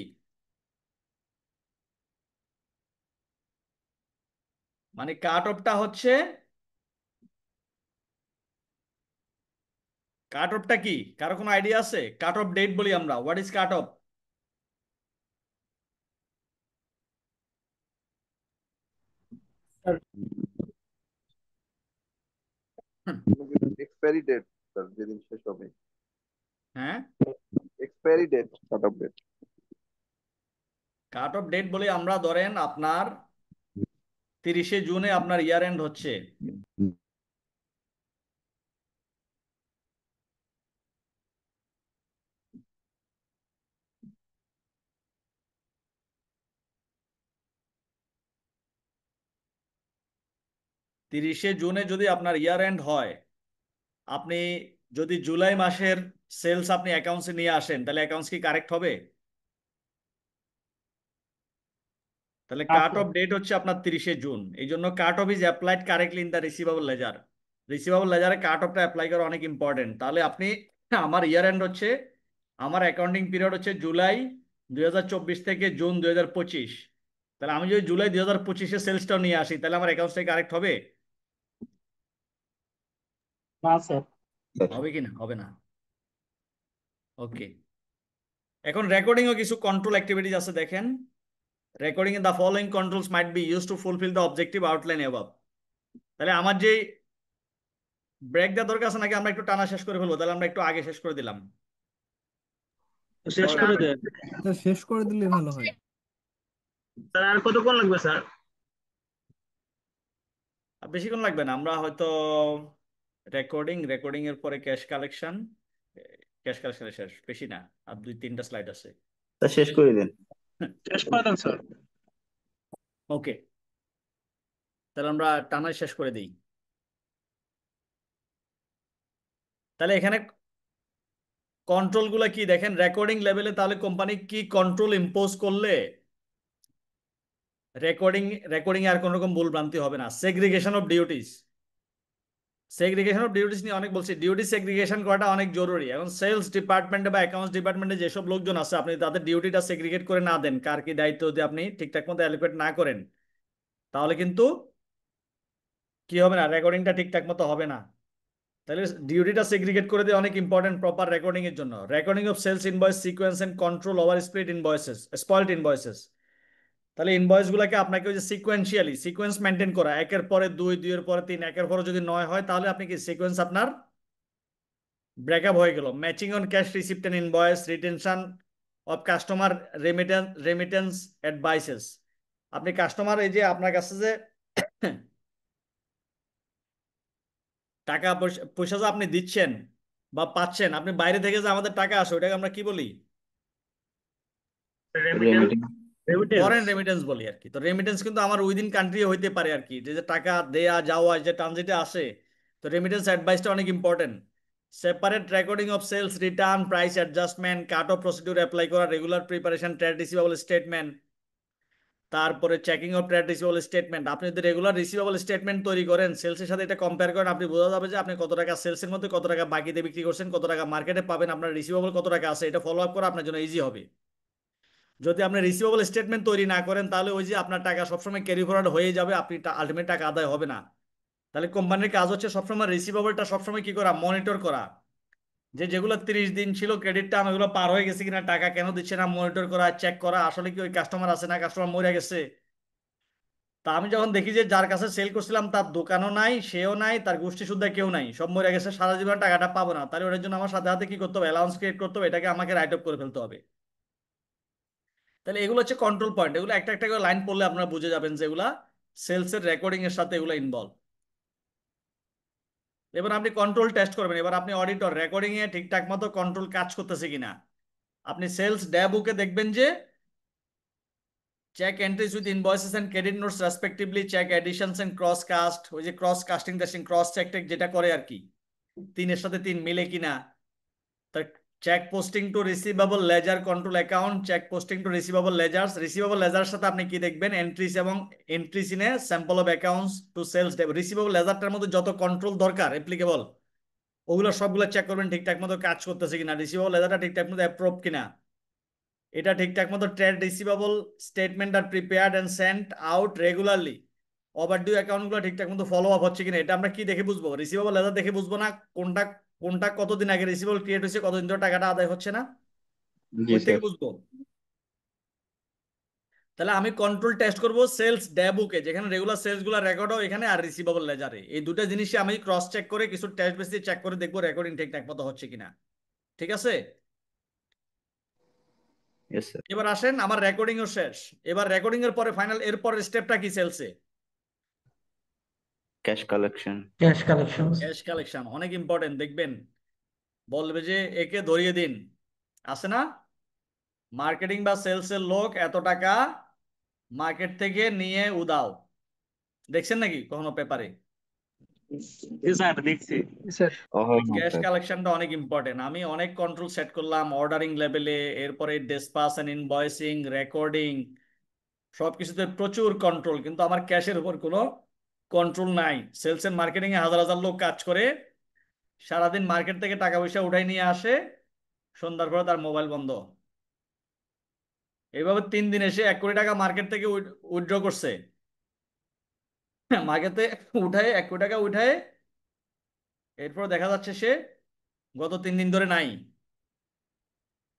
মানে কাট অফটা হচ্ছে, কাট অফটা কি কারো কোনো আইডিয়া আছে? কাট অফ ডেট বলি আমরা। What is cut off? Expiry date sir, যেদিন শেষ হবে। হ্যাঁ, expiry date, cut off date. Cut off date বলি আমরা, ধরেন আপনার 30শে জুনে আপনার ইয়ার এন্ড হচ্ছে, তিরিশে জুনে যদি আপনার ইয়ার এন্ড হয়, আপনি যদি জুলাই মাসের সেলস আপনি অ্যাকাউন্টসে নিয়ে আসেন, তাহলে অ্যাকাউন্টস কি কারেক্ট হবে? তাহলে কাট অফ ডেট হচ্ছে আপনার 30শে জুন। এই জন্য cut off is applied correctly in the receivable ledger. Receivable লেজারে কাট অফটা অ্যাপ্লাই করা অনেক ইম্পর্টেন্ট। তাহলে আপনি, আমার ইয়ার এন্ড হচ্ছে, আমার অ্যাকাউন্টিং পিরিয়ড হচ্ছে জুলাই 2024 থেকে জুন 2025। তাহলে আমি যদি জুলাই 2025-এ সেলসটাও নিয়ে আসি, তাহলে আমার অ্যাকাউন্টসটা কারেক্ট হবে? না স্যার। হবে কি না? হবে না। ওকে, এখন রেকর্ডিংও কিছু কন্ট্রোল অ্যাক্টিভিটিস আছে, দেখেন। Recording in the following controls might be use to fulfil the objective outline above. তাহলে আমার যে ব্রেক দেওয়ার দরকার আছে নাকি আমরা একটু টানা শেষ করে ফেলবো? তাহলে আমরা একটু আগে শেষ করে দিলাম। শেষ করে দেন স্যার শেষ করে দিলে ভালো হয়। স্যার। আর কতক্ষণ লাগবে স্যার? আর বেশিক্ষণ লাগবে না, আমরা হয়তো রেকর্ডিং এর পরে ক্যাশ কালেকশন শেষ, বেশি না, আর 2-3টা স্লাইড আছে। তা শেষ করে দেন। শেষ করে দেন স্যার। ওকে, তাহলে আমরা টানা শেষ করে দিই। তাহলে এখানে কন্ট্রোল গুলা কি দেখেন রেকর্ডিং লেভেলে, তাহলে কোম্পানি কি কন্ট্রোল ইম্পোজ করলে রেকর্ডিং আর কোন রকম ভুল ভ্রান্তি হবে না। Segregation of duties, segregation of duties নিয়ে অনেক বলছি, ডিউটি সেগ্রিগেশন করাটা অনেক জরুরি। এখন সেলস ডিপার্টমেন্টে বা অ্যাকাউন্টস ডিপার্টমেন্টে যেসব লোকজন আছে, আপনি তাদের ডিউটিটা সেগ্রিগেট করে না দেন, কার কি দায়িত্ব যদি আপনি ঠিকঠাক মতো অ্যালোকেট না করেন, তাহলে কিন্তু কি হবে না, রেকর্ডিংটা ঠিকঠাক মতো হবে না। তাহলে ডিউটিটা সেগ্রিগেট করে দিয়ে অনেক ইম্পর্টেন্ট প্রপার রেকর্ডিং এর জন্য। Recording of sales invoice sequence and control over split invoices, spoiled invoices. তাহলে ইনভয়েস গুলাকে আপনাকে ওই যে সিকোয়েন্সিয়ালি সিকোয়েন্স মেনটেন করা, একের পরে দুই, দুইয়ের পরে তিন, একের পরে যদি নয় হয়, তাহলে আপনি কি সিকোয়েন্স আপনার ব্রেকআপ হয়ে গেল। Matching on cash receipt and invoice, retention of customer remittance advices. আপনি কাস্টমার এই যে আপনার কাছে যে টাকা পয়সা পয়সা যে আপনি দিচ্ছেন বা পাচ্ছেন, আপনি বাইরে থেকে যে আমাদের টাকা আসে, ওটাকে আমরা কি বলি? রেমিটেন্স রেমিটেন্স ফরেন রেমিটেন্স বলি আর কি। তো রেমিটেন্স কিন্তু আমার উইদিন কান্ট্রি হইতে পারে আর কি, যে যে টাকা দেয়া যাওয়া যে ট্রানজিটে আসে। তো রেমিটেন্স অ্যাডভাইসটা অনেক important. Separate recording of sales return, price adjustment, cut off procedure apply করা, regular preparation trade receivable statement, তারপরে checking of trade receivable statement. আপনি যদি রেগুলার রিসিভেবল স্টেটমেন্ট তৈরি করেন, সেলসের সাথে এটা কম্পেয়ার করেন, আপনি বোঝা যাবে যে আপনি কত টাকা সেলসের মধ্যে, কত টাকা বাকিতে বিক্রি করছেন, কত টাকা মার্কেটে পাবেন, আপনার রিসিভেবল কত টাকা আছে, এটা ফলো আপ করা আপনার জন্য ইজি হবে। যদি আপনি রিসিভেবল স্টেটমেন্ট তৈরি না করেন, তাহলে ওই যে আপনার টাকা সবসময় ক্যারি ফরওয়ার্ড হয়ে যাবে, আপনি আলটিমেট টাকা আদায় হবে না। তাহলে কোম্পানির কাজ হচ্ছে সবসময় রিসিভেবলটা সবসময় কি করা, মনিটর করা, যে যেগুলো 30 দিন ছিল ক্রেডিট টার্ম, ওগুলো পার হয়ে গেছে কিনা, টাকা কেন দিচ্ছে না, মনিটর করা, চেক করা, আসলে কি ওই কাস্টমার আছে না কাস্টমার মরে গেছে। তা আমি যখন দেখি যে যার কাছে সেল করছিলাম তার দোকানও নাই, সেও নাই, তার গোষ্ঠী শুদ্ধা কেউ নাই, সব মরে গেছে, সারা জীবন টাকাটা পাবো না, তাহলে ওটার জন্য আমার সাথে সাথে কি করতে হবে, অ্যালাউন্স ক্রিয়েট করতে হবে, এটাকে আমাকে রাইট অফ করে ফেলতে হবে। তাহলে এগুলো হচ্ছে কন্ট্রোল পয়েন্ট, এগুলো একটা একটা করে লাইন পড়লে আপনারা বুঝে যাবেন যে এগুলা সেলসের রেকর্ডিং এর সাথে এগুলো ইনভলভ। এবার আপনি কন্ট্রোল টেস্ট করবেন, এবার আপনি অডিটর রেকর্ডিং এ ঠিকঠাক মতো কন্ট্রোল কাজ করতেছে কিনা। আপনি সেলস ড্যাবুকে দেখবেন যে check entries with invoices and credit notes respectively, check additions and cross cast, ওই যে cross casting testing, cross check tech যেটা করে আর কি, তিনের সাথে তিন মিলে কিনা। তা check posting to receivable ledger control account, check posting to receivable ledgers. Receivable লেজারের সাথে আপনি কি দেখবেন, এন্ট্রিজ এবং entries in a sample of accounts to sales. Receivable লেজারটার মধ্যে যত কন্ট্রোল দরকার অ্যাপ্লিকেবল, ওগুলো সবগুলো চেক করবেন ঠিকঠাক মতো কাজ করতেছে কিনা, রিসিভেবল লেজারটা ঠিকঠাক মতো অ্যাপ্রুভ কিনা, এটা ঠিকঠাক মতো trade receivable statement are prepared and sent out regularly, overdue অ্যাকাউন্টগুলো ঠিকঠাক মতো ফলো আপ হচ্ছে কিনা। এটা আমরা কি দেখে বুঝবো, রিসিভেবল লেজার দেখে বুঝবো না কোনটা কোনটা কতদিন আগে রিসিভেবল ক্রিয়েট হয়েছে, কতদিন ধরে টাকাটা আদায় হচ্ছে না, জি ওই থেকে স্যার। বুঝবো। তাহলে আমি কন্ট্রোল টেস্ট করব সেলস ড্যাবুকে, যেখানে রেগুলার সেলস গুলো রেকর্ড হয় এখানে, আর রিসিভেবল লেজারে, এই দুটো জিনিসই আমি ক্রস চেক করে কিছু টেস্ট বেস দিয়ে চেক করে দেখবো রেকর্ডিং ঠিকঠাক মতো হচ্ছে কিনা। ঠিক আছে, ইয়েস স্যার। এবার আসেন, আমার রেকর্ডিং ও শেষ। এবার রেকর্ডিং এর পরে ফাইনাল এরপরের স্টেপটা কি সেলসে? Cash collection. Cash collection. Cash collection অনেক ইম্পর্টেন্ট। দেখবেন বলবে যে একে ধরিয়ে দিন, আছে না, মার্কেটিং বা সেলস এর লোক এত টাকা মার্কেট থেকে নিয়ে উদাও, দেখছেন নাকি কখনো পেপারে? জি স্যার দেখছি স্যার ক্যাশ স্যার। কালেকশনটা অনেক ইম্পর্টেন্ট। আমি অনেক কন্ট্রোল সেট করলাম অর্ডারিং লেভেলে, এরপরে ডিসপাস এন্ড ইনভয়েসিং, রেকর্ডিং, সবকিছুতে প্রচুর কন্ট্রোল, কিন্তু আমার ক্যাশের উপর কোনো কন্ট্রোল নাই। সেলস এন্ড মার্কেটিং এ হাজার হাজার লোক কাজ করে, সারাদিন মার্কেট থেকে টাকা পয়সা উঠাই নিয়ে আসে, সন্ধ্যার পরে তার মোবাইল বন্ধ। এইভাবে 3 দিন এসে 1 কোটি টাকা মার্কেট থেকে উইথড্র করছে, মার্কেটে উঠায় 1 কোটি টাকা উঠায়, এরপর দেখা যাচ্ছে সে গত 3 দিন ধরে নাই।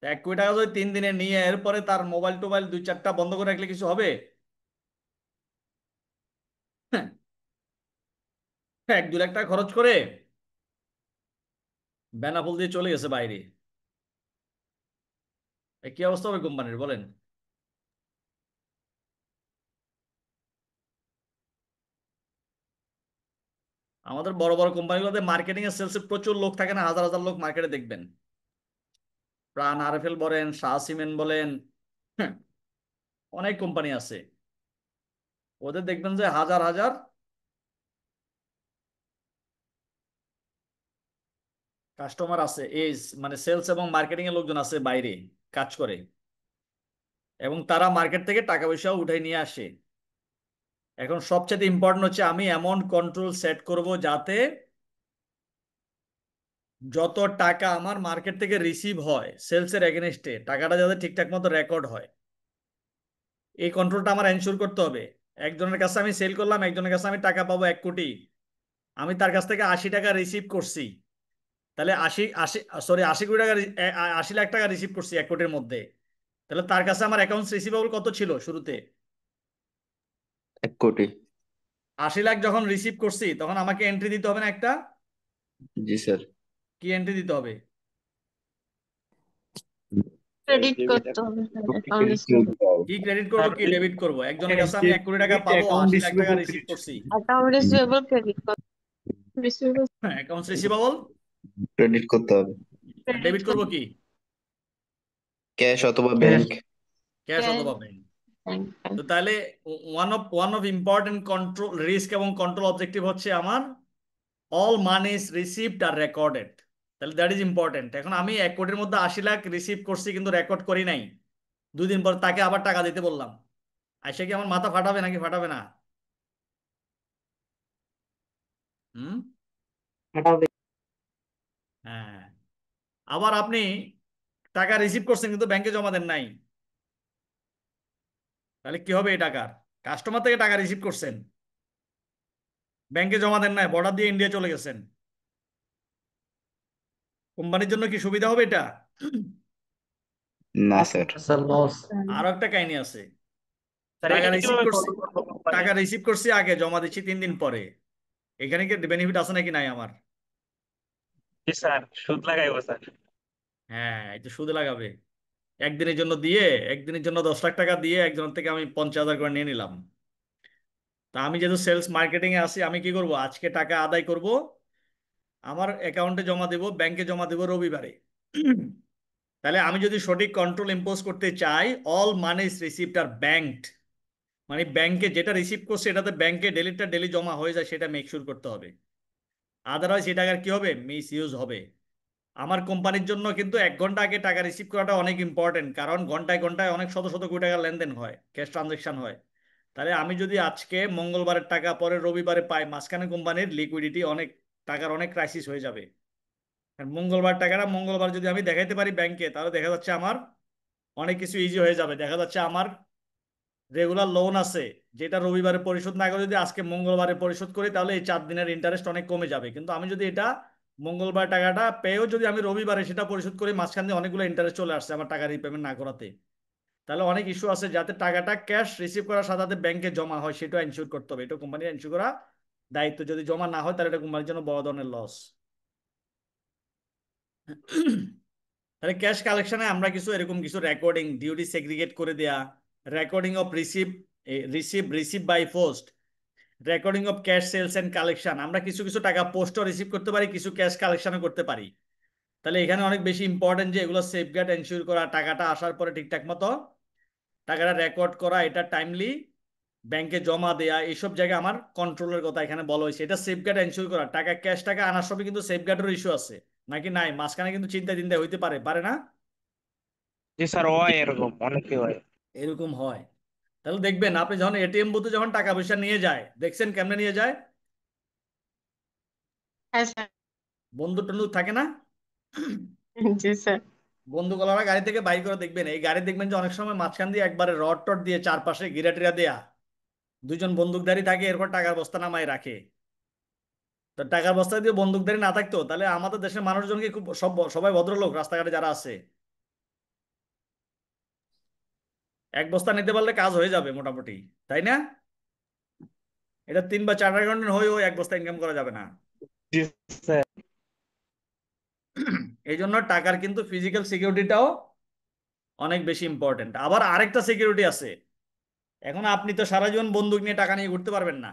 1 কোটি টাকা যদি 3 দিনে নিয়ে এরপরে তার মোবাইল টোবাইল 2-4টা বন্ধ করে রাখলে কিছু হবে? 1-2 লাখ টাকা খরচ করে বেনাপোল দিয়ে চলে গেছে বাইরে, কি অবস্থা হবে কোম্পানির বলেন? আমাদের বড় বড় কোম্পানিগুলোতে মার্কেটিং এর সেলসে প্রচুর লোক থাকে না, হাজার হাজার লোক মার্কেটে দেখবেন, প্রাণ আরএফএল বলেন, শাহ সিমেন্ট বলেন, হ্যাঁ, অনেক কোম্পানি আছে, ওদের দেখবেন যে হাজার হাজার কাস্টমার আছে, এই মানে সেলস এবং মার্কেটিং এর লোকজন আছে বাইরে কাজ করে, এবং তারা মার্কেট থেকে টাকা পয়সা উঠাই নিয়ে আসে। এখন সবচেয়ে ইম্পর্টেন্ট হচ্ছে আমি এমন কন্ট্রোল সেট করব যাতে যত টাকা আমার মার্কেট থেকে রিসিভ হয় সেলস এর এগেনস্টে, টাকাটা যাতে ঠিকঠাক মতো রেকর্ড হয়, এই কন্ট্রোলটা আমার এনশিওর করতে হবে। একজনের কাছে আমি সেল করলাম, একজনের কাছে আমি টাকা পাবো 1 কোটি, আমি তার কাছ থেকে 80 টাকা রিসিভ করছি, তাহলে 80 কোটি টাকা 80 লাখ টাকা রিসিভ করছি 1 কোটির মধ্যে, তাহলে তার কাছে আমার অ্যাকাউন্টস রিসিভেবল কত ছিল শুরুতে? 1 কোটি। 80 লাখ যখন রিসিভ করছি তখন আমাকে এন্ট্রি দিতে হবে না একটা? জি স্যার। কি এন্ট্রি দিতে হবে? ক্রেডিট ডেবিট করতে হবে স্যার ক্রেডিট অ্যাকাউন্ট রিসিভেবল। কি ক্রেডিট করব, স্যার কি ডেবিট করব? একজনের কাছে আমি ডেবিট 1 কোটি টাকা পাবো, অ্যাকাউন্ট 80 লাখ টাকা রিসিভেবল রিসিভ করছি, অ্যাকাউন্ট রিসিভেবল ক্রেডিট করতে রিসিভেবল অ্যাকাউন্টস রিসিভেবল। ক্রেডিট করতে হবে। আর ক্রেডিট ডেবিট করব কি? ক্যাশ অথবা ক্যাশ। ব্যাংক। ক্যাশ ক্যাশ অথবা ব্যাংক। ব্যাংক। তো তাহলে one of important control risk এবং কন্ট্রোল অবজেক্টিভ হচ্ছে আমার অল মানিজ রিসিভড আর রেকর্ডেড। তাহলে দ্যাট ইজ ইম্পর্টেন্ট। এখন আমি 1 কোটির মধ্যে 80 লাখ রিসিভ করছি কিন্তু রেকর্ড করি নাই, 2 দিন পর তাকে আবার টাকা দিতে বললাম, আইসা কি আমার মাথা ফাটাবে নাকি ফাটাবে না? হুম। হ্যাঁ। আবার আপনি টাকা রিসিভ করছেন কিন্তু ব্যাংকে জমা দেন নাই, তাহলে কি হবে? এই টাকার কাস্টমার থেকে টাকা রিসিভ করছেন, ব্যাংকে জমা দেন নাই, বর্ডার দিয়ে ইন্ডিয়া চলে গেছেন, কোম্পানির জন্য কি সুবিধা হবে এটা? না স্যার। আরো একটা কাহিনী আছে। স্যার টাকা এটা রিসিভ কিভাবে করছি, ফলো করবো কোম্পানি? টাকা রিসিভ করছি আগে, জমা দিচ্ছি 3 দিন পরে, এখানে কি বেনিফিট আছে নাকি নাই আমার? জি স্যার, সুদ লাগাইবো স্যার। হ্যাঁ, এই তো সুদে লাগাবে। একদিনের জন্য দিয়ে, একদিনের জন্য 10 লাখ টাকা দিয়ে একজনের থেকে আমি 50,000 করে নিয়ে নিলাম। তা আমি যেহেতু সেলস মার্কেটিং এ আছি, আমি কি করব? আজকে টাকা আদায় করব, আমার অ্যাকাউন্টে জমা দেব, ব্যাংকে জমা দেব রবিবারে। তাহলে আমি যদি সঠিক কন্ট্রোল ইম্পোজ করতে চাই, অল মানিজ রিসিভড আর ব্যাংকড, মানে ব্যাংকে যেটা রিসিভ করছে এটাতে ব্যাংকে ডেলিটা ডেলি জমা হয়ে যায়, সেটা মেক শিওর করতে হবে। আদারওয়াইজ এই টাকার কি হবে? মিস ইউজ হবে। আমার কোম্পানির জন্য কিন্তু 1 ঘন্টা আগে টাকা রিসিভ করাটা অনেক ইম্পর্টেন্ট, কারণ ঘন্টায় ঘন্টায় অনেক শত শত কোটি টাকার লেনদেন হয়, ক্যাশ ট্রানজেকশন হয়। তাহলে আমি যদি আজকে মঙ্গলবারের টাকা পরে রবিবারে পাই, মাঝখানে কোম্পানির লিকুইডিটি অনেক, টাকার অনেক ক্রাইসিস হয়ে যাবে। আর মঙ্গলবার টাকাটা মঙ্গলবার যদি আমি দেখাইতে পারি ব্যাংকে, তাহলে দেখা যাচ্ছে আমার অনেক কিছু ইজি হয়ে যাবে। দেখা যাচ্ছে আমার রেগুলার লোন আছে, যেটা রবিবারে পরিশোধ না করে যদি আজকে মঙ্গলবারে পরিশোধ করি, তাহলে এই 4 দিনের ইন্টারেস্ট অনেক কমে যাবে। কিন্তু আমি যদি এটা মঙ্গলবার টাকাটা পেয়েও যদি আমি রবিবারে সেটা পরিশোধ করি, মাঝখান দিয়ে অনেকগুলো ইন্টারেস্ট চলে আসছে আমার টাকা রিপেমেন্ট না করাতে, তাহলে অনেক ইস্যু আছে। যাতে টাকাটা ক্যাশ রিসিভ করার সাথে সাথে ব্যাংকে জমা হয়, সেটা এনশিওর করতে হবে। এটা কোম্পানির এনশিওর করা দায়িত্ব। যদি জমা না হয় তাহলে এটা কোম্পানির জন্য বড় ধরনের লস। তাহলে ক্যাশ কালেকশনে আমরা কিছু এরকম কিছু রেকর্ডিং ডিউটি সেগ্রিগেট করে দেয়া, recording of receive by post, recording of cash sales and collection. আমরা কিছু কিছু টাকা পোস্টও রিসিভ করতে পারি, কিছু ক্যাশ কালেকশনও করতে পারি। তাহলে এখানে অনেক বেশি ইম্পর্টেন্ট যে এগুলো সেফগার্ড এনশিওর করা, টাকাটা আসার পরে ঠিকঠাক মতো টাকাটা রেকর্ড করা, এটা টাইমলি ব্যাংকে জমা দেয়া, এইসব জায়গায় আমার কন্ট্রোলের কথা এখানে বলা হয়েছে। এটা সেফগার্ড এনশিওর করা। টাকা ক্যাশ টাকা আনার সময় কিন্তু সেফগার্ডের ইস্যু আছে নাকি নাই? মাঝখানে কিন্তু চিন্তা চিন্তা হইতে পারে, পারে না? জি স্যার, হয় এরকম, অনেকে হয়। এরকম হয়। তাহলে দেখবেন আপনি যখন এটিএম বুথে যখন টাকা পয়সা নিয়ে যায়, দেখছেন কেমনে নিয়ে যায়? হ্যাঁ স্যার। বন্দুক টন্দুক থাকে না? জি স্যার। বন্দুকওয়ালারা গাড়ি থেকে বাইর করে দেখবেন, এই গাড়ি দেখবেন যে অনেক সময় মাঝখান দিয়ে একবারে রড টড দিয়ে চারপাশে ঘিরা টিরা দেয়া, দুজন বন্দুকধারী থাকে, এরপর টাকার বস্তা নামায় রাখে। তো টাকার বস্তা দিয়ে বন্দুকধারী না থাকতো, তাহলে আমাদের দেশের মানুষজনকে খুব সবাই ভদ্রলোক, রাস্তাঘাটে যারা আছে, 1 বস্তা নিতে পারলে কাজ হয়ে যাবে মোটামুটি, তাই না? এটা 3 বা 4 ঘন্টা হয়ে 1 বস্তা ইনকাম করা যাবে না। জি স্যার। এই জন্য টাকার কিন্তু ফিজিক্যাল সিকিউরিটিটাও অনেক বেশি ইম্পর্টেন্ট। আবার আরেকটা সিকিউরিটি আছে, এখন আপনি তো সারা জীবন বন্দুক নিয়ে টাকা নিয়ে ঘুরতে পারবেন না,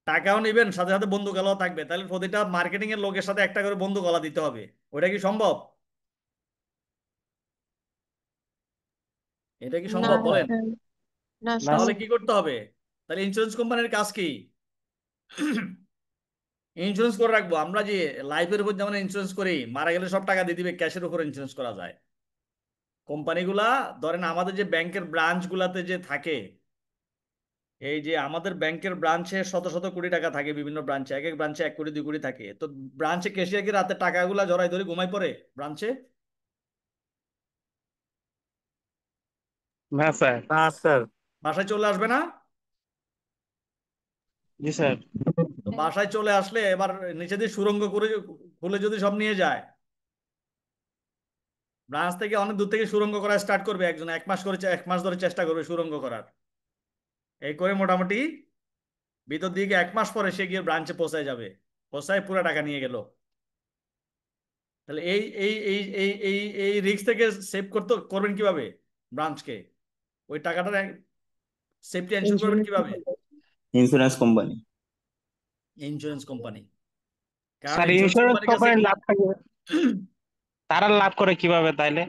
টাকাও নিবেন সাথে সাথে বন্দুকওয়ালাও থাকবে, তাহলে প্রতিটা মার্কেটিং এর লোকের সাথে একটা করে বন্দুকওয়ালা দিতে হবে। ওটা কি সম্ভব? এটা কি না সম্ভব বলেন? স্যার। না তাহলে স্যার। কি করতে হবে? তাহলে ইন্স্যুরেন্স কোম্পানির কাজ কি? ইন্স্যুরেন্স করে রাখবো। আমরা যে লাইফের উপর যেমন ইন্স্যুরেন্স করি, মারা গেলে সব টাকা দিয়ে দিবে, ক্যাশের উপর ইন্স্যুরেন্স করা যায়। কোম্পানিগুলা ধরেন আমাদের যে ব্যাংকের ব্রাঞ্চ গুলাতে যে থাকে, এই যে আমাদের ব্যাংকের ব্রাঞ্চে শত শত কোটি টাকা থাকে, বিভিন্ন ব্রাঞ্চে, এক এক ব্রাঞ্চে 1 কোটি 2 কোটি থাকে। তো ব্রাঞ্চে ক্যাশিয়ার কি রাতে টাকাগুলা জড়াই ধরে ঘুমাই পড়ে ব্রাঞ্চে? না স্যার। না স্যার। বাসায় চলে আসবে না? জি স্যার। তো বাসায় চলে আসলে এবার নিচে দিয়ে সুড়ঙ্গ করে খুলে যদি সব নিয়ে যায়, ব্রাঞ্চ থেকে অনেক দূর থেকে সুড়ঙ্গ করা স্টার্ট করবে, একজন 1 মাস করে 1 মাস ধরে চেষ্টা করবে সুড়ঙ্গ করার। এই করে মোটামুটি ভিতর দিকে 1 মাস পরে সে গিয়ে ব্রাঞ্চে পৌঁছায় যাবে, পৌঁছায় পুরো টাকা নিয়ে গেল। তাহলে এই এই এই এই এই এই রিস্ক থেকে সেভ করবেন কিভাবে ব্রাঞ্চকে? ওই টাকাটার সেফটি এনশিওর করবেন কিভাবে? Insurance company. Insurance company. কারণ স্যার ইন্স্যুরেন্স ইন্স্যুরেন্স কোম্পানির কাছে কোম্পানির লাভ থাকে, তারা লাভ করে কিভাবে তাইলে?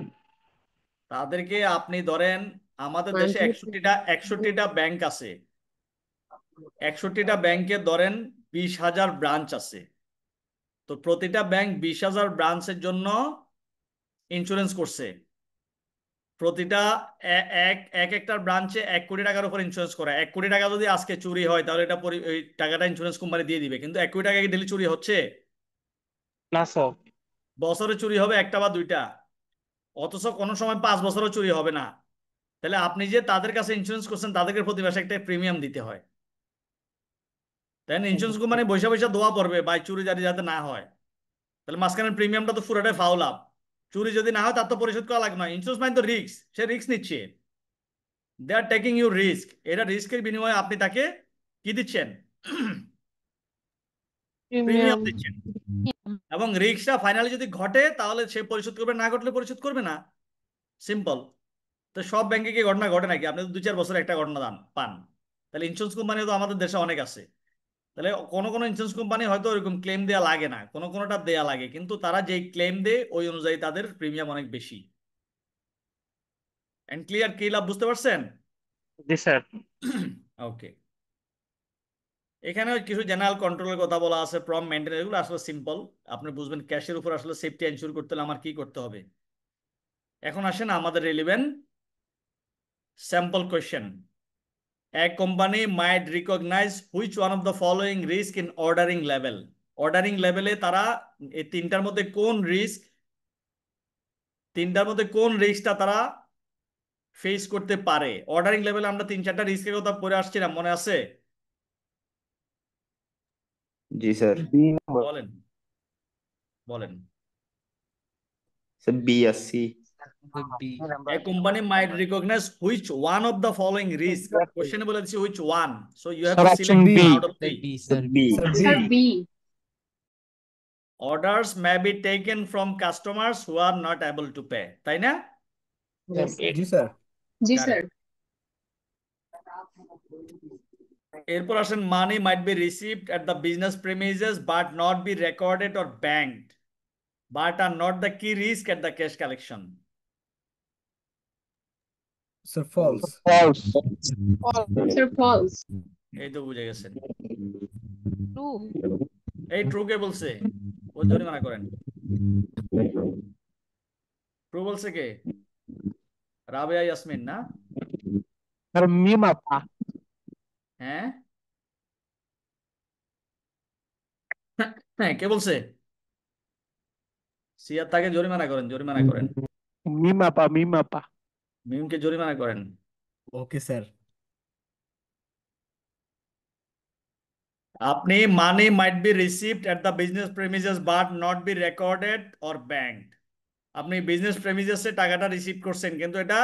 তাদেরকে আপনি ধরেন, আমাদের দেশে 61টা ব্যাংক আছে, 61টা ব্যাংকে ধরেন 20,000 ব্রাঞ্চ আছে। তো প্রতিটা ব্যাংক 20,000 ব্রাঞ্চের জন্য ইন্স্যুরেন্স করছে। প্রতিটা একটা ব্রাঞ্চে 1 কোটি টাকার উপর ইন্স্যুরেন্স করা। 1 কোটি টাকা যদি আজকে চুরি হয় তাহলে এটা ওই টাকাটা ইন্স্যুরেন্স কোম্পানি দিয়ে দিবে। কিন্তু 1 কোটি টাকা কি ডেলি চুরি হচ্ছে? না স্যার। বছরে চুরি হবে একটা বা দুইটা, অথচ কোনো সময় 5 বছরও চুরি হবে না। তাহলে আপনি যে তাদের কাছে ইন্স্যুরেন্স করছেন তাদেরকে প্রতি মাসে একটা প্রিমিয়াম দিতে হয়। তাই ইন্স্যুরেন্স কোম্পানি বৈশা বৈশা দোয়া পড়বে বাই চুরি জারি যাতে না হয়। তাহলে মাঝখানের প্রিমিয়ামটা তো পুরোটাই ফাউল আপ। চুরি যদি না হয় তার তো পরিশোধ করা লাগবে না। ইন্স্যুরেন্স মানে তো রিস্ক, সে রিস্ক নিচ্ছে। দে আর টেকিং ইউ রিস্ক। এটা রিস্কের বিনিময়ে আপনি তাকে কি দিচ্ছেন? প্রিমিয়াম দিচ্ছেন। এবং রিস্কটা ফাইনালি যদি ঘটে তাহলে সে পরিশোধ করবে, না ঘটলে পরিশোধ করবে না। সিম্পল। তো সব ব্যাংকে কি ঘটনা ঘটে নাকি? আপনি তো 2-4 বছর একটা ঘটনা পান। তাহলে ইন্স্যুরেন্স কোম্পানি তো আমাদের দেশে অনেক আছে। তাহলে কোনো কোনো ইন্স্যুরেন্স কোম্পানি হয়তো ওরকম ক্লেম দেওয়া লাগে না, কোনো কোনোটা দেয়া লাগে, কিন্তু তারা যেই ক্লেম দেয় ওই অনুযায়ী তাদের প্রিমিয়াম অনেক বেশি। And clear? কি লাভ বুঝতে পারছেন? জি স্যার। ওকে। এখানে কিছু জেনারেল কন্ট্রোলের কথা বলা আছে, প্রম মেনটেন, এগুলো আসলে সিম্পল। আপনি বুঝবেন ক্যাশের উপর আসলে সেফটি এনশিওর করতে হলে আমার কি করতে হবে। এখন আসেন আমাদের relevant sample question. A company might recognize which one of the following risk in ordering level. Ordering লেভেলে তারা এই তিনটার মধ্যে কোন রিস্কটা তারা ফেস করতে পারে। অর্ডারিং লেভেলে আমরা 3-4টা রিস্কের কথা পড়ে আসছিলাম, মনে আছে? জি স্যার। বলেন বলেন। স্যার বি আর C. B. A company might recognize which one of the following risk. কোশ্চেনে বলে দিচ্ছি which one. So you have to select B. one out of sir 3. B sir B. Sir B. Orders may be taken from customers who are not able to pay. তাই না? Yes. জি sir. Ji Correct. sir. এরপর আসেন, money might be received at the business premises but not be recorded or banked but are not the key risk at the cash collection. Sir false. Sir false. এই তো বুঝে গেছেন। True. এই true কে বলছে? ও জরিমানা করেন। ট্রু বলছে কে? রাবেয়া ইয়াসমিন না? স্যার মিম আপা। হ্যাঁ হ্যাঁ, কে বলছে? সিয়াদ, তাকে জরিমানা করেন, জরিমানা করেন। মিম আপা, মিম আপা। মিমকে জরিমানা করেন। Okay sir. আপনি money might be received at the business premises but not be recorded or banked. আপনি বিজনেস প্রেমিসেসে টাকাটা রিসিভ করছেন কিন্তু এটা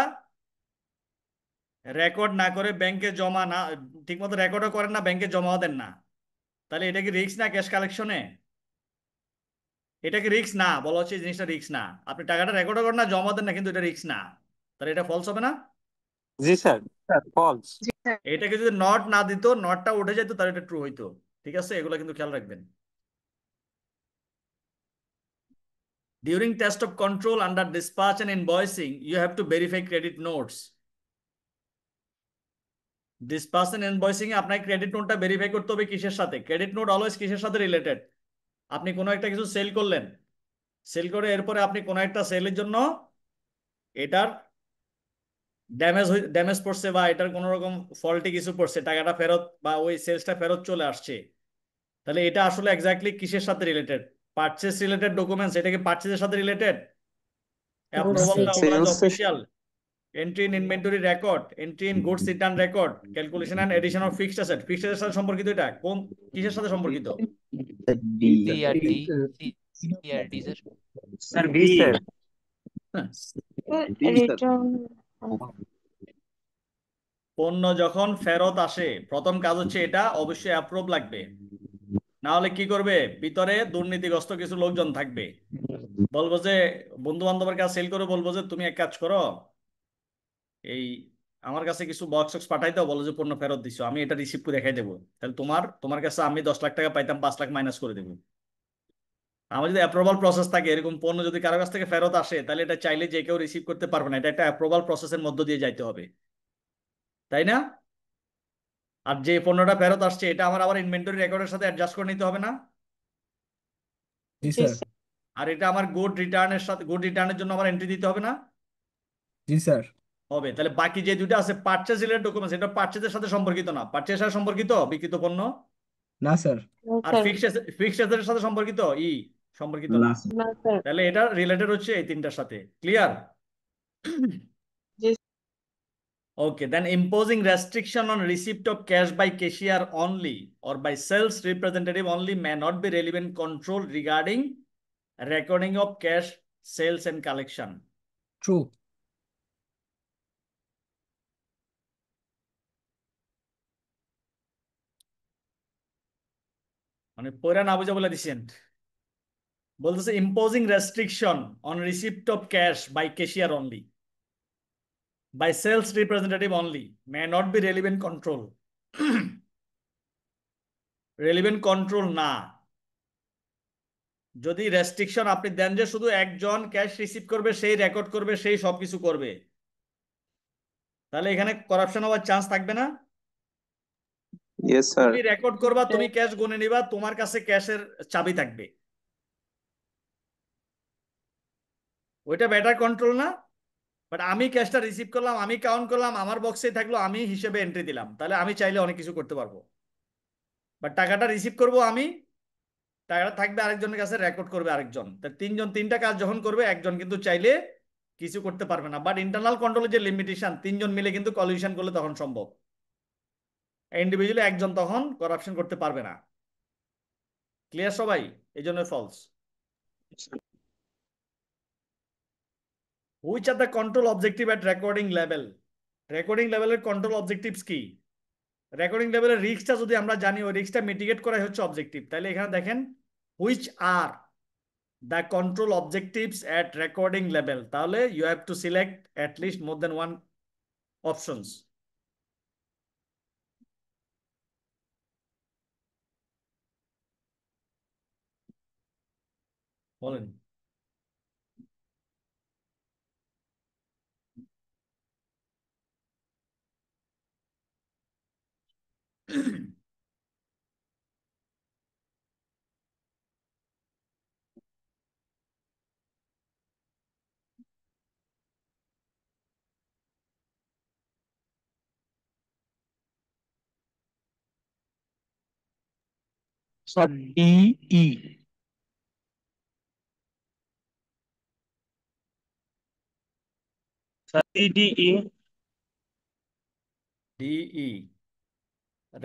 রেকর্ড না করে ব্যাংকে জমা না, ঠিকমতো রেকর্ডও করেন না, ব্যাংকে জমাও দেন না। তাহলে এটা কি রিস্ক না ক্যাশ কালেকশনে? এটা কি রিস্ক না? বলা হচ্ছে এই জিনিসটা রিস্ক না। আপনি টাকাটা রেকর্ডও করেন না, জমা দেন না, কিন্তু এটা রিস্ক না। তাহলে এটা ফলস হবে না? জি স্যার। ফলস। Ji sir. এটাকে যদি নট না দিত, নটটা উঠে যেত, তাহলে এটা ট্রু হইতো। ঠিক আছে, এগুলো কিন্তু খেয়াল রাখবেন। During test of control under dispatch and invoicing, you have to verify credit notes. Dispatch and invoicing এ আপনার ক্রেডিট নোটটা ভেরিফাই করতে হবে কিসের সাথে? ক্রেডিট নোট অলওয়েজ কিসের সাথে রিলেটেড? আপনি কোনো একটা কিছু সেল করলেন, সেল করে এরপরে আপনি কোনো একটা সেলের জন্য এটার ড্যামেজ পড়ছে বা এটার কোনো রকম ফল্টি কিছু পড়ছে, টাকাটা ফেরত বা ওই সেলসটা ফেরত চলে আসছে, তাহলে এটা আসলে এক্স্যাক্টলি কিসের সাথে রিলেটেড? পারচেস রিলেটেড ডকুমেন্টস, এটা কি পারচেজের সাথে রিলেটেড? Yes, অ্যাপ্রুভালটা sir. বলা যে official, entry in inventory record, entry in goods return record, calculation and addition of fixed asset. Fixed অ্যাসেটের সাথে সম্পর্কিত এটা কোন, কিসের সাথে সম্পর্কিত? D CRD CRD sir. Sir B sir. Return পণ্য যখন ফেরত আসে প্রথম কাজ হচ্ছে এটা অবশ্যই অ্যাপ্রুভ লাগবে, না হলে কি করবে, ভিতরে দুর্নীতিগ্রস্ত কিছু লোকজন থাকবে, বলবো যে বন্ধু বান্ধবের কাছে সেল করে বলবো যে তুমি এক কাজ করো, এই আমার কাছে কিছু বক্স পাঠাই দাও, বলো যে পণ্য ফেরত দিছো, আমি এটা রিসিভ করে দেখাই দেবো, তাহলে তোমার কাছে আমি 10 লাখ টাকা পাইতাম, 5 লাখ মাইনাস করে দেবো। আমার যদি অ্যাপ্রুভাল প্রসেস থাকে, এরকম পণ্য যদি কারো কাছ থেকে ফেরত আসে, তাহলে এটা চাইলে যে কেউ রিসিভ করতে পারবে না, এটা একটা অ্যাপ্রুভাল প্রসেসের মধ্য দিয়ে যাইতে হবে, তাই না? আর যে পণ্যটা ফেরত আসছে এটা আমার আবার ইনভেন্টরি রেকর্ডের সাথে অ্যাডজাস্ট করে নিতে হবে না? জি জি স্যার। স্যার। আর এটা আমার গুড রিটার্নের জন্য আমার এন্ট্রি দিতে হবে না? জি স্যার। হবে। তাহলে বাকি যে দুটো আছে পারচেজ রিলেটেড ডকুমেন্টস, এটা পারচেজের সাথে সম্পর্কিত না, পারচেজের সাথে সম্পর্কিত বিক্রিত পণ্য, না স্যার। না আর স্যার। ফিক্সড অ্যাসেটের সাথে সম্পর্কিত সম্পর্কিত না না। স্যার। না স্যার। তাহলে এটা রিলেটেড হচ্ছে এই তিনটার সাথে। Clear? G Okay, then imposing restriction on receipt of cash by cashier only or by sales representative only may not be relevant control regarding recording of cash sales and collection. True. মানে পয়রা না বুঝা বলে দিছেন, বলতেছে imposing restriction on receipt of cash by cashier only, by sales representative only may not be relevant control. relevant control না, যদি restriction আপনি দেন যে শুধু একজন ক্যাশ রিসিভ করবে, সেই রেকর্ড করবে, সেই সবকিছু করবে, তাহলে এখানে করাপশন হওয়ার চান্স থাকবে না? Yes sir. তুমি রেকর্ড করবা, তুমি ক্যাশ গুনে নিবা, তোমার কাছে ক্যাশের চাবি থাকবে, ওইটা বেটার কন্ট্রোল না? বাট আমি ক্যাশটা রিসিভ করলাম, আমি কাউন্ট করলাম, আমার বক্সে থাকলো, আমি হিসেবে এন্ট্রি দিলাম, তাহলে আমি চাইলে অনেক কিছু করতে পারবো। বাট টাকাটা রিসিভ করব আমি, টাকাটা থাকবে আরেকজনের কাছে, রেকর্ড করবে আরেকজন, তা তিনজন তিনটা কাজ যখন করবে, একজন কিন্তু চাইলে কিছু করতে পারবে না। বাট ইন্টারনাল কন্ট্রোলের যে লিমিটেশন, তিনজন মিলে কিন্তু কলিউশন করলে তখন সম্ভব, ইন্ডিভিজুয়ালি একজন তখন করাপশন করতে পারবে না। ক্লিয়ার সবাই? এই জন্য ফলস। Which are the control objective at recording level? Recording লেভেলের কন্ট্রোল অবজেক্টিভস কি? রেকর্ডিং লেভেলের রিস্কটা যদি আমরা জানি, ওই রিস্কটা মিটিগেট করাই হচ্ছে অবজেক্টিভ। তাহলে এখানে দেখেন which are the control objectives at recording level, তাহলে you have to select at least more than one options. বলেন। Sir D E. Sir DE. DE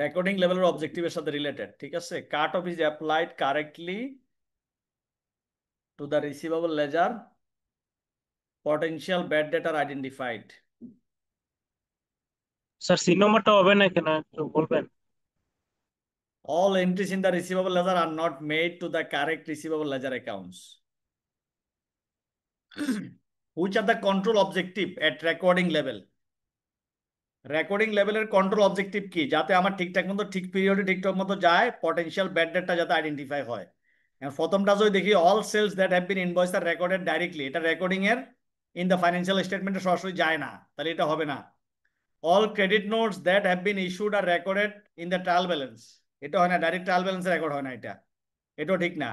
recording লেভেলের অবজেক্টিভের সাথে রিলেটেড, ঠিক আছে। Cut off is applied correctly to the receivable ledger, potential bad debt are identified. Sir C নম্বরটা হবে না কেন একটু বলবেন? All entries in the receivable ledger are not made to the correct receivable ledger accounts. Which are the control objective at recording level? Recording লেভেলের control objective কি? যাতে আমার ঠিকঠাক মতো ঠিক পিরিয়ডে ঠিকঠাক মতো যায়, পটেনশিয়াল ব্যাড ডেটটা যাতে আইডেন্টিফাই হয়। প্রথমটা যদি দেখি all sales that have been invoice are recorded directly, এটা রেকর্ডিং এর ইন দ্য ফাইন্যান্সিয়াল স্টেটমেন্টে সরাসরি যায় না, তাহলে এটা হবে না। All credit notes that have been issued are recorded in the trial balance, এটা হয় না, ডাইরেক্ট ট্রায়াল ব্যালেন্সে রেকর্ড হয় না, এটাও ঠিক না।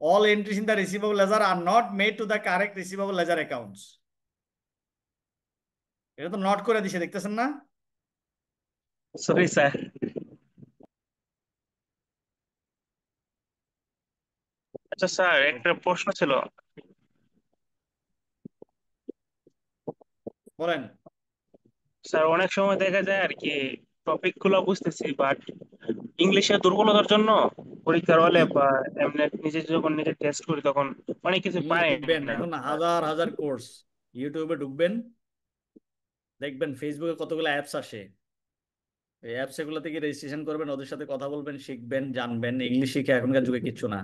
All entries in the receivable ledger are not made to the correct receivable ledger accounts. এটা তো নট করে দিছে, দেখতেছেন না? Sorry sir. আচ্ছা স্যার, একটা প্রশ্ন ছিল। বলেন। স্যার অনেক সময় দেখা যায় আর কি টপিক গুলো বুঝতেছি, বাট ইংলিশে দুর্বলতার জন্য পরীক্ষার হলে বা এমনি নিজে যখন নিজে টেস্ট করি তখন অনেক কিছু পাই দেখবেন না। এখন হাজার হাজার কোর্স, ইউটিউবে ঢুকবেন, দেখবেন ফেসবুকে কতগুলো অ্যাপস আসে। এই অ্যাপস এগুলো থেকে রেজিস্ট্রেশন করবেন, ওদের সাথে কথা বলবেন, শিখবেন, জানবেন। ইংলিশ শিখে এখনকার যুগে কিচ্ছু না।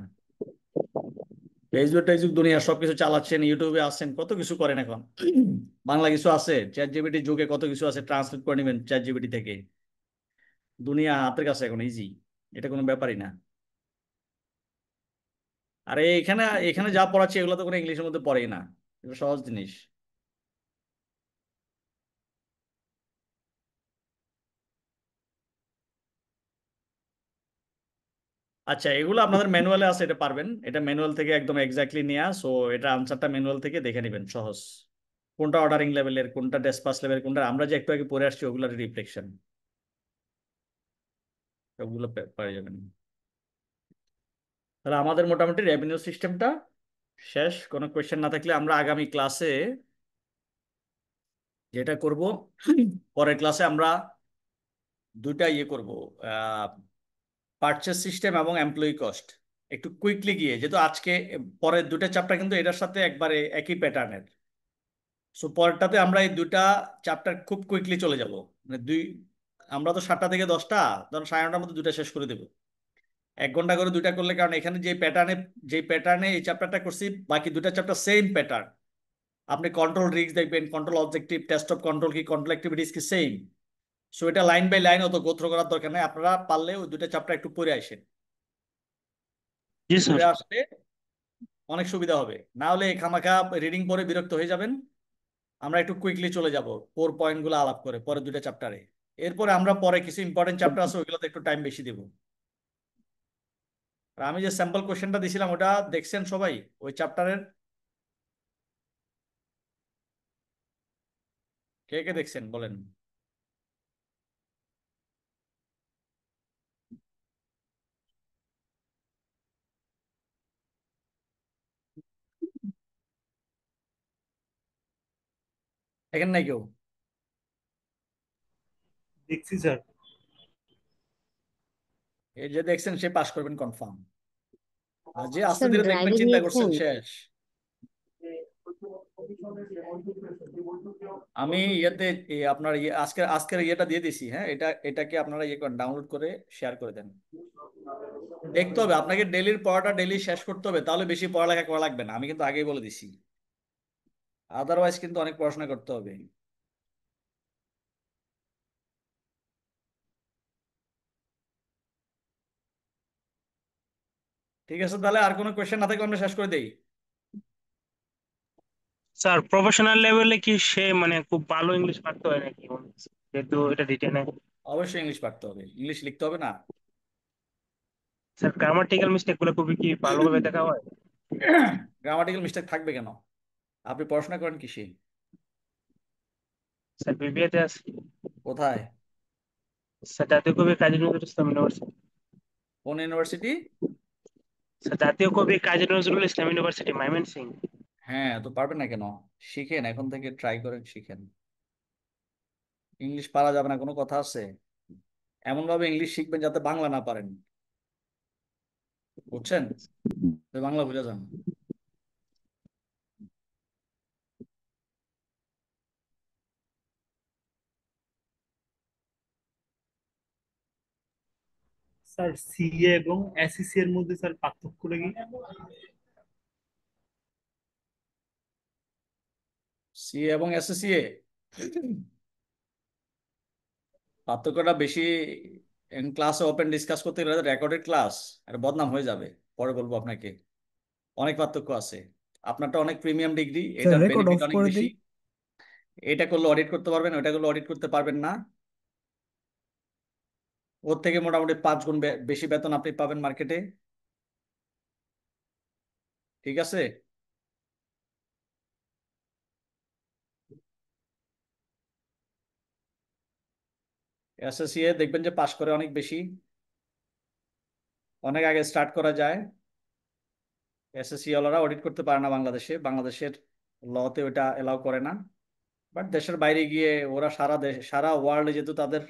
ফেসবুক টেসবুক দুনিয়া সবকিছু চালাচ্ছেন, ইউটিউবে আসছেন, কত কিছু করেন এখন। বাংলা কিছু আছে, চ্যাট জিপিটি যুগে কত কিছু আছে, ট্রান্সলেট করে নেবেন চ্যাট জিপিটি থেকে। দুনিয়া হাতের কাছে এখন, ইজি, এটা কোনো ব্যাপারই না। আর এখানে এখানে যা পড়াচ্ছি এগুলো তো কোনো ইংলিশের মধ্যে পড়েই না, এটা সহজ জিনিস। আচ্ছা, এগুলো আপনাদের ম্যানুয়ালে আছে, এটা পারবেন, এটা ম্যানুয়াল থেকে একদম এক্স্যাক্টলি নেওয়া। সো এটা আনসারটা ম্যানুয়াল থেকে দেখে নেবেন, সহজ। কোনটা অর্ডারিং লেভেলের, কোনটা ডেসপাস লেভেল, কোনটা আমরা যে একটু আগে পড়ে আসছি ওগুলোর রিফ্লেকশন, সবগুলো পেয়ে যাবেন। তাহলে আমাদের মোটামুটি রেভিনিউ সিস্টেমটা শেষ। কোনো কোয়েশ্চেন না থাকলে আমরা আগামী ক্লাসে যেটা করব, পরের ক্লাসে আমরা দুইটা ইয়ে করব, পারচেস সিস্টেম এবং এমপ্লয়ি কস্ট। একটু কুইকলি গিয়ে, যেহেতু আজকে পরের দুটো চ্যাপ্টার কিন্তু এটার সাথে একবারে একই প্যাটার্নের, সো পরেরটাতে আমরা এই দুইটা চ্যাপ্টার খুব কুইকলি চলে যাব। মানে আমরা তো 7টা থেকে 10টা, ধরুন 9:30টার মধ্যে দুইটা শেষ করে দেবো। 1 ঘন্টা করে দুইটা করলে, কারণ এখানে যে প্যাটার্নে এই চ্যাপ্টারটা করছি, বাকি দুটা চ্যাপ্টার সেম প্যাটার্ন। আপনি কন্ট্রোল রিস্ক দেখবেন, control objective, test of control কি, কন্ট্রোল অ্যাক্টিভিটিস কি, সেম। সো এটা লাইন বাই লাইন অত গোত্র করার দরকার নেই, আপনারা পারলে ওই দুটা চ্যাপ্টার একটু পড়ে আসেন। জি স্যার। পড়ে আসলে অনেক সুবিধা হবে, না হলে খামাখা রিডিং পরে বিরক্ত হয়ে যাবেন। আমরা একটু কুইকলি চলে যাব কোর পয়েন্টগুলো আলাপ করে পরে দুটো চ্যাপ্টারে। এরপরে আমরা পরে কিছু ইম্পর্টেন্ট চ্যাপ্টার আছে, ওইগুলোতে একটু টাইম বেশি দেবো। আর আমি যে স্যাম্পল কোশ্চেনটা দিছিলাম ওটা দেখছেন সবাই ওই চ্যাপ্টারের? কে কে দেখছেন বলেন। এখানে নাই কেউ? দেখছি স্যার। এই যে দেখছেন সে পাস করবেন কনফার্ম, আর যে আস্তে স্যার ধীরে দেখবেন ড্রাইভিং চিন্তা করছেন লিখছেন? শেষ। আমি ইয়েতে আপনার আজকের ইয়েটা দিয়ে দিছি, হ্যাঁ, এটাকে আপনারা ইয়ে করেন, ডাউনলোড করে শেয়ার করে দেন। দেখতে হবে আপনাকে, ডেলির পড়াটা ডেলি শেষ করতে হবে, তাহলে বেশি পড়ালেখা করা লাগবে না, আমি কিন্তু আগেই বলে দিছি। আদারওয়াইজ কিন্তু অনেক পড়াশোনা করতে হবে। ঠিক আছে, তাহলে আর কোনো কোয়েশ্চেন না থাকলে আমরা শেষ করে দেই। স্যার প্রফেশনাল লেভেলে কি সে মানে খুব ভালো ইংলিশ পারতে হয় নাকি, যেহেতু এটা রিটেনে? অবশ্যই ইংলিশ পারতে হবে, ইংলিশ লিখতে হবে না? স্যার গ্রামাটিক্যাল মিস্টেক গুলো খুবই কি ভালোভাবে দেখা হয়? গ্রামাটিক্যাল মিস্টেক থাকবে কেন? আপনি পড়াশোনা করেন কিসে? স্যার বিবিএতে আছে। কোথায়? স্যার জাতীয় কবি কাজী নজরুল ইসলাম ইউনিভার্সিটি। কোন ইউনিভার্সিটি? স্যার জাতীয় কবি কাজী নজরুল ইসলাম ইউনিভার্সিটি, ময়মনসিংহ। হ্যাঁ, তো পারবেন না কেন? শিখেন, এখন থেকে ট্রাই করেন, শিখেন। ইংলিশ পারা যাবে না কোনো কথা আছে? এমন ভাবে ইংলিশ শিখবেন যাতে বাংলা না পারেন, বুঝছেন? তো বাংলা বুঝে যান। স্যার সিএ এবং এসইসি এর মধ্যে স্যার পার্থক্যটা কি? সিএ এবং এসএসসিএ পার্থক্যটা বেশি, ক্লাসে ওপেন ডিসকাস করতে গেলে রেকর্ডেড ক্লাস আর বদনাম হয়ে যাবে, পরে বলবো আপনাকে। অনেক পার্থক্য আছে। আপনারটা অনেক প্রিমিয়াম ডিগ্রি, স্যার এটার রেকর্ড বেনিফিট অফ অনেক করে বেশি। দিই। এটা করলে অডিট করতে পারবেন, ওটা করলে অডিট করতে পারবেন না। ওর থেকে মোটামুটি 5 গুণ বেশি বেতন আপনি পাবেন মার্কেটে। ঠিক আছে। এসএসসি এ দেখবেন যে পাশ করে অনেক বেশি, অনেক আগে স্টার্ট করা যায়। এসএসসি ওয়ালারা অডিট করতে পারে না বাংলাদেশের লতে ওটা এলাও করে না। বাট দেশের বাইরে গিয়ে ওরা সারা ওয়ার্ল্ডে যেহেতু তাদের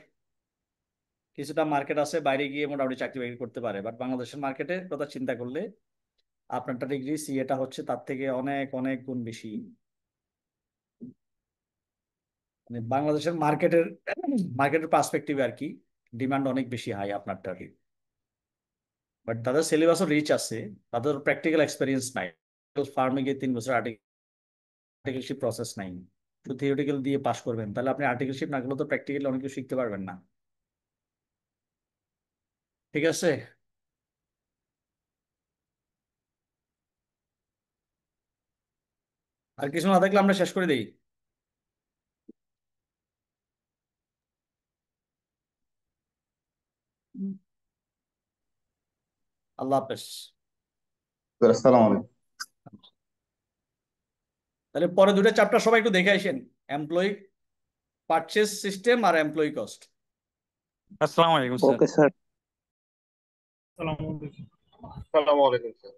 কিছুটা মার্কেট আছে, বাইরে গিয়ে মোটামুটি চাকরি বাকরি করতে পারে। বাট বাংলাদেশের মার্কেটের কথা চিন্তা করলে আপনারটা ডিগ্রি সিএটা হচ্ছে তার থেকে অনেক অনেক গুণ বেশি। মানে বাংলাদেশের মার্কেটের পার্সপেক্টিভ আর কি, ডিমান্ড অনেক বেশি হাই আপনারটার। বাট তাদের সিলেবাসও রিচ আছে, তাদের প্র্যাকটিক্যাল এক্সপিরিয়েন্স নাই। ফার্মে গিয়ে 3 বছর আর্টিকেলশিপ প্রসেস নাই, শুধু থিওরিটিক্যাল দিয়ে পাস করবেন, তাহলে আপনি আর্টিকেলশিপ না করলে তো প্র্যাকটিক্যালি অনেক কিছু শিখতে পারবেন না। ঠিক আছে, আর কিছু না থাকলে আমরা শেষ করে দিই। আল্লাহ হাফেজ। আসসালামু আলাইকুম। তাহলে পরে 2টা চ্যাপ্টার সবাই একটু দেখে আসেন, এমপ্লয়ি পারচেস সিস্টেম আর এমপ্লয়ি কস্ট। আসসালামু আলাইকুম স্যার। Okay sir. আসসালামু আলাইকুম। আসসালামু আলাইকুম স্যার।